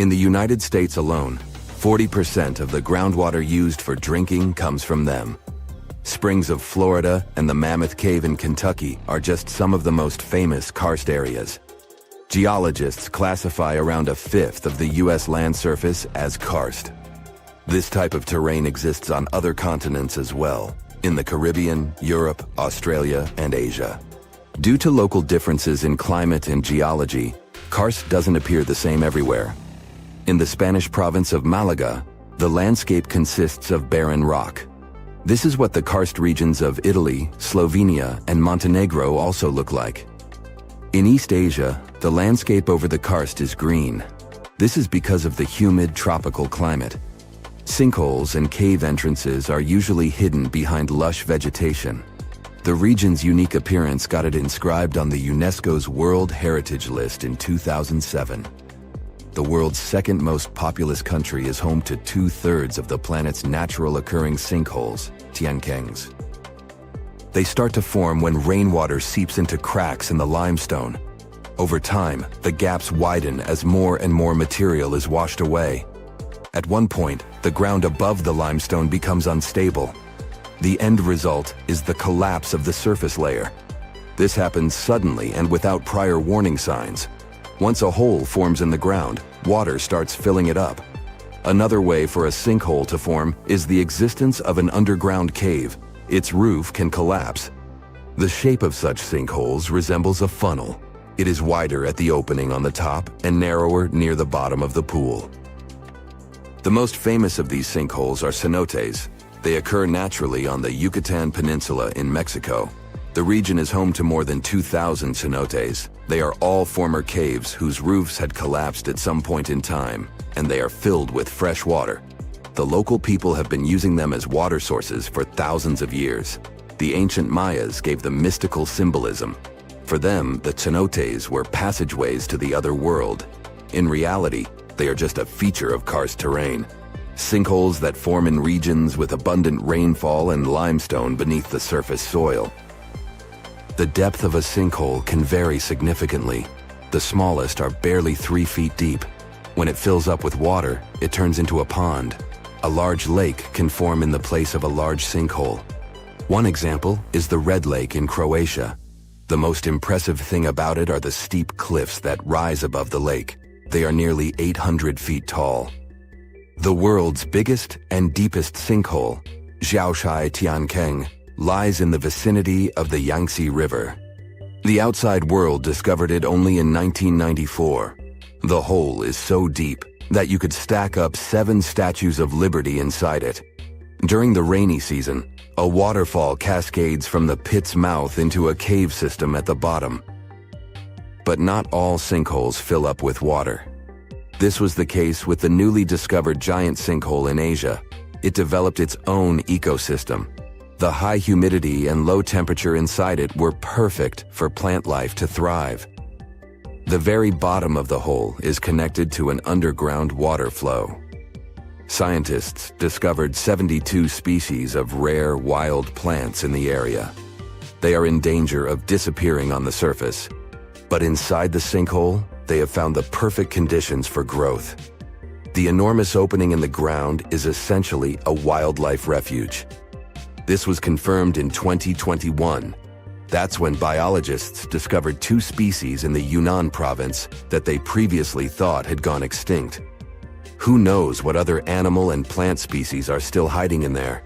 [SPEAKER 4] In the United States alone, 40% of the groundwater used for drinking comes from them. Springs of Florida and the Mammoth Cave in Kentucky are just some of the most famous karst areas. Geologists classify around 1/5 of the U.S. land surface as karst. This type of terrain exists on other continents as well, in the Caribbean, Europe, Australia, and Asia. Due to local differences in climate and geology, karst doesn't appear the same everywhere. In the Spanish province of Malaga, the landscape consists of barren rock. This is what the karst regions of Italy, Slovenia, and Montenegro also look like. In East Asia, the landscape over the karst is green. This is because of the humid tropical climate. Sinkholes and cave entrances are usually hidden behind lush vegetation. The region's unique appearance got it inscribed on the UNESCO's World Heritage List in 2007. The world's second most populous country is home to 2/3 of the planet's natural occurring sinkholes, tiankengs. They start to form when rainwater seeps into cracks in the limestone. Over time, the gaps widen as more and more material is washed away. At one point, the ground above the limestone becomes unstable. The end result is the collapse of the surface layer. This happens suddenly and without prior warning signs. Once a hole forms in the ground, water starts filling it up. Another way for a sinkhole to form is the existence of an underground cave. Its roof can collapse. The shape of such sinkholes resembles a funnel. It is wider at the opening on the top and narrower near the bottom of the pool. The most famous of these sinkholes are cenotes. They occur naturally on the Yucatan Peninsula in Mexico. The region is home to more than 2,000 cenotes. They are all former caves whose roofs had collapsed at some point in time, and they are filled with fresh water. The local people have been using them as water sources for thousands of years. The ancient Mayas gave them mystical symbolism. For them, the cenotes were passageways to the other world. In reality, they are just a feature of karst terrain. Sinkholes that form in regions with abundant rainfall and limestone beneath the surface soil. The depth of a sinkhole can vary significantly. The smallest are barely 3 feet deep. When it fills up with water, it turns into a pond. A large lake can form in the place of a large sinkhole. One example is the Red Lake in Croatia. The most impressive thing about it are the steep cliffs that rise above the lake. They are nearly 800 feet tall. The world's biggest and deepest sinkhole, Xiaoshai Tiankeng, lies in the vicinity of the Yangtze River. The outside world discovered it only in 1994. The hole is so deep that you could stack up 7 statues of liberty inside it. During the rainy season, a waterfall cascades from the pit's mouth into a cave system at the bottom. But not all sinkholes fill up with water. This was the case with the newly discovered giant sinkhole in Asia. It developed its own ecosystem. The high humidity and low temperature inside it were perfect for plant life to thrive. The very bottom of the hole is connected to an underground water flow. Scientists discovered 72 species of rare wild plants in the area. They are in danger of disappearing on the surface, but inside the sinkhole, they have found the perfect conditions for growth. The enormous opening in the ground is essentially a wildlife refuge. This was confirmed in 2021. That's when biologists discovered two species in the Yunnan province that they previously thought had gone extinct. Who knows what other animal and plant species are still hiding in there?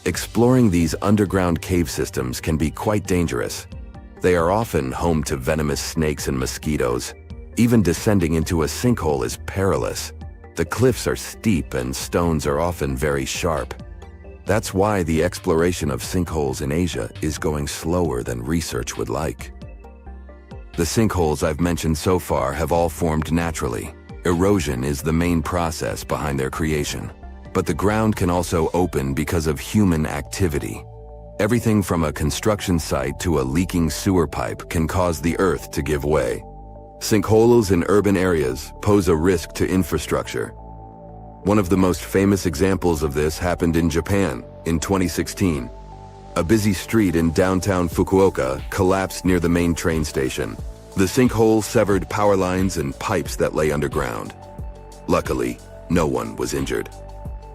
[SPEAKER 4] Exploring these underground cave systems can be quite dangerous. They are often home to venomous snakes and mosquitoes. Even descending into a sinkhole is perilous. The cliffs are steep and stones are often very sharp. That's why the exploration of sinkholes in Asia is going slower than research would like. The sinkholes I've mentioned so far have all formed naturally. Erosion is the main process behind their creation. But the ground can also open because of human activity. Everything from a construction site to a leaking sewer pipe can cause the earth to give way. Sinkholes in urban areas pose a risk to infrastructure. One of the most famous examples of this happened in Japan in 2016. A busy street in downtown Fukuoka collapsed near the main train station. The sinkhole severed power lines and pipes that lay underground. Luckily, no one was injured.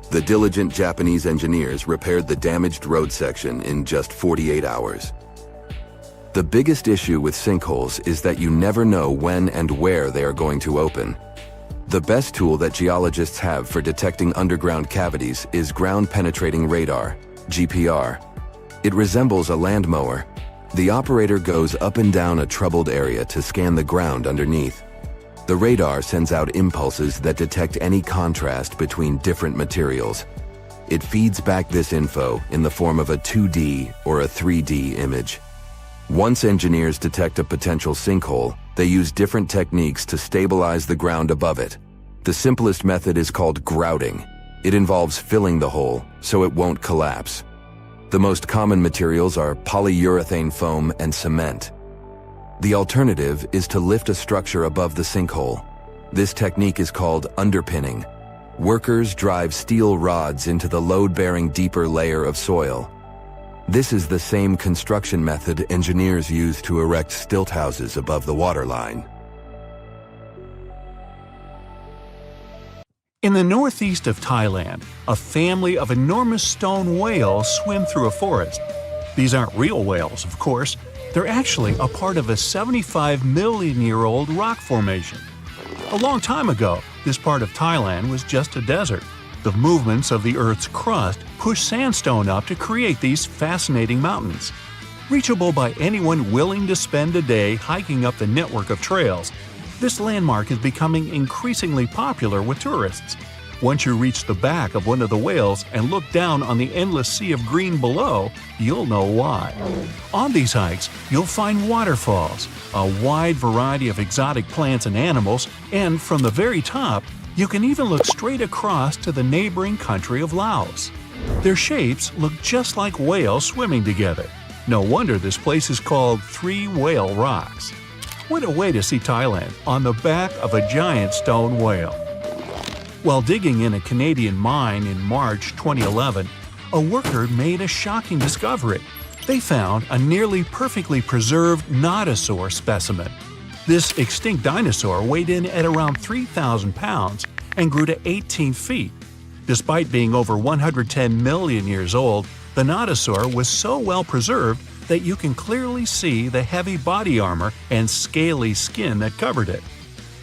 [SPEAKER 4] The diligent Japanese engineers repaired the damaged road section in just 48 hours. The biggest issue with sinkholes is that you never know when and where they are going to open. The best tool that geologists have for detecting underground cavities is ground-penetrating radar, GPR. It resembles a land mower. The operator goes up and down a troubled area to scan the ground underneath. The radar sends out impulses that detect any contrast between different materials. It feeds back this info in the form of a 2D or a 3D image. Once engineers detect a potential sinkhole, they use different techniques to stabilize the ground above it. The simplest method is called grouting. It involves filling the hole so it won't collapse. The most common materials are polyurethane foam and cement. The alternative is to lift a structure above the sinkhole. This technique is called underpinning. Workers drive steel rods into the load-bearing deeper layer of soil. This is the same construction method engineers use to erect stilt houses above the waterline.
[SPEAKER 1] In the northeast of Thailand, a family of enormous stone whales swim through a forest. These aren't real whales, of course. They're actually a part of a 75-million-year-old rock formation. A long time ago, this part of Thailand was just a desert. The movements of the Earth's crust pushed sandstone up to create these fascinating mountains. Reachable by anyone willing to spend a day hiking up the network of trails, this landmark is becoming increasingly popular with tourists. Once you reach the back of one of the whales and look down on the endless sea of green below, you'll know why. On these hikes, you'll find waterfalls, a wide variety of exotic plants and animals, and from the very top, you can even look straight across to the neighboring country of Laos. Their shapes look just like whales swimming together. No wonder this place is called Three Whale Rocks. What a way to see Thailand on the back of a giant stone whale. While digging in a Canadian mine in March 2011, a worker made a shocking discovery. They found a nearly perfectly preserved nodosaur specimen. This extinct dinosaur weighed in at around 3,000 pounds and grew to 18 feet. Despite being over 110 million years old, the nodosaur was so well preserved that you can clearly see the heavy body armor and scaly skin that covered it.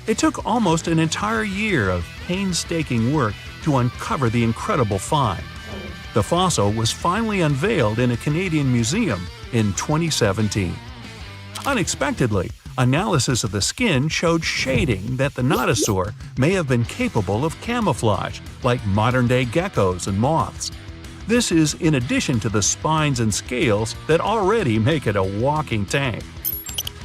[SPEAKER 1] It took almost an entire year of painstaking work to uncover the incredible find. The fossil was finally unveiled in a Canadian museum in 2017. Unexpectedly, analysis of the skin showed shading that the nodosaur may have been capable of camouflage, like modern-day geckos and moths. This is in addition to the spines and scales that already make it a walking tank.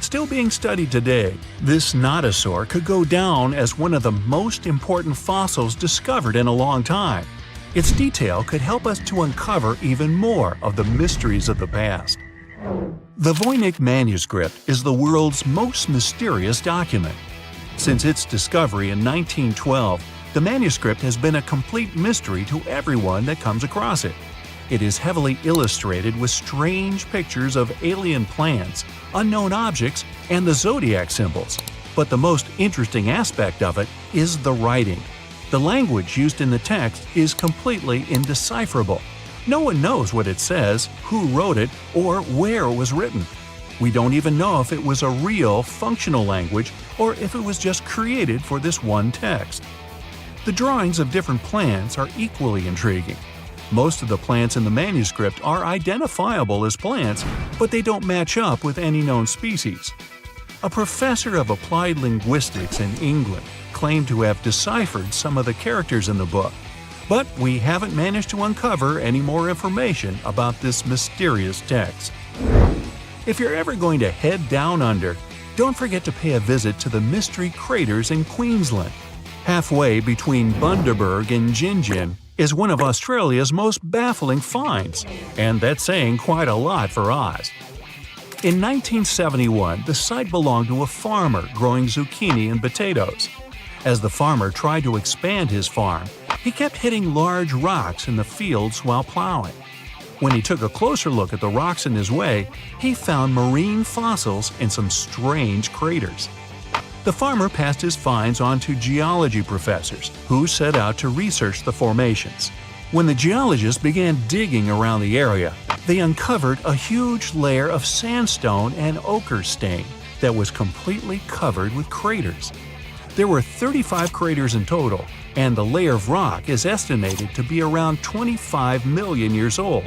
[SPEAKER 1] Still being studied today, this nodosaur could go down as one of the most important fossils discovered in a long time. Its detail could help us to uncover even more of the mysteries of the past. The Voynich manuscript is the world's most mysterious document. Since its discovery in 1912, the manuscript has been a complete mystery to everyone that comes across it. It is heavily illustrated with strange pictures of alien plants, unknown objects, and the zodiac symbols. But the most interesting aspect of it is the writing. The language used in the text is completely indecipherable. No one knows what it says, who wrote it, or where it was written. We don't even know if it was a real, functional language or if it was just created for this one text. The drawings of different plants are equally intriguing. Most of the plants in the manuscript are identifiable as plants, but they don't match up with any known species. A professor of applied linguistics in England claimed to have deciphered some of the characters in the book, but we haven't managed to uncover any more information about this mysterious text. If you're ever going to head down under, don't forget to pay a visit to the Mystery Craters in Queensland. Halfway between Bundaberg and Gingin is one of Australia's most baffling finds, and that's saying quite a lot for Oz. In 1971, the site belonged to a farmer growing zucchini and potatoes. As the farmer tried to expand his farm, he kept hitting large rocks in the fields while plowing. When he took a closer look at the rocks in his way, he found marine fossils and some strange craters. The farmer passed his finds on to geology professors, who set out to research the formations. When the geologists began digging around the area, they uncovered a huge layer of sandstone and ochre stain that was completely covered with craters. There were 35 craters in total, and the layer of rock is estimated to be around 25 million years old.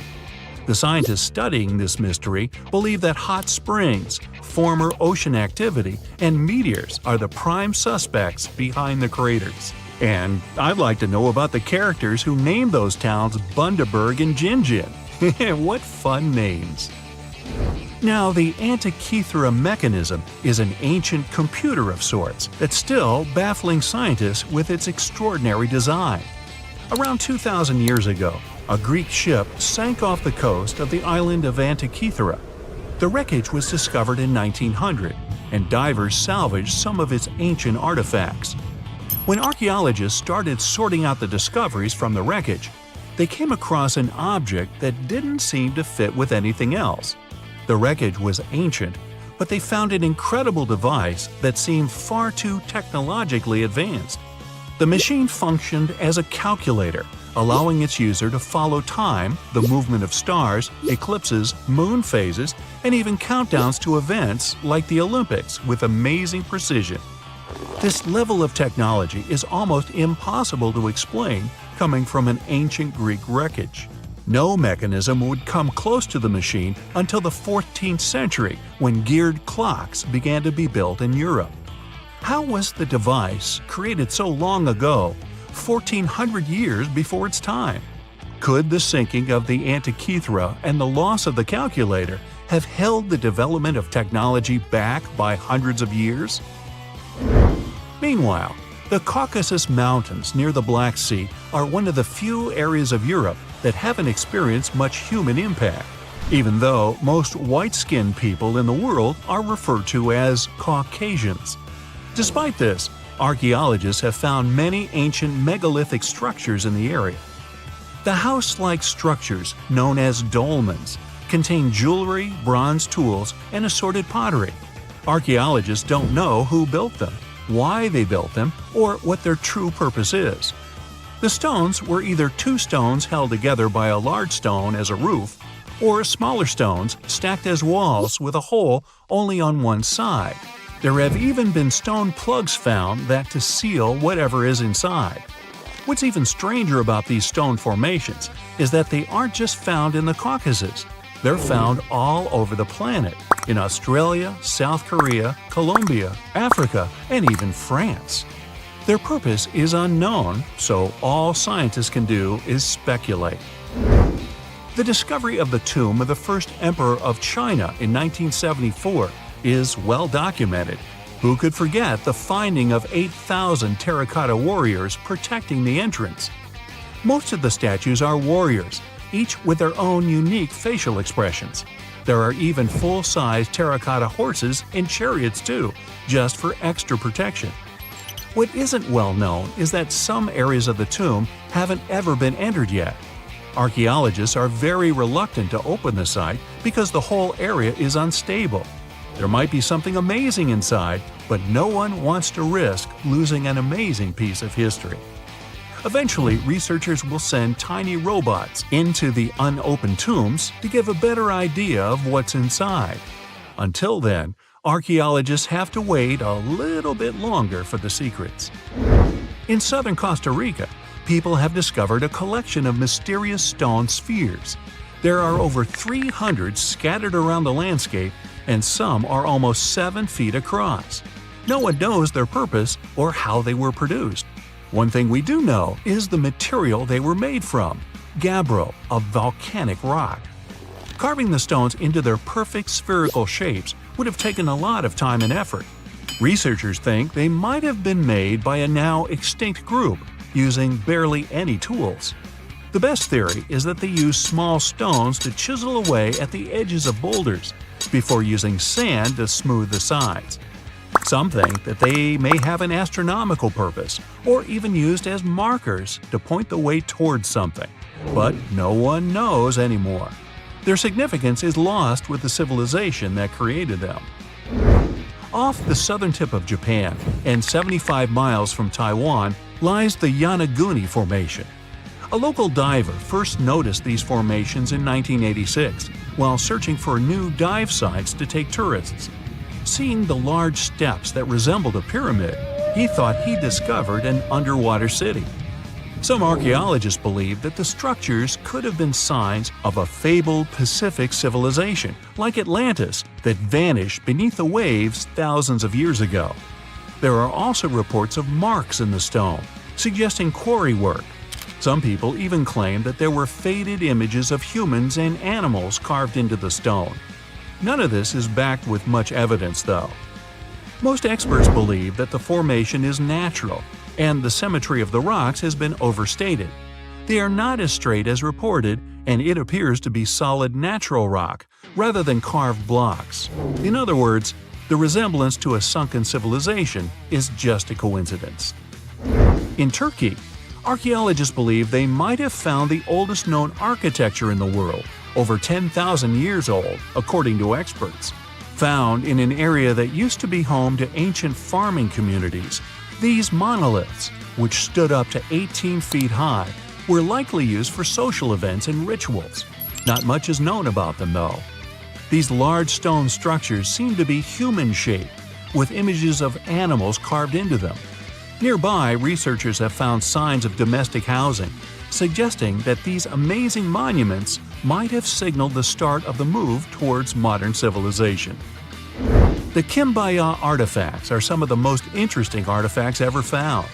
[SPEAKER 1] The scientists studying this mystery believe that hot springs, former ocean activity, and meteors are the prime suspects behind the craters. And I'd like to know about the characters who named those towns Bundaberg and Gingin. What fun names! Now, the Antikythera Mechanism is an ancient computer of sorts that's still baffling scientists with its extraordinary design. Around 2,000 years ago, a Greek ship sank off the coast of the island of Antikythera. The wreckage was discovered in 1900, and divers salvaged some of its ancient artifacts. When archaeologists started sorting out the discoveries from the wreckage, they came across an object that didn't seem to fit with anything else. The wreckage was ancient, but they found an incredible device that seemed far too technologically advanced. The machine functioned as a calculator, allowing its user to follow time, the movement of stars, eclipses, moon phases, and even countdowns to events like the Olympics with amazing precision. This level of technology is almost impossible to explain coming from an ancient Greek wreckage. No mechanism would come close to the machine until the 14th century, when geared clocks began to be built in Europe. How was the device created so long ago, 1,400 years before its time? Could the sinking of the Antikythera and the loss of the calculator have held the development of technology back by hundreds of years? Meanwhile, the Caucasus Mountains near the Black Sea are one of the few areas of Europe that haven't experienced much human impact, even though most white-skinned people in the world are referred to as Caucasians. Despite this, archaeologists have found many ancient megalithic structures in the area. The house-like structures, known as dolmens, contain jewelry, bronze tools, and assorted pottery. Archaeologists don't know who built them, why they built them, or what their true purpose is. The stones were either two stones held together by a large stone as a roof, or smaller stones stacked as walls with a hole only on one side. There have even been stone plugs found that to seal whatever is inside. What's even stranger about these stone formations is that they aren't just found in the Caucasus. They're found all over the planet, in Australia, South Korea, Colombia, Africa, and even France. Their purpose is unknown, so all scientists can do is speculate. The discovery of the tomb of the first emperor of China in 1974 is well documented. Who could forget the finding of 8,000 terracotta warriors protecting the entrance? Most of the statues are warriors, each with their own unique facial expressions. There are even full-size terracotta horses and chariots too, just for extra protection. What isn't well known is that some areas of the tomb haven't ever been entered yet. Archaeologists are very reluctant to open the site because the whole area is unstable. There might be something amazing inside, but no one wants to risk losing an amazing piece of history. Eventually, researchers will send tiny robots into the unopened tombs to give a better idea of what's inside. Until then, archaeologists have to wait a little bit longer for the secrets. In southern Costa Rica, people have discovered a collection of mysterious stone spheres. There are over 300 scattered around the landscape, and some are almost 7 feet across. No one knows their purpose or how they were produced. One thing we do know is the material they were made from: gabbro, a volcanic rock. Carving the stones into their perfect spherical shapes would have taken a lot of time and effort. Researchers think they might have been made by a now extinct group using barely any tools. The best theory is that they used small stones to chisel away at the edges of boulders before using sand to smooth the sides. Some think that they may have an astronomical purpose, or even used as markers to point the way towards something, but no one knows anymore. Their significance is lost with the civilization that created them. Off the southern tip of Japan, and 75 miles from Taiwan, lies the Yonaguni Formation. A local diver first noticed these formations in 1986 while searching for new dive sites to take tourists. Seeing the large steps that resembled a pyramid, he thought he discovered an underwater city. Some archaeologists believe that the structures could have been signs of a fabled Pacific civilization, like Atlantis, that vanished beneath the waves thousands of years ago. There are also reports of marks in the stone, suggesting quarry work. Some people even claim that there were faded images of humans and animals carved into the stone. None of this is backed with much evidence, though. Most experts believe that the formation is natural, and the symmetry of the rocks has been overstated. They are not as straight as reported, and it appears to be solid natural rock, rather than carved blocks. In other words, the resemblance to a sunken civilization is just a coincidence. In Turkey, archaeologists believe they might have found the oldest known architecture in the world, over 10,000 years old, according to experts. Found in an area that used to be home to ancient farming communities, these monoliths, which stood up to 18 feet high, were likely used for social events and rituals. Not much is known about them, though. These large stone structures seem to be human-shaped, with images of animals carved into them. Nearby, researchers have found signs of domestic housing, suggesting that these amazing monuments might have signaled the start of the move towards modern civilization. The Kimbaya artifacts are some of the most interesting artifacts ever found.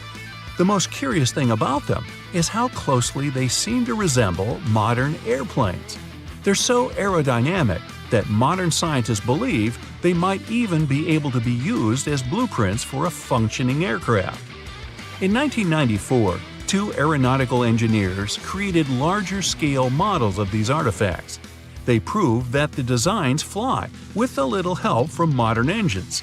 [SPEAKER 1] The most curious thing about them is how closely they seem to resemble modern airplanes. They're so aerodynamic that modern scientists believe they might even be able to be used as blueprints for a functioning aircraft. In 1994, 2 aeronautical engineers created larger-scale models of these artifacts. They proved that the designs fly, with a little help from modern engines.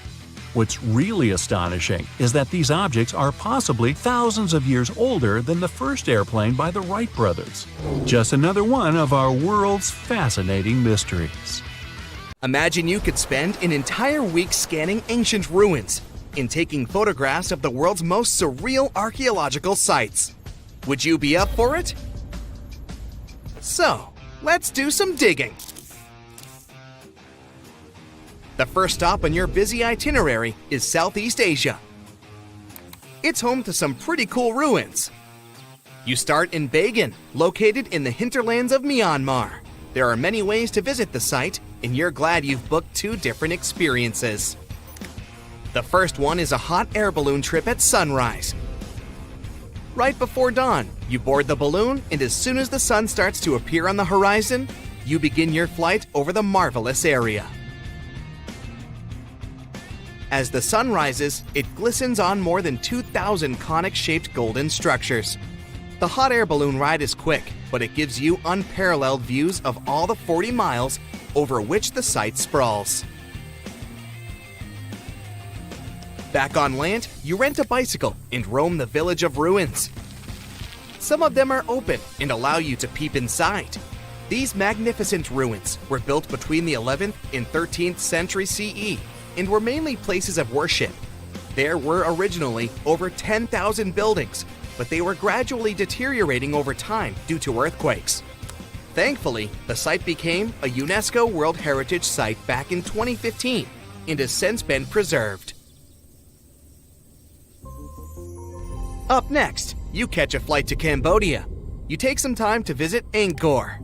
[SPEAKER 1] What's really astonishing is that these objects are possibly thousands of years older than the first airplane by the Wright brothers. Just another one of our world's fascinating mysteries.
[SPEAKER 5] Imagine you could spend an entire week scanning ancient ruins and taking photographs of the world's most surreal archaeological sites. Would you be up for it? So, let's do some digging. The first stop on your busy itinerary is Southeast Asia. It's home to some pretty cool ruins. You start in Baigong, located in the hinterlands of Myanmar. There are many ways to visit the site, and you're glad you've booked 2 different experiences. The first one is a hot air balloon trip at sunrise. Right before dawn, you board the balloon, and as soon as the sun starts to appear on the horizon, you begin your flight over the marvelous area. As the sun rises, it glistens on more than 2,000 conic-shaped golden structures. The hot air balloon ride is quick, but it gives you unparalleled views of all the 40 miles over which the site sprawls. Back on land, you rent a bicycle and roam the village of ruins. Some of them are open and allow you to peep inside. These magnificent ruins were built between the 11th and 13th century CE and were mainly places of worship. There were originally over 10,000 buildings, but they were gradually deteriorating over time due to earthquakes. Thankfully, the site became a UNESCO World Heritage Site back in 2015 and has since been preserved. Up next, you catch a flight to Cambodia. You take some time to visit Angkor.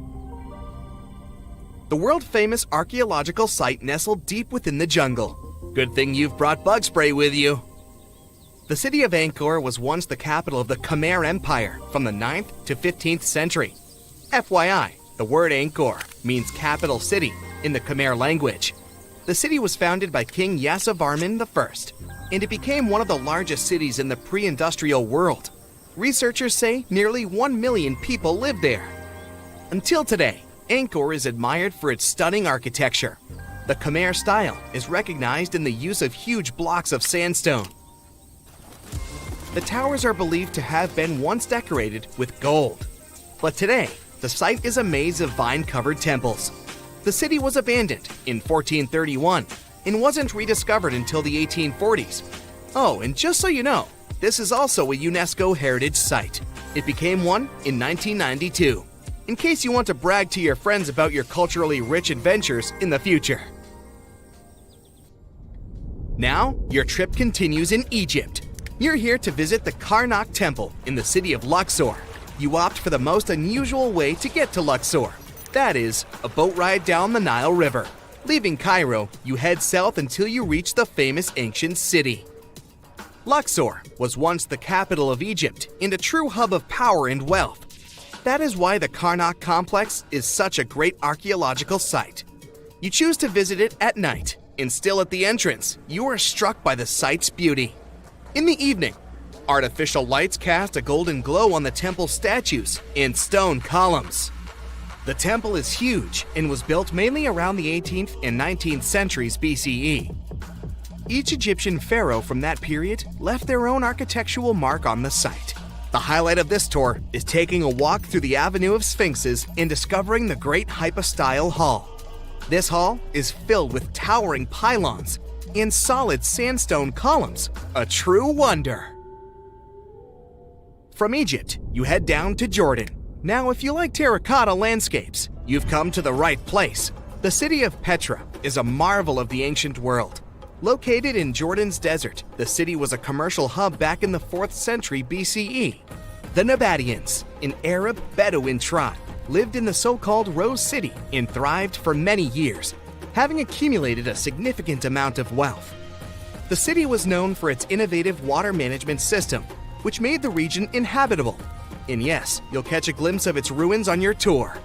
[SPEAKER 5] The world-famous archaeological site nestled deep within the jungle. Good thing you've brought bug spray with you. The city of Angkor was once the capital of the Khmer Empire from the 9th to 15th century. FYI, the word Angkor means capital city in the Khmer language. The city was founded by King Yasovarman I, and it became one of the largest cities in the pre-industrial world. Researchers say nearly 1 million people live there. Until today, Angkor is admired for its stunning architecture. The Khmer style is recognized in the use of huge blocks of sandstone. The towers are believed to have been once decorated with gold. But today, the site is a maze of vine-covered temples. The city was abandoned in 1431 and wasn't rediscovered until the 1840s. Oh, and just so you know, this is also a UNESCO Heritage Site. It became one in 1992, in case you want to brag to your friends about your culturally rich adventures in the future. Now, your trip continues in Egypt. You're here to visit the Karnak Temple in the city of Luxor. You opt for the most unusual way to get to Luxor. That is, a boat ride down the Nile River. Leaving Cairo, you head south until you reach the famous ancient city. Luxor was once the capital of Egypt and a true hub of power and wealth. That is why the Karnak complex is such a great archaeological site. You choose to visit it at night, and still at the entrance, you are struck by the site's beauty. In the evening, artificial lights cast a golden glow on the temple statues and stone columns. The temple is huge and was built mainly around the 18th and 19th centuries BCE. Each Egyptian pharaoh from that period left their own architectural mark on the site. The highlight of this tour is taking a walk through the Avenue of Sphinxes and discovering the Great Hypostyle Hall. This hall is filled with towering pylons and solid sandstone columns, a true wonder. From Egypt, you head down to Jordan. Now, if you like terracotta landscapes, you've come to the right place. The city of Petra is a marvel of the ancient world. Located in Jordan's desert, the city was a commercial hub back in the 4th century BCE. The Nabateans, an Arab Bedouin tribe, lived in the so-called Rose City and thrived for many years, having accumulated a significant amount of wealth. The city was known for its innovative water management system, which made the region inhabitable. And yes, you'll catch a glimpse of its ruins on your tour.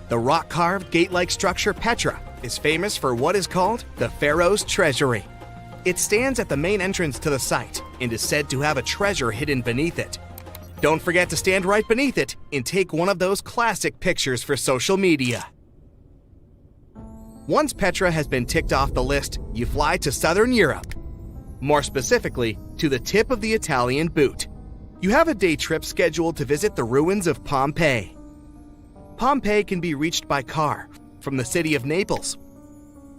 [SPEAKER 5] The rock-carved gate-like structure Petra is famous for what is called the Pharaoh's Treasury. It stands at the main entrance to the site and is said to have a treasure hidden beneath it. Don't forget to stand right beneath it and take one of those classic pictures for social media. Once Petra has been ticked off the list, you fly to southern Europe. More specifically, to the tip of the Italian boot. You have a day trip scheduled to visit the ruins of Pompeii. Pompeii can be reached by car from the city of Naples.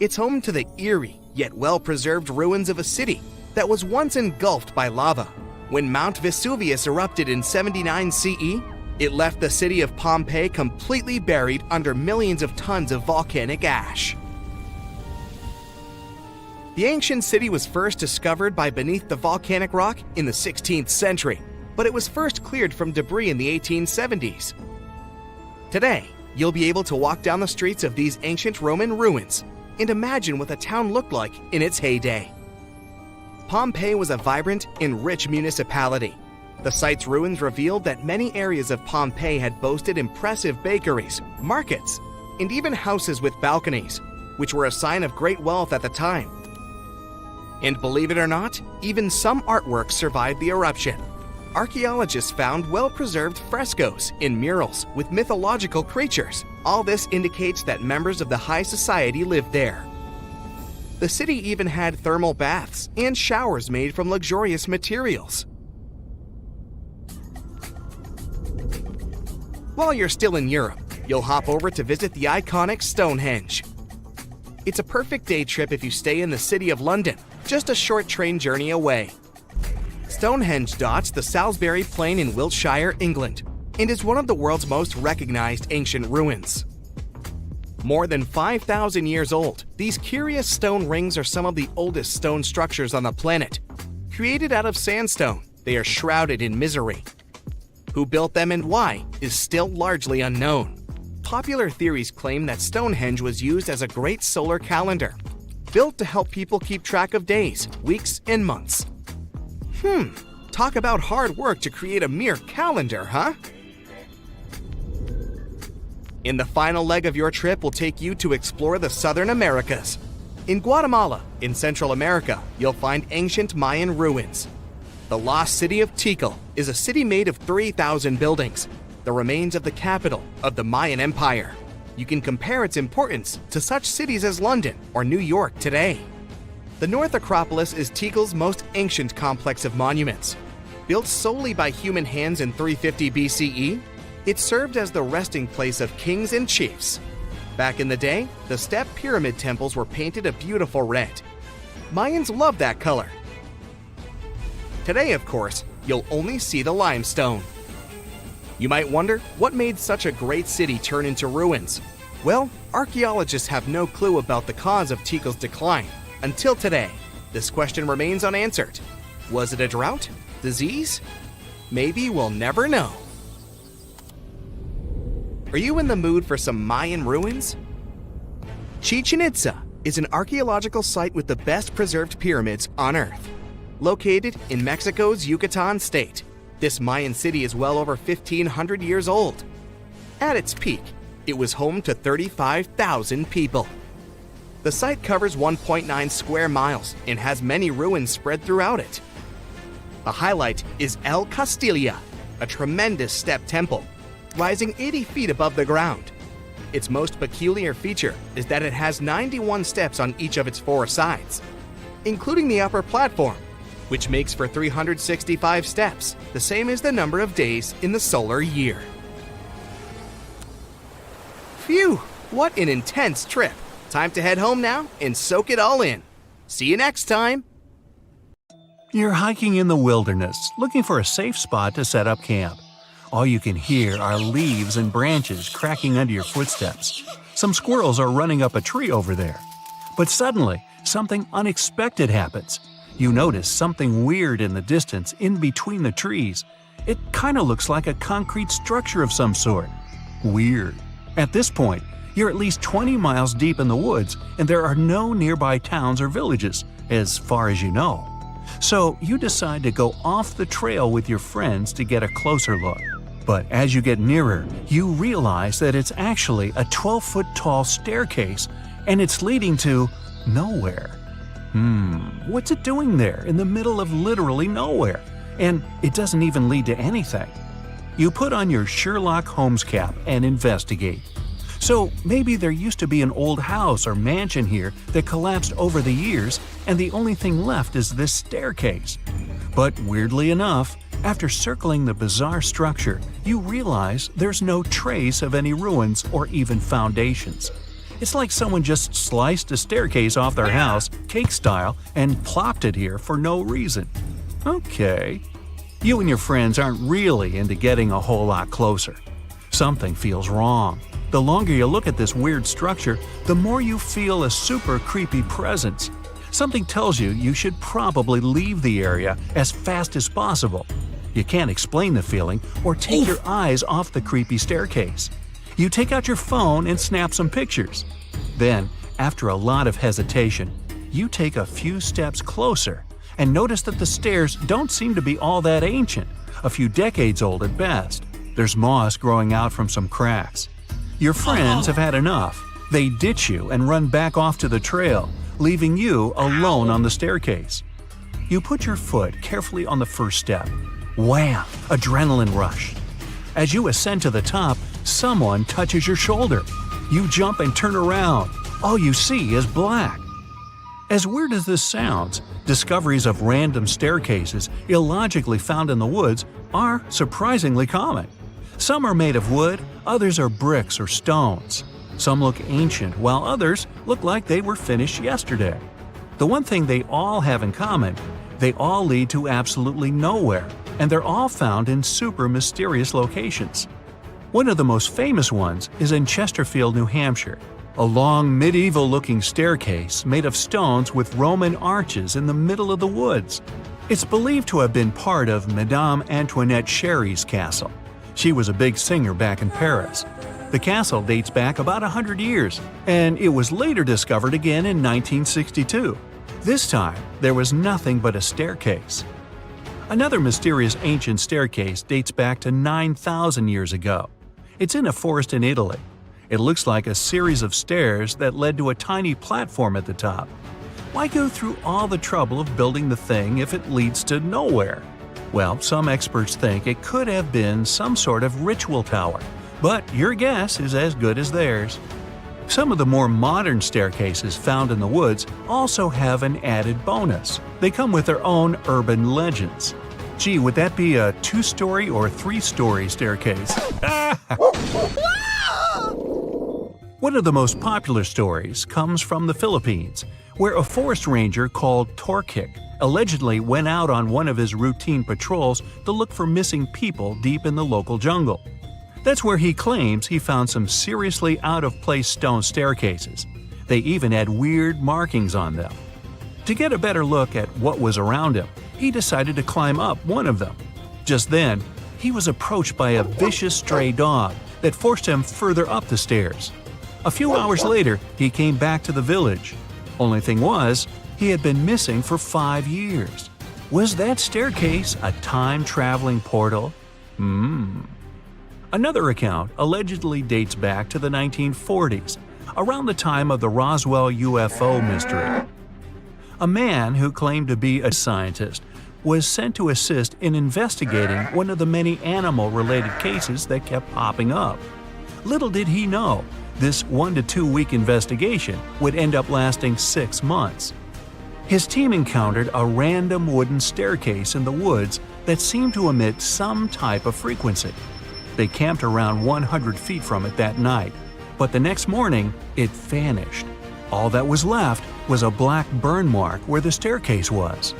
[SPEAKER 5] It's home to the eerie yet well-preserved ruins of a city that was once engulfed by lava. When Mount Vesuvius erupted in 79 CE, it left the city of Pompeii completely buried under millions of tons of volcanic ash. The ancient city was first discovered by beneath the volcanic rock in the 16th century, but it was first cleared from debris in the 1870s. Today, you'll be able to walk down the streets of these ancient Roman ruins and imagine what the town looked like in its heyday. Pompeii was a vibrant and rich municipality. The site's ruins revealed that many areas of Pompeii had boasted impressive bakeries, markets, and even houses with balconies, which were a sign of great wealth at the time. And believe it or not, even some artworks survived the eruption. Archaeologists found well-preserved frescoes and murals with mythological creatures. All this indicates that members of the high society lived there. The city even had thermal baths and showers made from luxurious materials. While you're still in Europe, you'll hop over to visit the iconic Stonehenge. It's a perfect day trip if you stay in the city of London, just a short train journey away. Stonehenge dots the Salisbury Plain in Wiltshire, England, and is one of the world's most recognized ancient ruins. More than 5,000 years old, these curious stone rings are some of the oldest stone structures on the planet. Created out of sandstone, they are shrouded in misery. Who built them and why is still largely unknown. Popular theories claim that Stonehenge was used as a great solar calendar, built to help people keep track of days, weeks, and months. Talk about hard work to create a mere calendar, huh? In the final leg of your trip, we'll take you to explore the Southern Americas. In Guatemala, in Central America, you'll find ancient Mayan ruins. The lost city of Tikal is a city made of 3,000 buildings, the remains of the capital of the Mayan Empire. You can compare its importance to such cities as London or New York today. The North Acropolis is Tikal's most ancient complex of monuments. Built solely by human hands in 350 BCE, it served as the resting place of kings and chiefs. Back in the day, the step pyramid temples were painted a beautiful red. Mayans loved that color. Today, of course, you'll only see the limestone. You might wonder, what made such a great city turn into ruins? Well, archaeologists have no clue about the cause of Tikal's decline. Until today, this question remains unanswered. Was it a drought? Disease? Maybe we'll never know. Are you in the mood for some Mayan ruins? Chichen Itza is an archaeological site with the best preserved pyramids on Earth. Located in Mexico's Yucatan state, this Mayan city is well over 1,500 years old. At its peak, it was home to 35,000 people. The site covers 1.9 square miles and has many ruins spread throughout it. The highlight is El Castilla, a tremendous step temple, rising 80 feet above the ground. Its most peculiar feature is that it has 91 steps on each of its 4 sides, including the upper platform, which makes for 365 steps, the same as the number of days in the solar year. Phew, what an intense trip. Time to head home now and soak it all in. See you next time.
[SPEAKER 1] You're hiking in the wilderness, looking for a safe spot to set up camp. All you can hear are leaves and branches cracking under your footsteps. Some squirrels are running up a tree over there. But suddenly, something unexpected happens. You notice something weird in the distance in between the trees. It kind of looks like a concrete structure of some sort. Weird. At this point, you're at least 20 miles deep in the woods, and there are no nearby towns or villages, as far as you know. So you decide to go off the trail with your friends to get a closer look. But as you get nearer, you realize that it's actually a 12-foot-tall staircase, and it's leading to nowhere. What's it doing there in the middle of literally nowhere? And it doesn't even lead to anything. You put on your Sherlock Holmes cap and investigate. So maybe there used to be an old house or mansion here that collapsed over the years, and the only thing left is this staircase. But weirdly enough, after circling the bizarre structure, you realize there's no trace of any ruins or even foundations. It's like someone just sliced a staircase off their house, cake style, and plopped it here for no reason. Okay. You and your friends aren't really into getting a whole lot closer. Something feels wrong. The longer you look at this weird structure, the more you feel a super creepy presence. Something tells you you should probably leave the area as fast as possible. You can't explain the feeling or take your eyes off the creepy staircase. You take out your phone and snap some pictures. Then, after a lot of hesitation, you take a few steps closer and notice that the stairs don't seem to be all that ancient, a few decades old at best. There's moss growing out from some cracks. Your friends have had enough. They ditch you and run back off to the trail, leaving you alone on the staircase. You put your foot carefully on the first step. Wham! Adrenaline rush. As you ascend to the top, someone touches your shoulder. You jump and turn around. All you see is black. As weird as this sounds, discoveries of random staircases illogically found in the woods are surprisingly common. Some are made of wood, others are bricks or stones. Some look ancient, while others look like they were finished yesterday. The one thing they all have in common They all lead to absolutely nowhere, and they're all found in super mysterious locations. One of the most famous ones is in Chesterfield, New Hampshire, a long medieval-looking staircase made of stones with Roman arches in the middle of the woods. It's believed to have been part of Madame Antoinette Sherry's castle. She was a big singer back in Paris. The castle dates back about 100 years, and it was later discovered again in 1962. This time, there was nothing but a staircase. Another mysterious ancient staircase dates back to 9,000 years ago. It's in a forest in Italy. It looks like a series of stairs that led to a tiny platform at the top. Why go through all the trouble of building the thing if it leads to nowhere? Well, some experts think it could have been some sort of ritual tower, but your guess is as good as theirs. Some of the more modern staircases found in the woods also have an added bonus. They come with their own urban legends. Gee, would that be a 2-story or 3-story staircase? One of the most popular stories comes from the Philippines, where a forest ranger called Torkik allegedly went out on one of his routine patrols to look for missing people deep in the local jungle. That's where he claims he found some seriously out-of-place stone staircases. They even had weird markings on them. To get a better look at what was around him, he decided to climb up one of them. Just then, he was approached by a vicious stray dog that forced him further up the stairs. A few hours later, he came back to the village. Only thing was, he had been missing for 5 years. Was that staircase a time-traveling portal? Another account allegedly dates back to the 1940s, around the time of the Roswell UFO mystery. A man who claimed to be a scientist was sent to assist in investigating one of the many animal-related cases that kept popping up. Little did he know, this 1 to 2 week investigation would end up lasting 6 months. His team encountered a random wooden staircase in the woods that seemed to emit some type of frequency. They camped around 100 feet from it that night, but the next morning, it vanished. All that was left was a black burn mark where the staircase was.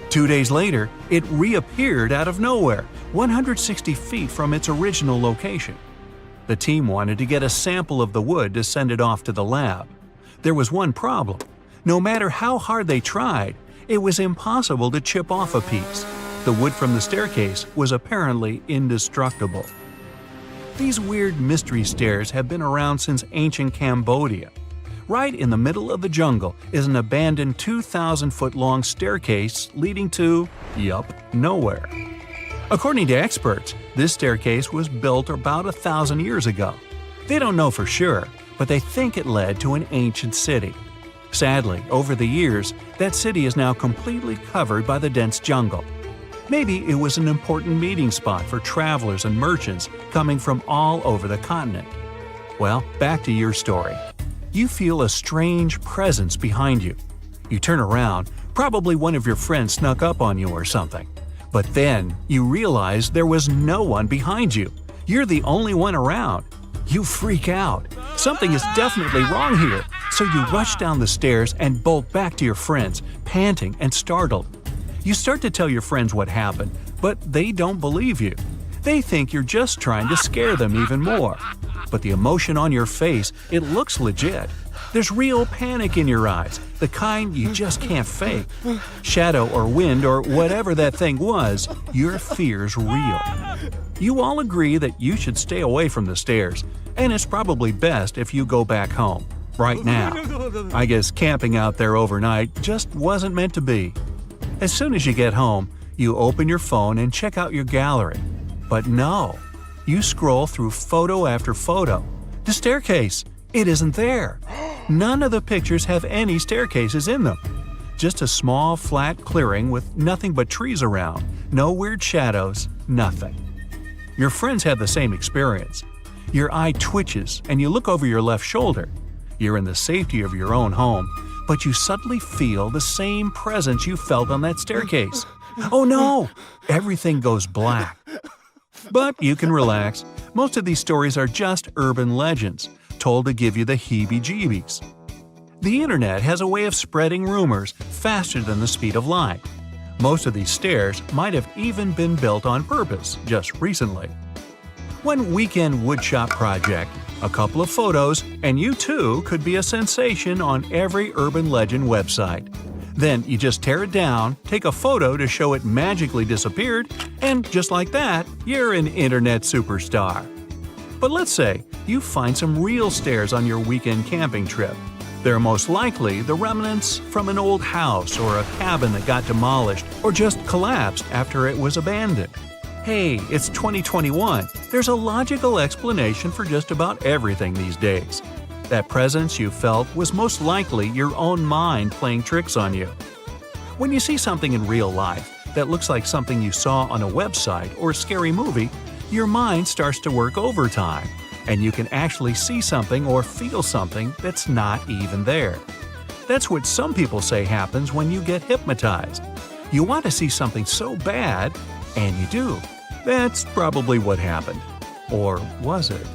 [SPEAKER 1] 2 days later, it reappeared out of nowhere, 160 feet from its original location. The team wanted to get a sample of the wood to send it off to the lab. There was one problem. No matter how hard they tried, it was impossible to chip off a piece. The wood from the staircase was apparently indestructible. These weird mystery stairs have been around since ancient Cambodia. Right in the middle of the jungle is an abandoned 2,000-foot-long staircase leading to, nowhere. According to experts, this staircase was built about 1,000 years ago. They don't know for sure, but they think it led to an ancient city. Sadly, over the years, that city is now completely covered by the dense jungle. Maybe it was an important meeting spot for travelers and merchants coming from all over the continent. Well, back to your story. You feel a strange presence behind you. You turn around, probably one of your friends snuck up on you or something. But then, you realize there was no one behind you. You're the only one around. You freak out. Something is definitely wrong here. So you rush down the stairs and bolt back to your friends, panting and startled. You start to tell your friends what happened, but they don't believe you. They think you're just trying to scare them even more. But the emotion on your face, it looks legit. There's real panic in your eyes, the kind you just can't fake. Shadow or wind or whatever that thing was, your fear's real. You all agree that you should stay away from the stairs, and it's probably best if you go back home, right now. I guess camping out there overnight just wasn't meant to be. As soon as you get home, you open your phone and check out your gallery. But no, you scroll through photo after photo. The staircase, it isn't there. None of the pictures have any staircases in them. Just a small, flat clearing with nothing but trees around, no weird shadows, nothing. Your friends have the same experience. Your eye twitches and you look over your left shoulder. You're in the safety of your own home, but you suddenly feel the same presence you felt on that staircase. Oh no! Everything goes black. But you can relax. Most of these stories are just urban legends, told to give you the heebie-jeebies. The internet has a way of spreading rumors faster than the speed of light. Most of these stairs might have even been built on purpose just recently. One weekend woodshop project, a couple of photos, and you too could be a sensation on every urban legend website. Then you just tear it down, take a photo to show it magically disappeared, and just like that, you're an internet superstar. But let's say you find some real stairs on your weekend camping trip. They're most likely the remnants from an old house or a cabin that got demolished or just collapsed after it was abandoned. Hey, it's 2021. There's a logical explanation for just about everything these days. That presence you felt was most likely your own mind playing tricks on you. When you see something in real life that looks like something you saw on a website or a scary movie, your mind starts to work overtime, and you can actually see something or feel something that's not even there. That's what some people say happens when you get hypnotized. You want to see something so bad, and you do. That's probably what happened. Or was it?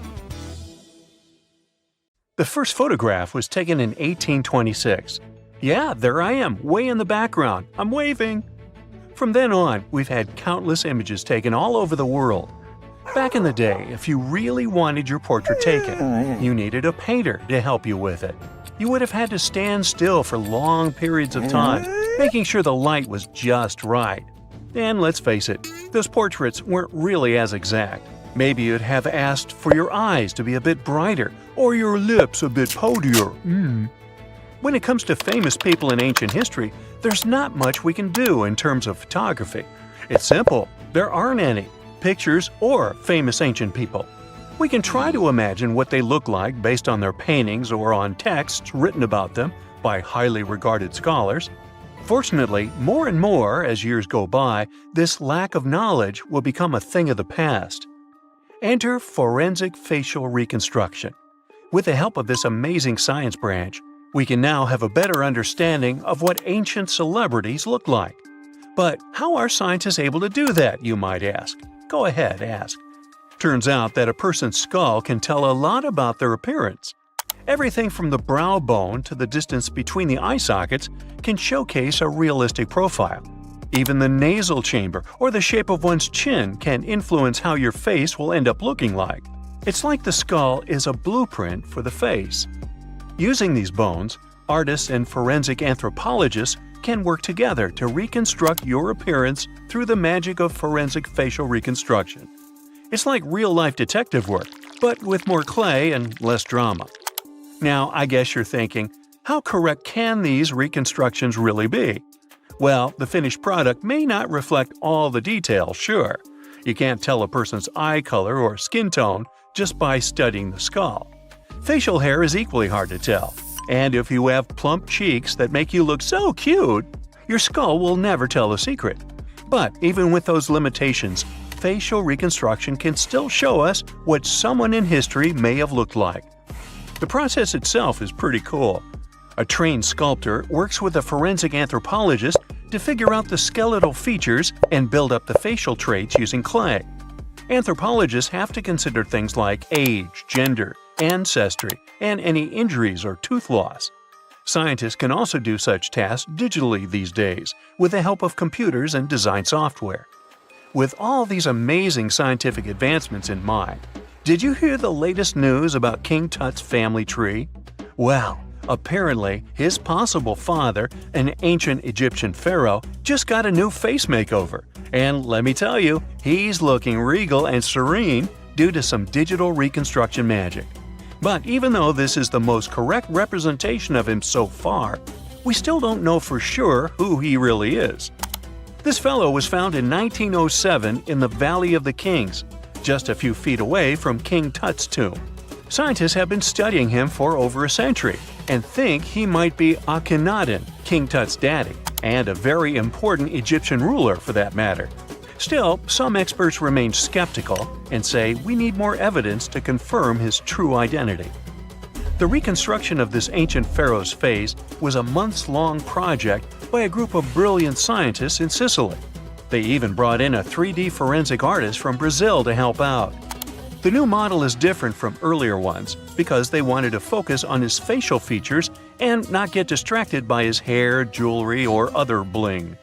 [SPEAKER 1] The first photograph was taken in 1826. Yeah, there I am, way in the background. I'm waving. From then on, we've had countless images taken all over the world. Back in the day, if you really wanted your portrait taken, you needed a painter to help you with it. You would have had to stand still for long periods of time, making sure the light was just right. And let's face it, those portraits weren't really as exact. Maybe you'd have asked for your eyes to be a bit brighter, or your lips a bit poutier. When it comes to famous people in ancient history, there's not much we can do in terms of photography. It's simple. There aren't any pictures or famous ancient people. We can try to imagine what they look like based on their paintings or on texts written about them by highly regarded scholars. Fortunately, more and more as years go by, this lack of knowledge will become a thing of the past. Enter forensic facial reconstruction. With the help of this amazing science branch, we can now have a better understanding of what ancient celebrities look like. But how are scientists able to do that, you might ask? Go ahead, ask. Turns out that a person's skull can tell a lot about their appearance. Everything from the brow bone to the distance between the eye sockets can showcase a realistic profile. Even the nasal chamber or the shape of one's chin can influence how your face will end up looking like. It's like the skull is a blueprint for the face. Using these bones, artists and forensic anthropologists can work together to reconstruct your appearance through the magic of forensic facial reconstruction. It's like real-life detective work, but with more clay and less drama. Now, I guess you're thinking, how correct can these reconstructions really be? Well, the finished product may not reflect all the details, sure. You can't tell a person's eye color or skin tone just by studying the skull. Facial hair is equally hard to tell, and if you have plump cheeks that make you look so cute, your skull will never tell the secret. But even with those limitations, facial reconstruction can still show us what someone in history may have looked like. The process itself is pretty cool. A trained sculptor works with a forensic anthropologist to figure out the skeletal features and build up the facial traits using clay. Anthropologists have to consider things like age, gender, ancestry, and any injuries or tooth loss. Scientists can also do such tasks digitally these days with the help of computers and design software. With all these amazing scientific advancements in mind, did you hear the latest news about King Tut's family tree? Well, apparently his possible father, an ancient Egyptian pharaoh, just got a new face makeover. And let me tell you, he's looking regal and serene due to some digital reconstruction magic. But even though this is the most correct representation of him so far, we still don't know for sure who he really is. This fellow was found in 1907 in the Valley of the Kings, just a few feet away from King Tut's tomb. Scientists have been studying him for over a century and think he might be Akhenaten, King Tut's daddy, and a very important Egyptian ruler for that matter. Still, some experts remain skeptical and say we need more evidence to confirm his true identity. The reconstruction of this ancient pharaoh's face was a months-long project by a group of brilliant scientists in Sicily. They even brought in a 3D forensic artist from Brazil to help out. The new model is different from earlier ones because they wanted to focus on his facial features and not get distracted by his hair, jewelry, or other bling.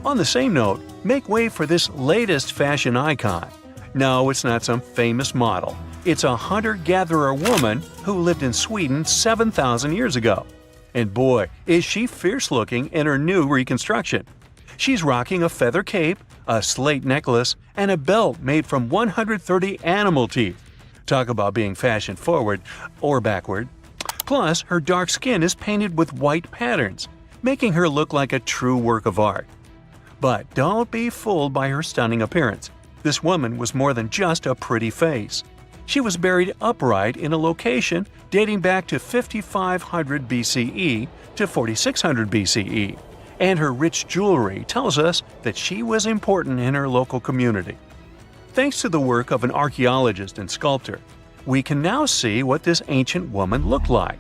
[SPEAKER 1] On the same note, make way for this latest fashion icon. No, it's not some famous model. It's a hunter-gatherer woman who lived in Sweden 7,000 years ago. And boy, is she fierce-looking in her new reconstruction. She's rocking a feather cape, a slate necklace, and a belt made from 130 animal teeth. Talk about being fashion-forward or backward. Plus, her dark skin is painted with white patterns, making her look like a true work of art. But don't be fooled by her stunning appearance. This woman was more than just a pretty face. She was buried upright in a location dating back to 5500 BCE to 4600 BCE, and her rich jewelry tells us that she was important in her local community. Thanks to the work of an archaeologist and sculptor, we can now see what this ancient woman looked like.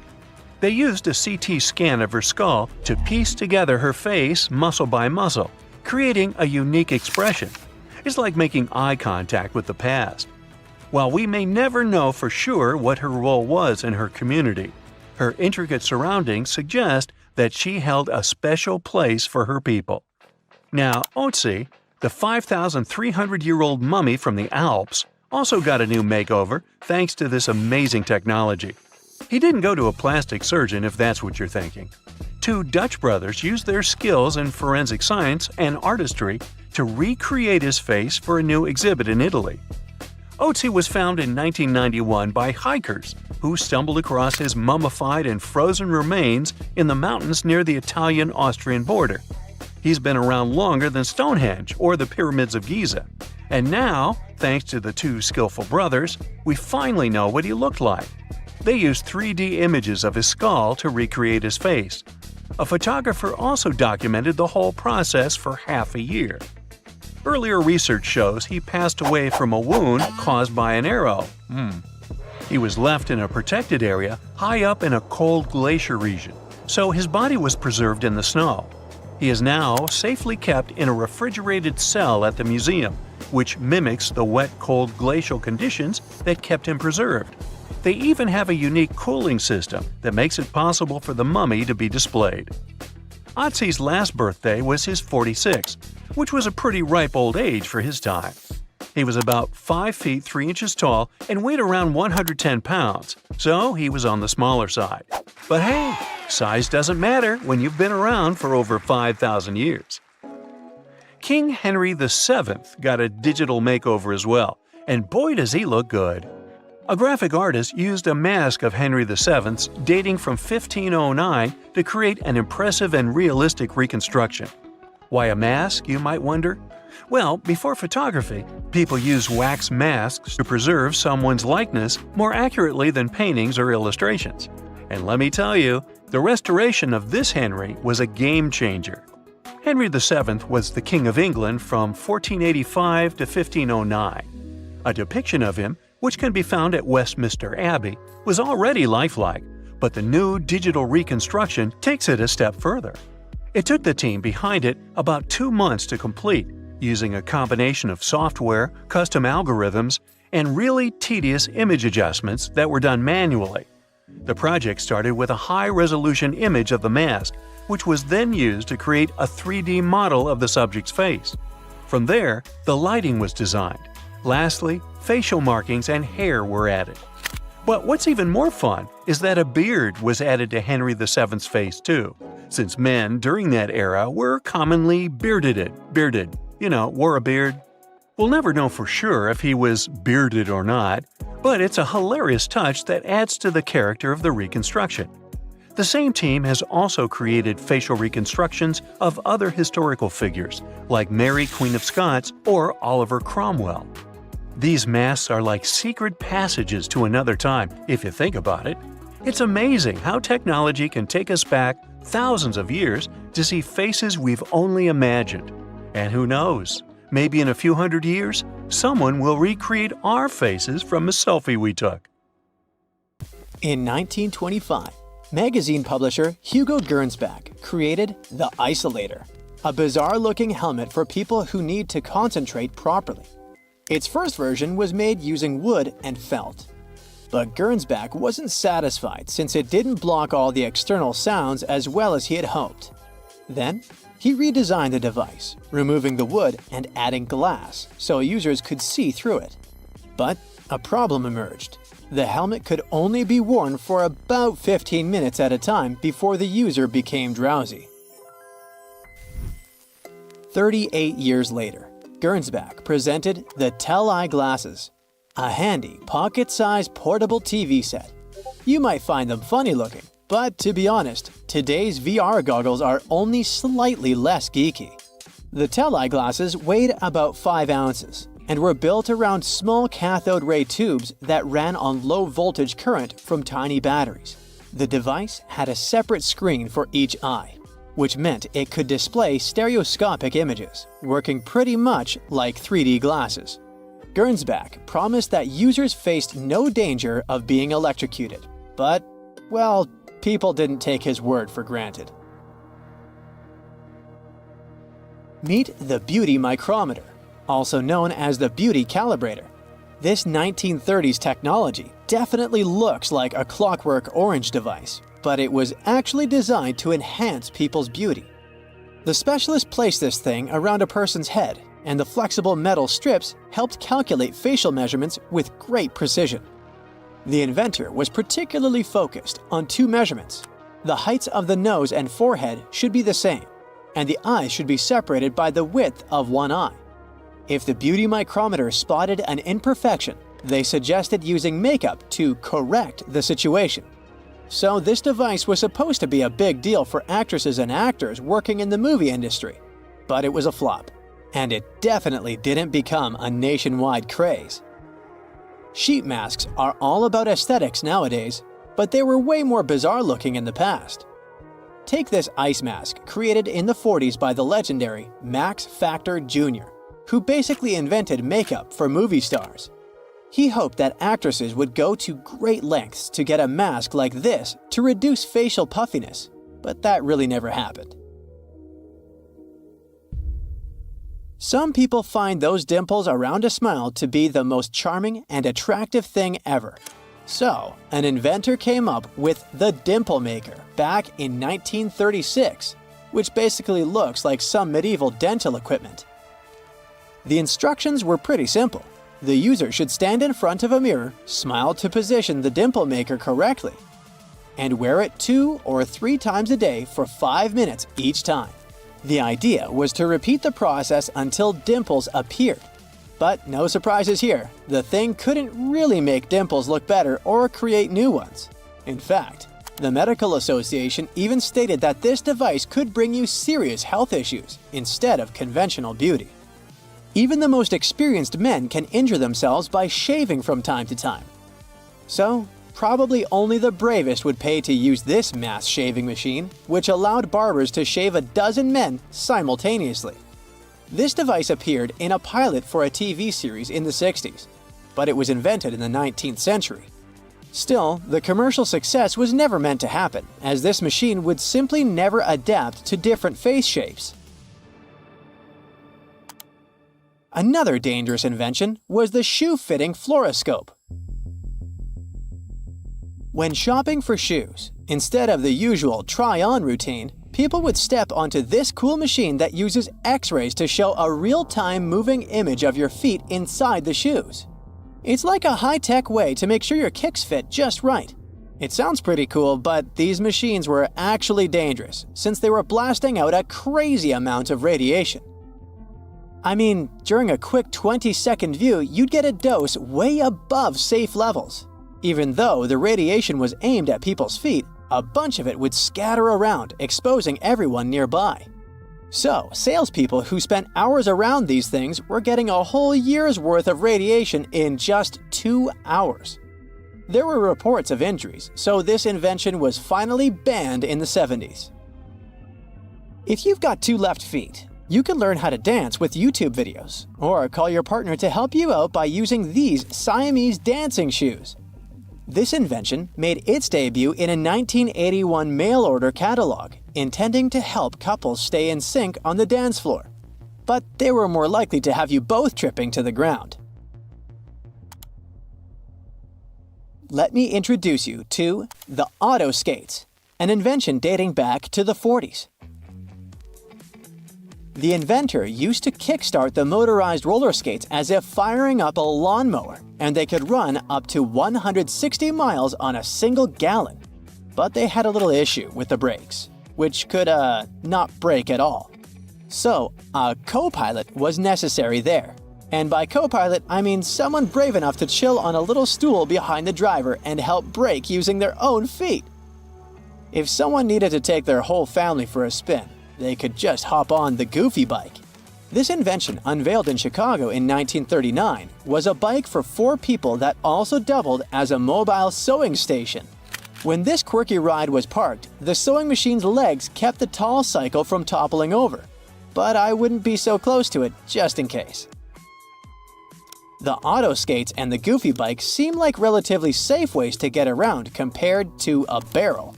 [SPEAKER 1] They used a CT scan of her skull to piece together her face muscle by muscle, creating a unique expression. It's like making eye contact with the past. While we may never know for sure what her role was in her community, her intricate surroundings suggest that she held a special place for her people. Now, Otzi, the 5,300-year-old mummy from the Alps, also got a new makeover thanks to this amazing technology. He didn't go to a plastic surgeon if that's what you're thinking. Two Dutch brothers used their skills in forensic science and artistry to recreate his face for a new exhibit in Italy. Otzi was found in 1991 by hikers who stumbled across his mummified and frozen remains in the mountains near the Italian-Austrian border. He's been around longer than Stonehenge or the pyramids of Giza. And now, thanks to the two skillful brothers, we finally know what he looked like. They used 3D images of his skull to recreate his face. A photographer also documented the whole process for half a year. Earlier research shows he passed away from a wound caused by an arrow. He was left in a protected area high up in a cold glacier region, so his body was preserved in the snow. He is now safely kept in a refrigerated cell at the museum, which mimics the wet, cold glacial conditions that kept him preserved. They even have a unique cooling system that makes it possible for the mummy to be displayed. Otzi's last birthday was his 46th, which was a pretty ripe old age for his time. He was about 5 feet 3 inches tall and weighed around 110 pounds, so he was on the smaller side. But hey, size doesn't matter when you've been around for over 5,000 years. King Henry VII got a digital makeover as well, and boy does he look good. A graphic artist used a mask of Henry VII's dating from 1509 to create an impressive and realistic reconstruction. Why a mask, you might wonder? Well, before photography, people used wax masks to preserve someone's likeness more accurately than paintings or illustrations. And let me tell you, the restoration of this Henry was a game changer. Henry VII was the King of England from 1485 to 1509. A depiction of him, which can be found at Westminster Abbey, was already lifelike, but the new digital reconstruction takes it a step further. It took the team behind it about 2 months to complete, using a combination of software, custom algorithms, and really tedious image adjustments that were done manually. The project started with a high-resolution image of the mask, which was then used to create a 3D model of the subject's face. From there, the lighting was designed. Lastly, facial markings and hair were added. But what's even more fun is that a beard was added to Henry VII's face too, since men during that era were commonly bearded, wore a beard. We'll never know for sure if he was bearded or not, but it's a hilarious touch that adds to the character of the reconstruction. The same team has also created facial reconstructions of other historical figures, like Mary, Queen of Scots, or Oliver Cromwell. These masks are like secret passages to another time, if you think about it. It's amazing how technology can take us back thousands of years to see faces we've only imagined. And who knows, maybe in a few hundred years, someone will recreate our faces from a selfie we took.
[SPEAKER 3] In 1925, magazine publisher Hugo Gernsback created the Isolator, a bizarre-looking helmet for people who need to concentrate properly. Its first version was made using wood and felt. But Gernsback wasn't satisfied since it didn't block all the external sounds as well as he had hoped. Then, He redesigned the device, removing the wood and adding glass so users could see through it. But a problem emerged. The helmet could only be worn for about 15 minutes at a time before the user became drowsy. 38 years later, Gernsback presented the Tell-Eye glasses, a handy, pocket-sized portable TV set. You might find them funny looking, but to be honest, today's VR goggles are only slightly less geeky. The Tell-Eye glasses weighed about 5 ounces and were built around small cathode ray tubes that ran on low voltage current from tiny batteries. The device had a separate screen for each eye, which meant it could display stereoscopic images, working pretty much like 3D glasses. Gernsback promised that users faced no danger of being electrocuted, but, well, people didn't take his word for granted. Meet the Beauty Micrometer, also known as the Beauty Calibrator. This 1930s technology definitely looks like a Clockwork Orange device, but it was actually designed to enhance people's beauty. The specialist placed this thing around a person's head, and the flexible metal strips helped calculate facial measurements with great precision. The inventor was particularly focused on 2 measurements. The heights of the nose and forehead should be the same, and the eyes should be separated by the width of one eye. If the beauty micrometer spotted an imperfection, they suggested using makeup to correct the situation. So this device was supposed to be a big deal for actresses and actors working in the movie industry, but it was a flop, and it definitely didn't become a nationwide craze. Sheet masks are all about aesthetics nowadays, but they were way more bizarre looking in the past. Take this ice mask created in the 40s by the legendary Max Factor Jr., who basically invented makeup for movie stars. He hoped that actresses would go to great lengths to get a mask like this to reduce facial puffiness, but that really never happened. Some people find those dimples around a smile to be the most charming and attractive thing ever. So, an inventor came up with the Dimple Maker back in 1936, which basically looks like some medieval dental equipment. The instructions were pretty simple. The user should stand in front of a mirror, smile to position the dimple maker correctly, and wear it 2 or 3 times a day for 5 minutes each time. The idea was to repeat the process until dimples appeared. But no surprises here, the thing couldn't really make dimples look better or create new ones. In fact, the Medical Association even stated that this device could bring you serious health issues instead of conventional beauty. Even the most experienced men can injure themselves by shaving from time to time. So, probably only the bravest would pay to use this mass shaving machine, which allowed barbers to shave a dozen men simultaneously. This device appeared in a pilot for a TV series in the 60s, but it was invented in the 19th century. Still, the commercial success was never meant to happen, as this machine would simply never adapt to different face shapes. Another dangerous invention was the shoe-fitting fluoroscope. When shopping for shoes, instead of the usual try-on routine, people would step onto this cool machine that uses X-rays to show a real-time moving image of your feet inside the shoes. It's like a high-tech way to make sure your kicks fit just right. It sounds pretty cool, but these machines were actually dangerous, since they were blasting out a crazy amount of radiation. I mean, during a quick 20-second view, you'd get a dose way above safe levels. Even though the radiation was aimed at people's feet, a bunch of it would scatter around, exposing everyone nearby. So, salespeople who spent hours around these things were getting a whole year's worth of radiation in just 2 hours. There were reports of injuries, so this invention was finally banned in the 70s. If you've got 2 left feet, you can learn how to dance with YouTube videos, or call your partner to help you out by using these Siamese dancing shoes. This invention made its debut in a 1981 mail-order catalog, intending to help couples stay in sync on the dance floor. But they were more likely to have you both tripping to the ground. Let me introduce you to the auto skates, an invention dating back to the 40s. The inventor used to kickstart the motorized roller skates as if firing up a lawnmower, and they could run up to 160 miles on a single gallon. But they had a little issue with the brakes, which could, not brake at all. So, a co-pilot was necessary there. And by co-pilot, I mean someone brave enough to chill on a little stool behind the driver and help brake using their own feet. If someone needed to take their whole family for a spin, they could just hop on the Goofy bike. This invention, unveiled in Chicago in 1939, was a bike for 4 people that also doubled as a mobile sewing station. When this quirky ride was parked, the sewing machine's legs kept the tall cycle from toppling over. But I wouldn't be so close to it, just in case. The auto skates and the Goofy bike seem like relatively safe ways to get around compared to a barrel.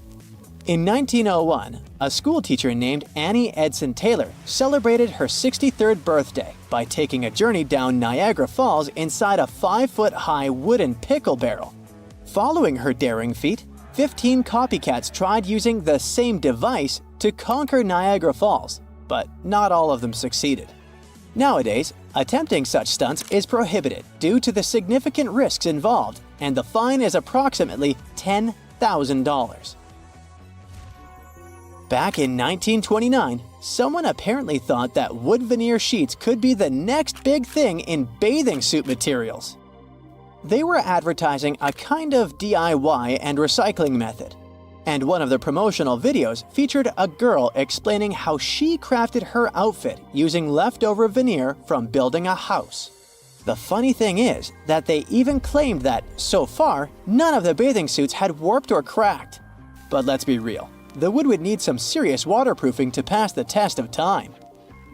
[SPEAKER 3] In 1901, a schoolteacher named Annie Edson Taylor celebrated her 63rd birthday by taking a journey down Niagara Falls inside a 5-foot-high wooden pickle barrel. Following her daring feat, 15 copycats tried using the same device to conquer Niagara Falls, but not all of them succeeded. Nowadays, attempting such stunts is prohibited due to the significant risks involved, and the fine is approximately $10,000. Back in 1929, someone apparently thought that wood veneer sheets could be the next big thing in bathing suit materials. They were advertising a kind of DIY and recycling method, and one of the promotional videos featured a girl explaining how she crafted her outfit using leftover veneer from building a house. The funny thing is that they even claimed that, so far, none of the bathing suits had warped or cracked. But let's be real. The wood would need some serious waterproofing to pass the test of time.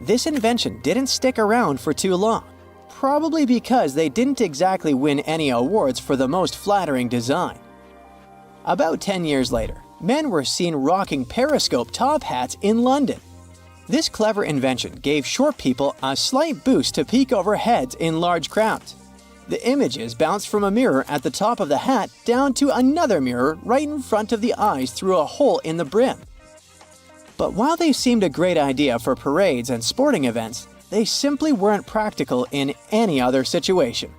[SPEAKER 3] This invention didn't stick around for too long, probably because they didn't exactly win any awards for the most flattering design. About 10 years later, men were seen rocking periscope top hats in London. This clever invention gave short people a slight boost to peek over heads in large crowds. The images bounced from a mirror at the top of the hat down to another mirror right in front of the eyes through a hole in the brim. But while they seemed a great idea for parades and sporting events, they simply weren't practical in any other situation.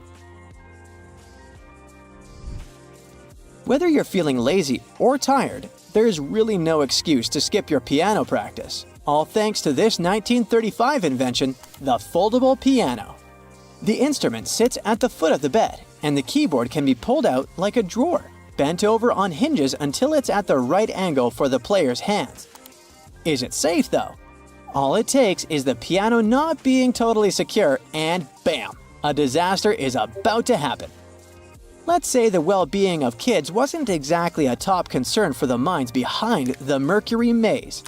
[SPEAKER 3] Whether you're feeling lazy or tired, there's really no excuse to skip your piano practice, all thanks to this 1935 invention, the foldable piano. The instrument sits at the foot of the bed, and the keyboard can be pulled out like a drawer, bent over on hinges until it's at the right angle for the player's hands. Is it safe though? All it takes is the piano not being totally secure and bam, a disaster is about to happen. Let's say the well-being of kids wasn't exactly a top concern for the minds behind the Mercury maze.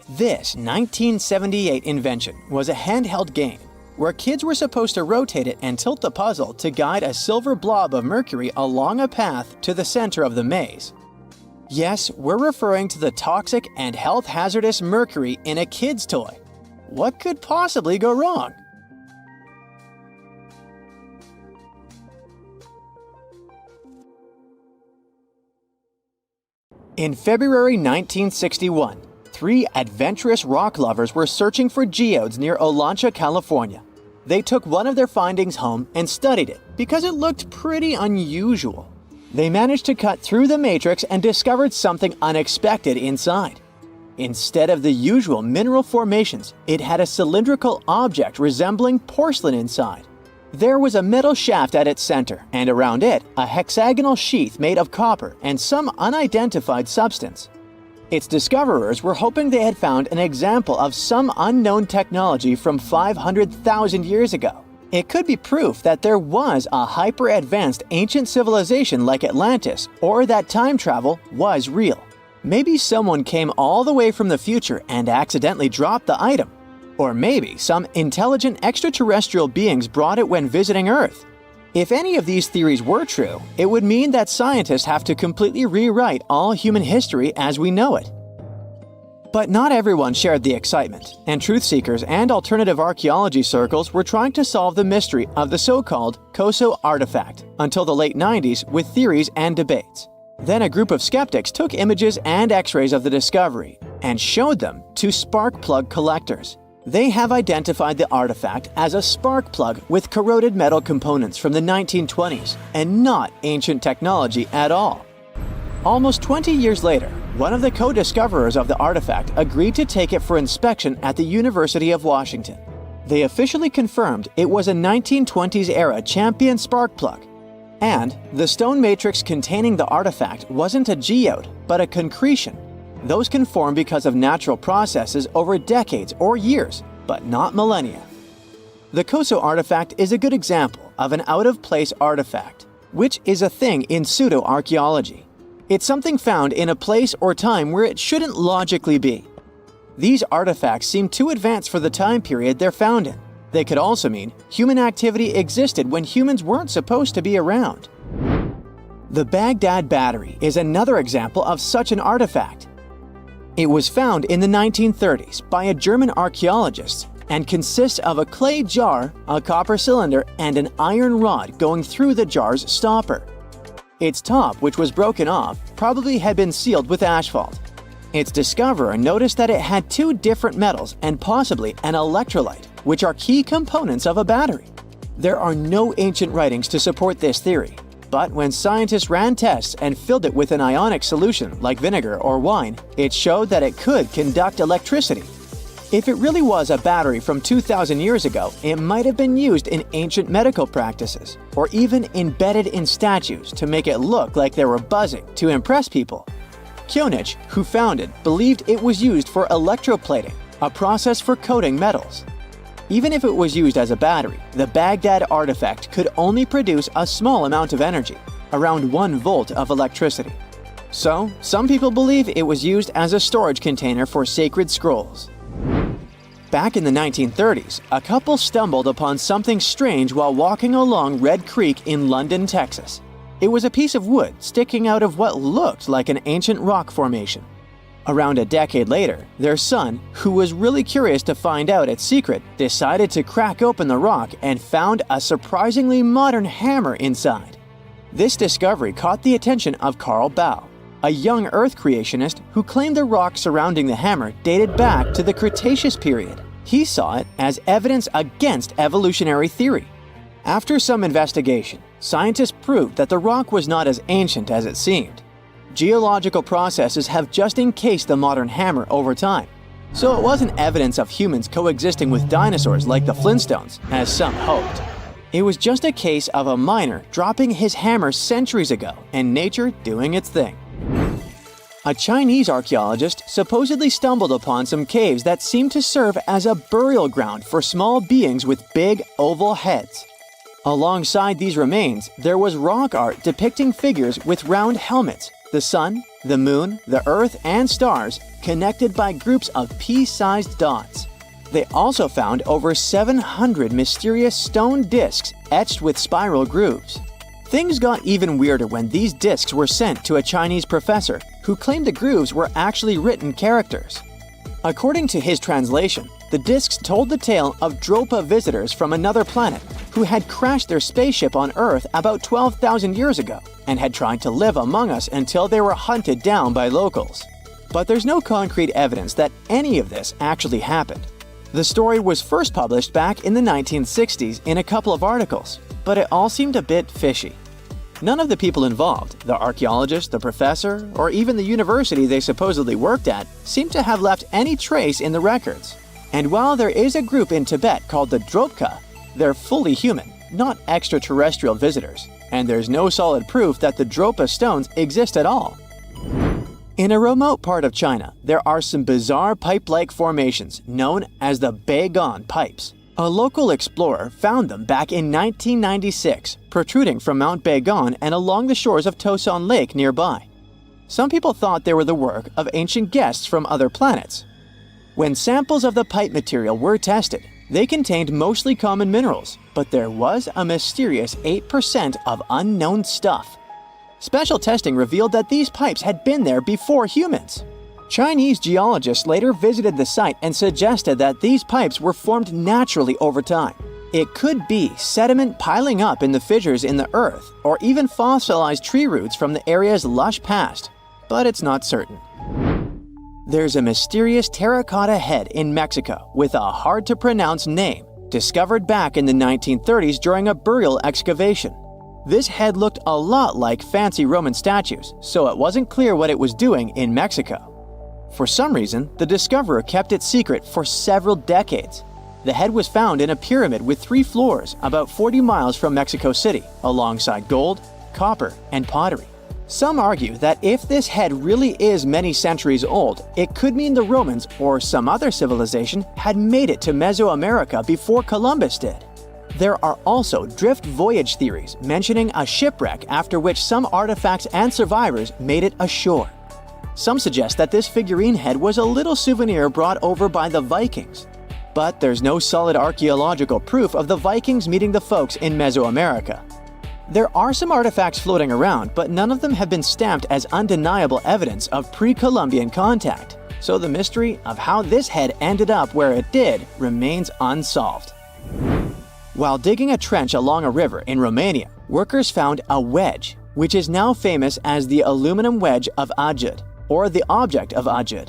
[SPEAKER 3] This 1978 invention was a handheld game where kids were supposed to rotate it and tilt the puzzle to guide a silver blob of mercury along a path to the center of the maze. Yes, we're referring to the toxic and health hazardous mercury in a kid's toy. What could possibly go wrong? In February 1961, 3 adventurous rock lovers were searching for geodes near Olancha, California. They took one of their findings home and studied it because it looked pretty unusual. They managed to cut through the matrix and discovered something unexpected inside. Instead of the usual mineral formations, it had a cylindrical object resembling porcelain inside. There was a metal shaft at its center, and around it, a hexagonal sheath made of copper and some unidentified substance. Its discoverers were hoping they had found an example of some unknown technology from 500,000 years ago. It could be proof that there was a hyper-advanced ancient civilization like Atlantis, or that time travel was real. Maybe someone came all the way from the future and accidentally dropped the item. Or maybe some intelligent extraterrestrial beings brought it when visiting Earth. If any of these theories were true, it would mean that scientists have to completely rewrite all human history as we know it. But not everyone shared the excitement, and truth seekers and alternative archaeology circles were trying to solve the mystery of the so-called Koso artifact until the late 90s with theories and debates. Then a group of skeptics took images and x-rays of the discovery and showed them to spark plug collectors. They have identified the artifact as a spark plug with corroded metal components from the 1920s and not ancient technology at all. Almost 20 years later, one of the co-discoverers of the artifact agreed to take it for inspection at the University of Washington. They officially confirmed it was a 1920s-era champion spark plug, and the stone matrix containing the artifact wasn't a geode, but a concretion. Those can form because of natural processes over decades or years, but not millennia. The Koso artifact is a good example of an out-of-place artifact, which is a thing in pseudo-archaeology. It's something found in a place or time where it shouldn't logically be. These artifacts seem too advanced for the time period they're found in. They could also mean human activity existed when humans weren't supposed to be around. The Baghdad Battery is another example of such an artifact. It was found in the 1930s by a German archaeologist and consists of a clay jar, a copper cylinder, and an iron rod going through the jar's stopper. Its top, which was broken off, probably had been sealed with asphalt. Its discoverer noticed that it had two different metals and possibly an electrolyte, which are key components of a battery. There are no ancient writings to support this theory, but when scientists ran tests and filled it with an ionic solution like vinegar or wine, it showed that it could conduct electricity. If it really was a battery from 2,000 years ago, it might have been used in ancient medical practices, or even embedded in statues to make it look like they were buzzing to impress people. Kionich, who found it, believed it was used for electroplating, a process for coating metals. Even if it was used as a battery, the Baghdad artifact could only produce a small amount of energy, around 1 volt of electricity. So, some people believe it was used as a storage container for sacred scrolls. Back in the 1930s, a couple stumbled upon something strange while walking along Red Creek in London, Texas. It was a piece of wood sticking out of what looked like an ancient rock formation. Around a decade later, their son, who was really curious to find out its secret, decided to crack open the rock and found a surprisingly modern hammer inside. This discovery caught the attention of Carl Baugh, a young Earth creationist who claimed the rock surrounding the hammer dated back to the Cretaceous period. He saw it as evidence against evolutionary theory. After some investigation, scientists proved that the rock was not as ancient as it seemed. Geological processes have just encased the modern hammer over time, so it wasn't evidence of humans coexisting with dinosaurs like the Flintstones, as some hoped. It was just a case of a miner dropping his hammer centuries ago and nature doing its thing. A Chinese archaeologist supposedly stumbled upon some caves that seemed to serve as a burial ground for small beings with big, oval heads. Alongside these remains, there was rock art depicting figures with round helmets, the sun, the moon, the earth, and stars connected by groups of pea-sized dots. They also found over 700 mysterious stone discs etched with spiral grooves. Things got even weirder when these discs were sent to a Chinese professor who claimed the grooves were actually written characters. According to his translation, the discs told the tale of Dropa visitors from another planet who had crashed their spaceship on Earth about 12,000 years ago and had tried to live among us until they were hunted down by locals. But there's no concrete evidence that any of this actually happened. The story was first published back in the 1960s in a couple of articles, but it all seemed a bit fishy. None of the people involved, the archaeologist, the professor, or even the university they supposedly worked at, seemed to have left any trace in the records. And while there is a group in Tibet called the Dropka, they're fully human, not extraterrestrial visitors, and there's no solid proof that the Dropa stones exist at all. In a remote part of China, there are some bizarre pipe-like formations known as the Baigong pipes. A local explorer found them back in 1996, protruding from Mount Baigong and along the shores of Tosan Lake nearby. Some people thought they were the work of ancient guests from other planets. When samples of the pipe material were tested, they contained mostly common minerals, but there was a mysterious 8% of unknown stuff. Special testing revealed that these pipes had been there before humans. Chinese geologists later visited the site and suggested that these pipes were formed naturally over time. It could be sediment piling up in the fissures in the earth, or even fossilized tree roots from the area's lush past, but it's not certain. there's a mysterious terracotta head in Mexico with a hard-to-pronounce name, discovered back in the 1930s during a burial excavation. This head looked a lot like fancy Roman statues, so it wasn't clear what it was doing in Mexico. For some reason, the discoverer kept it secret for several decades. The head was found in a pyramid with 3 floors about 40 miles from Mexico City, alongside gold, copper, and pottery. Some argue that if this head really is many centuries old, it could mean the Romans or some other civilization had made it to Mesoamerica before Columbus did. There are also drift voyage theories mentioning a shipwreck after which some artifacts and survivors made it ashore. Some suggest that this figurine head was a little souvenir brought over by the Vikings. But there's no solid archaeological proof of the Vikings meeting the folks in Mesoamerica. There are some artifacts floating around, but none of them have been stamped as undeniable evidence of pre-Columbian contact, so the mystery of how this head ended up where it did remains unsolved. While digging a trench along a river in Romania, workers found a wedge, which is now famous as the aluminum wedge of Aiud, or the object of Aiud.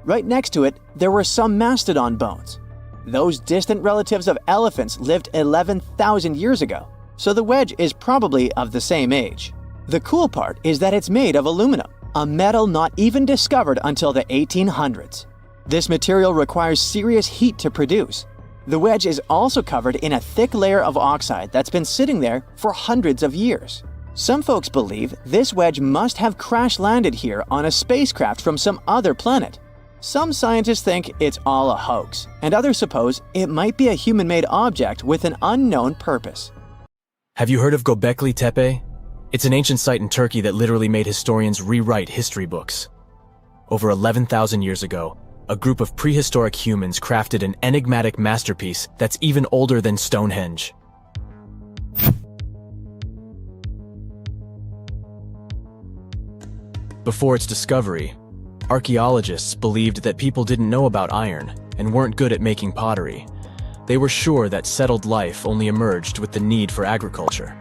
[SPEAKER 3] Right next to it, there were some mastodon bones. Those distant relatives of elephants lived 11,000 years ago, so the wedge is probably of the same age. The cool part is that it's made of aluminum, a metal not even discovered until the 1800s. This material requires serious heat to produce. The wedge is also covered in a thick layer of oxide that's been sitting there for hundreds of years. Some folks believe this wedge must have crash-landed here on a spacecraft from some other planet. Some scientists think it's all a hoax, and others suppose it might be a human-made object with an unknown purpose.
[SPEAKER 6] Have you heard of Gobekli Tepe? It's an ancient site in Turkey that literally made historians rewrite history books. Over 11,000 years ago, a group of prehistoric humans crafted an enigmatic masterpiece that's even older than Stonehenge. Before its discovery, archaeologists believed that people didn't know about iron and weren't good at making pottery. They were sure that settled life only emerged with the need for agriculture.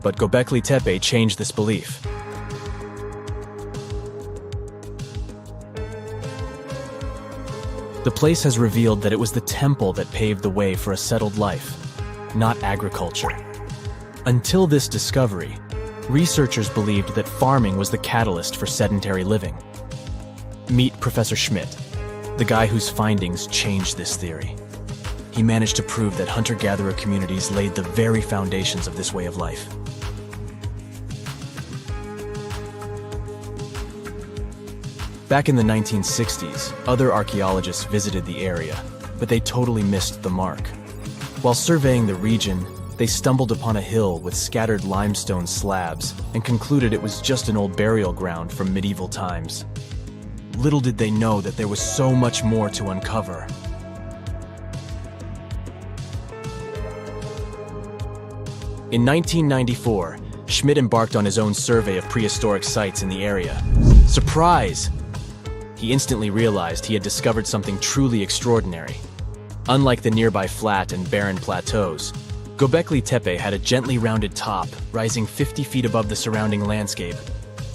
[SPEAKER 6] But Gobekli Tepe changed this belief. The place has revealed that it was the temple that paved the way for a settled life, not agriculture. Until this discovery, researchers believed that farming was the catalyst for sedentary living. Meet Professor Schmidt, the guy whose findings changed this theory. He managed to prove that hunter-gatherer communities laid the very foundations of this way of life. Back in the 1960s, other archaeologists visited the area, but they totally missed the mark. While surveying the region, they stumbled upon a hill with scattered limestone slabs and concluded it was just an old burial ground from medieval times. Little did they know that there was so much more to uncover. In 1994, Schmidt embarked on his own survey of prehistoric sites in the area. Surprise! He instantly realized he had discovered something truly extraordinary. Unlike the nearby flat and barren plateaus, Gobekli Tepe had a gently rounded top, rising 50 feet above the surrounding landscape.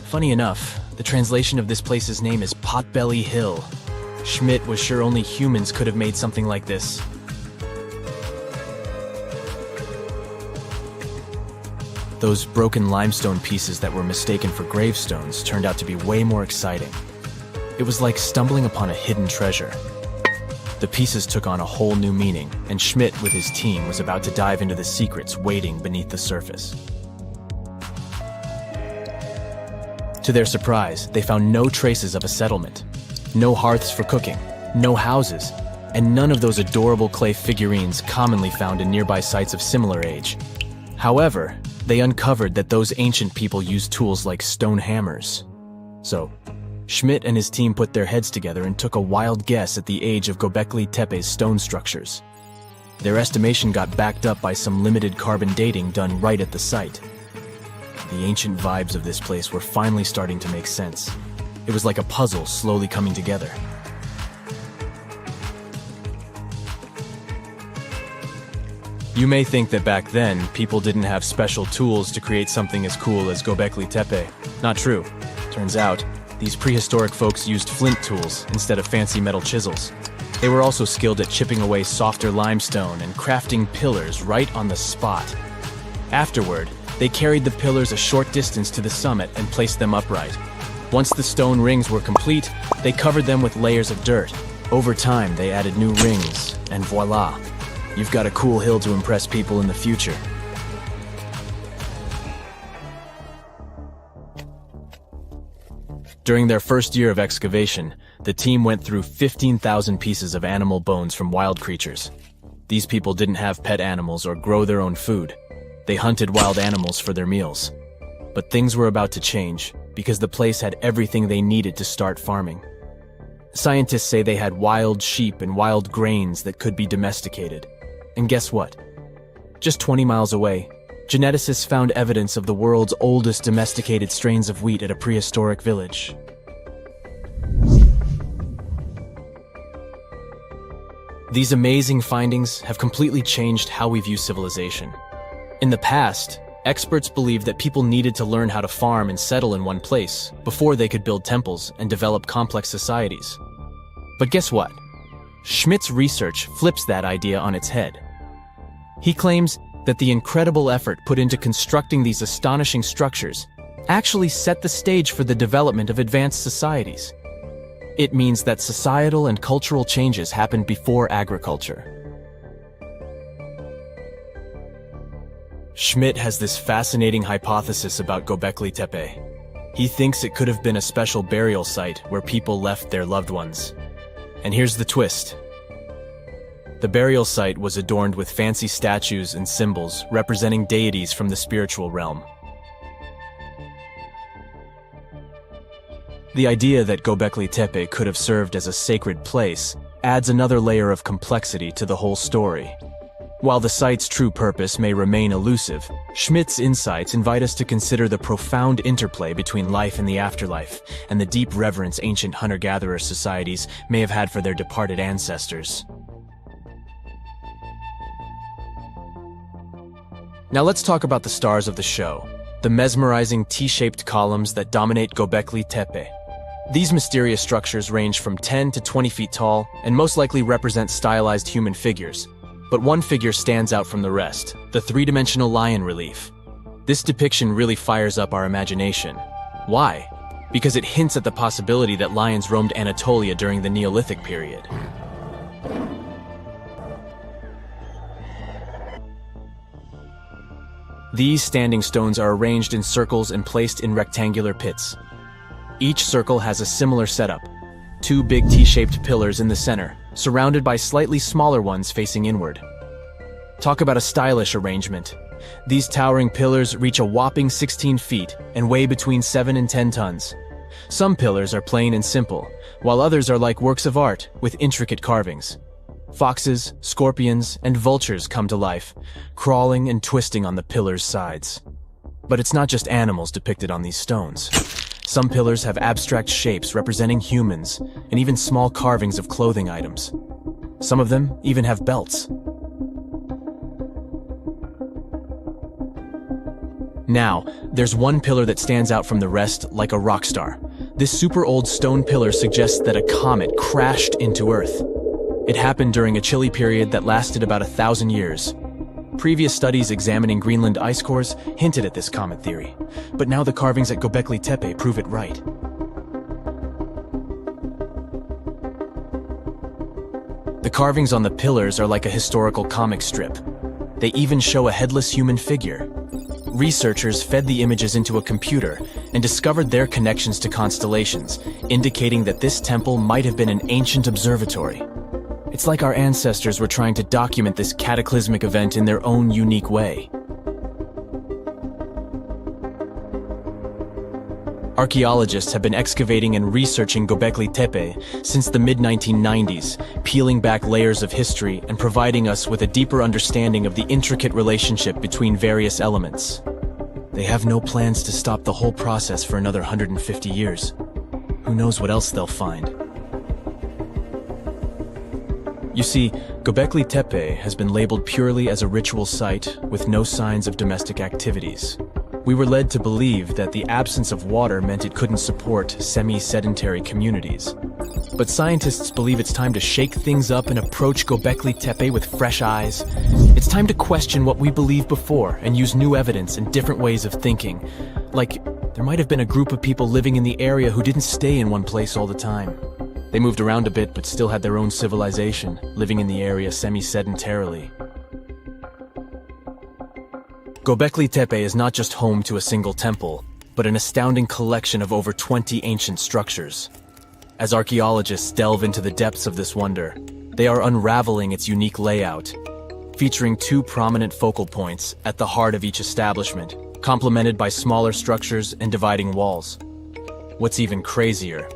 [SPEAKER 6] Funny enough, the translation of this place's name is Potbelly Hill. Schmidt was sure only humans could have made something like this. Those broken limestone pieces that were mistaken for gravestones turned out to be way more exciting. It was like stumbling upon a hidden treasure. The pieces took on a whole new meaning, and Schmidt with his team was about to dive into the secrets waiting beneath the surface. To their surprise, they found no traces of a settlement. No hearths for cooking, no houses, and none of those adorable clay figurines commonly found in nearby sites of similar age. However, they uncovered that those ancient people used tools like stone hammers. So, Schmidt and his team put their heads together and took a wild guess at the age of Gobekli Tepe's stone structures. Their estimation got backed up by some limited carbon dating done right at the site. The ancient vibes of this place were finally starting to make sense. It was like a puzzle slowly coming together. You may think that back then, people didn't have special tools to create something as cool as Gobekli Tepe. Not true. Turns out, these prehistoric folks used flint tools instead of fancy metal chisels. They were also skilled at chipping away softer limestone and crafting pillars right on the spot. Afterward, they carried the pillars a short distance to the summit and placed them upright. Once the stone rings were complete, they covered them with layers of dirt. Over time, they added new rings, and voila, you've got a cool hill to impress people in the future. During their first year of excavation, the team went through 15,000 pieces of animal bones from wild creatures. These people didn't have pet animals or grow their own food. They hunted wild animals for their meals. But things were about to change, because the place had everything they needed to start farming. Scientists say they had wild sheep and wild grains that could be domesticated. And guess what? Just 20 miles away, geneticists found evidence of the world's oldest domesticated strains of wheat at a prehistoric village. These amazing findings have completely changed how we view civilization. In the past, experts believed that people needed to learn how to farm and settle in one place before they could build temples and develop complex societies. But guess what? Schmidt's research flips that idea on its head. He claims that the incredible effort put into constructing these astonishing structures actually set the stage for the development of advanced societies. It means that societal and cultural changes happened before agriculture. Schmidt has this fascinating hypothesis about Gobekli Tepe. He thinks it could have been a special burial site where people left their loved ones. And here's the twist. The burial site was adorned with fancy statues and symbols representing deities from the spiritual realm. The idea that Gobekli Tepe could have served as a sacred place adds another layer of complexity to the whole story. While the site's true purpose may remain elusive, Schmidt's insights invite us to consider the profound interplay between life and the afterlife, and the deep reverence ancient hunter-gatherer societies may have had for their departed ancestors. Now let's talk about the stars of the show, the mesmerizing T-shaped columns that dominate Gobekli Tepe. These mysterious structures range from 10 to 20 feet tall and most likely represent stylized human figures. But one figure stands out from the rest, the three-dimensional lion relief. This depiction really fires up our imagination. Why? Because it hints at the possibility that lions roamed Anatolia during the Neolithic period. These standing stones are arranged in circles and placed in rectangular pits. Each circle has a similar setup. Two big T-shaped pillars in the center, surrounded by slightly smaller ones facing inward. Talk about a stylish arrangement. These towering pillars reach a whopping 16 feet and weigh between 7 and 10 tons. Some pillars are plain and simple, while others are like works of art with intricate carvings. Foxes, scorpions, and vultures come to life, crawling and twisting on the pillars' sides. But it's not just animals depicted on these stones. Some pillars have abstract shapes representing humans, and even small carvings of clothing items. Some of them even have belts. Now, there's one pillar that stands out from the rest like a rock star. This super old stone pillar suggests that a comet crashed into Earth. It happened during a chilly period that lasted about 1,000 years. Previous studies examining Greenland ice cores hinted at this comet theory, but now the carvings at Gobekli Tepe prove it right. The carvings on the pillars are like a historical comic strip. They even show a headless human figure. Researchers fed the images into a computer and discovered their connections to constellations, indicating that this temple might have been an ancient observatory. It's like our ancestors were trying to document this cataclysmic event in their own unique way. Archaeologists have been excavating and researching Gobekli Tepe since the mid-1990s, peeling back layers of history and providing us with a deeper understanding of the intricate relationship between various elements. They have no plans to stop the whole process for another 150 years. Who knows what else they'll find? You see, Gobekli Tepe has been labeled purely as a ritual site with no signs of domestic activities. We were led to believe that the absence of water meant it couldn't support semi-sedentary communities. But scientists believe it's time to shake things up and approach Gobekli Tepe with fresh eyes. It's time to question what we believed before and use new evidence and different ways of thinking. Like, there might have been a group of people living in the area who didn't stay in one place all the time. They moved around a bit but still had their own civilization, living in the area semi-sedentarily. Gobekli Tepe is not just home to a single temple, but an astounding collection of over 20 ancient structures. As archaeologists delve into the depths of this wonder, they are unraveling its unique layout, featuring two prominent focal points at the heart of each establishment, complemented by smaller structures and dividing walls. What's even crazier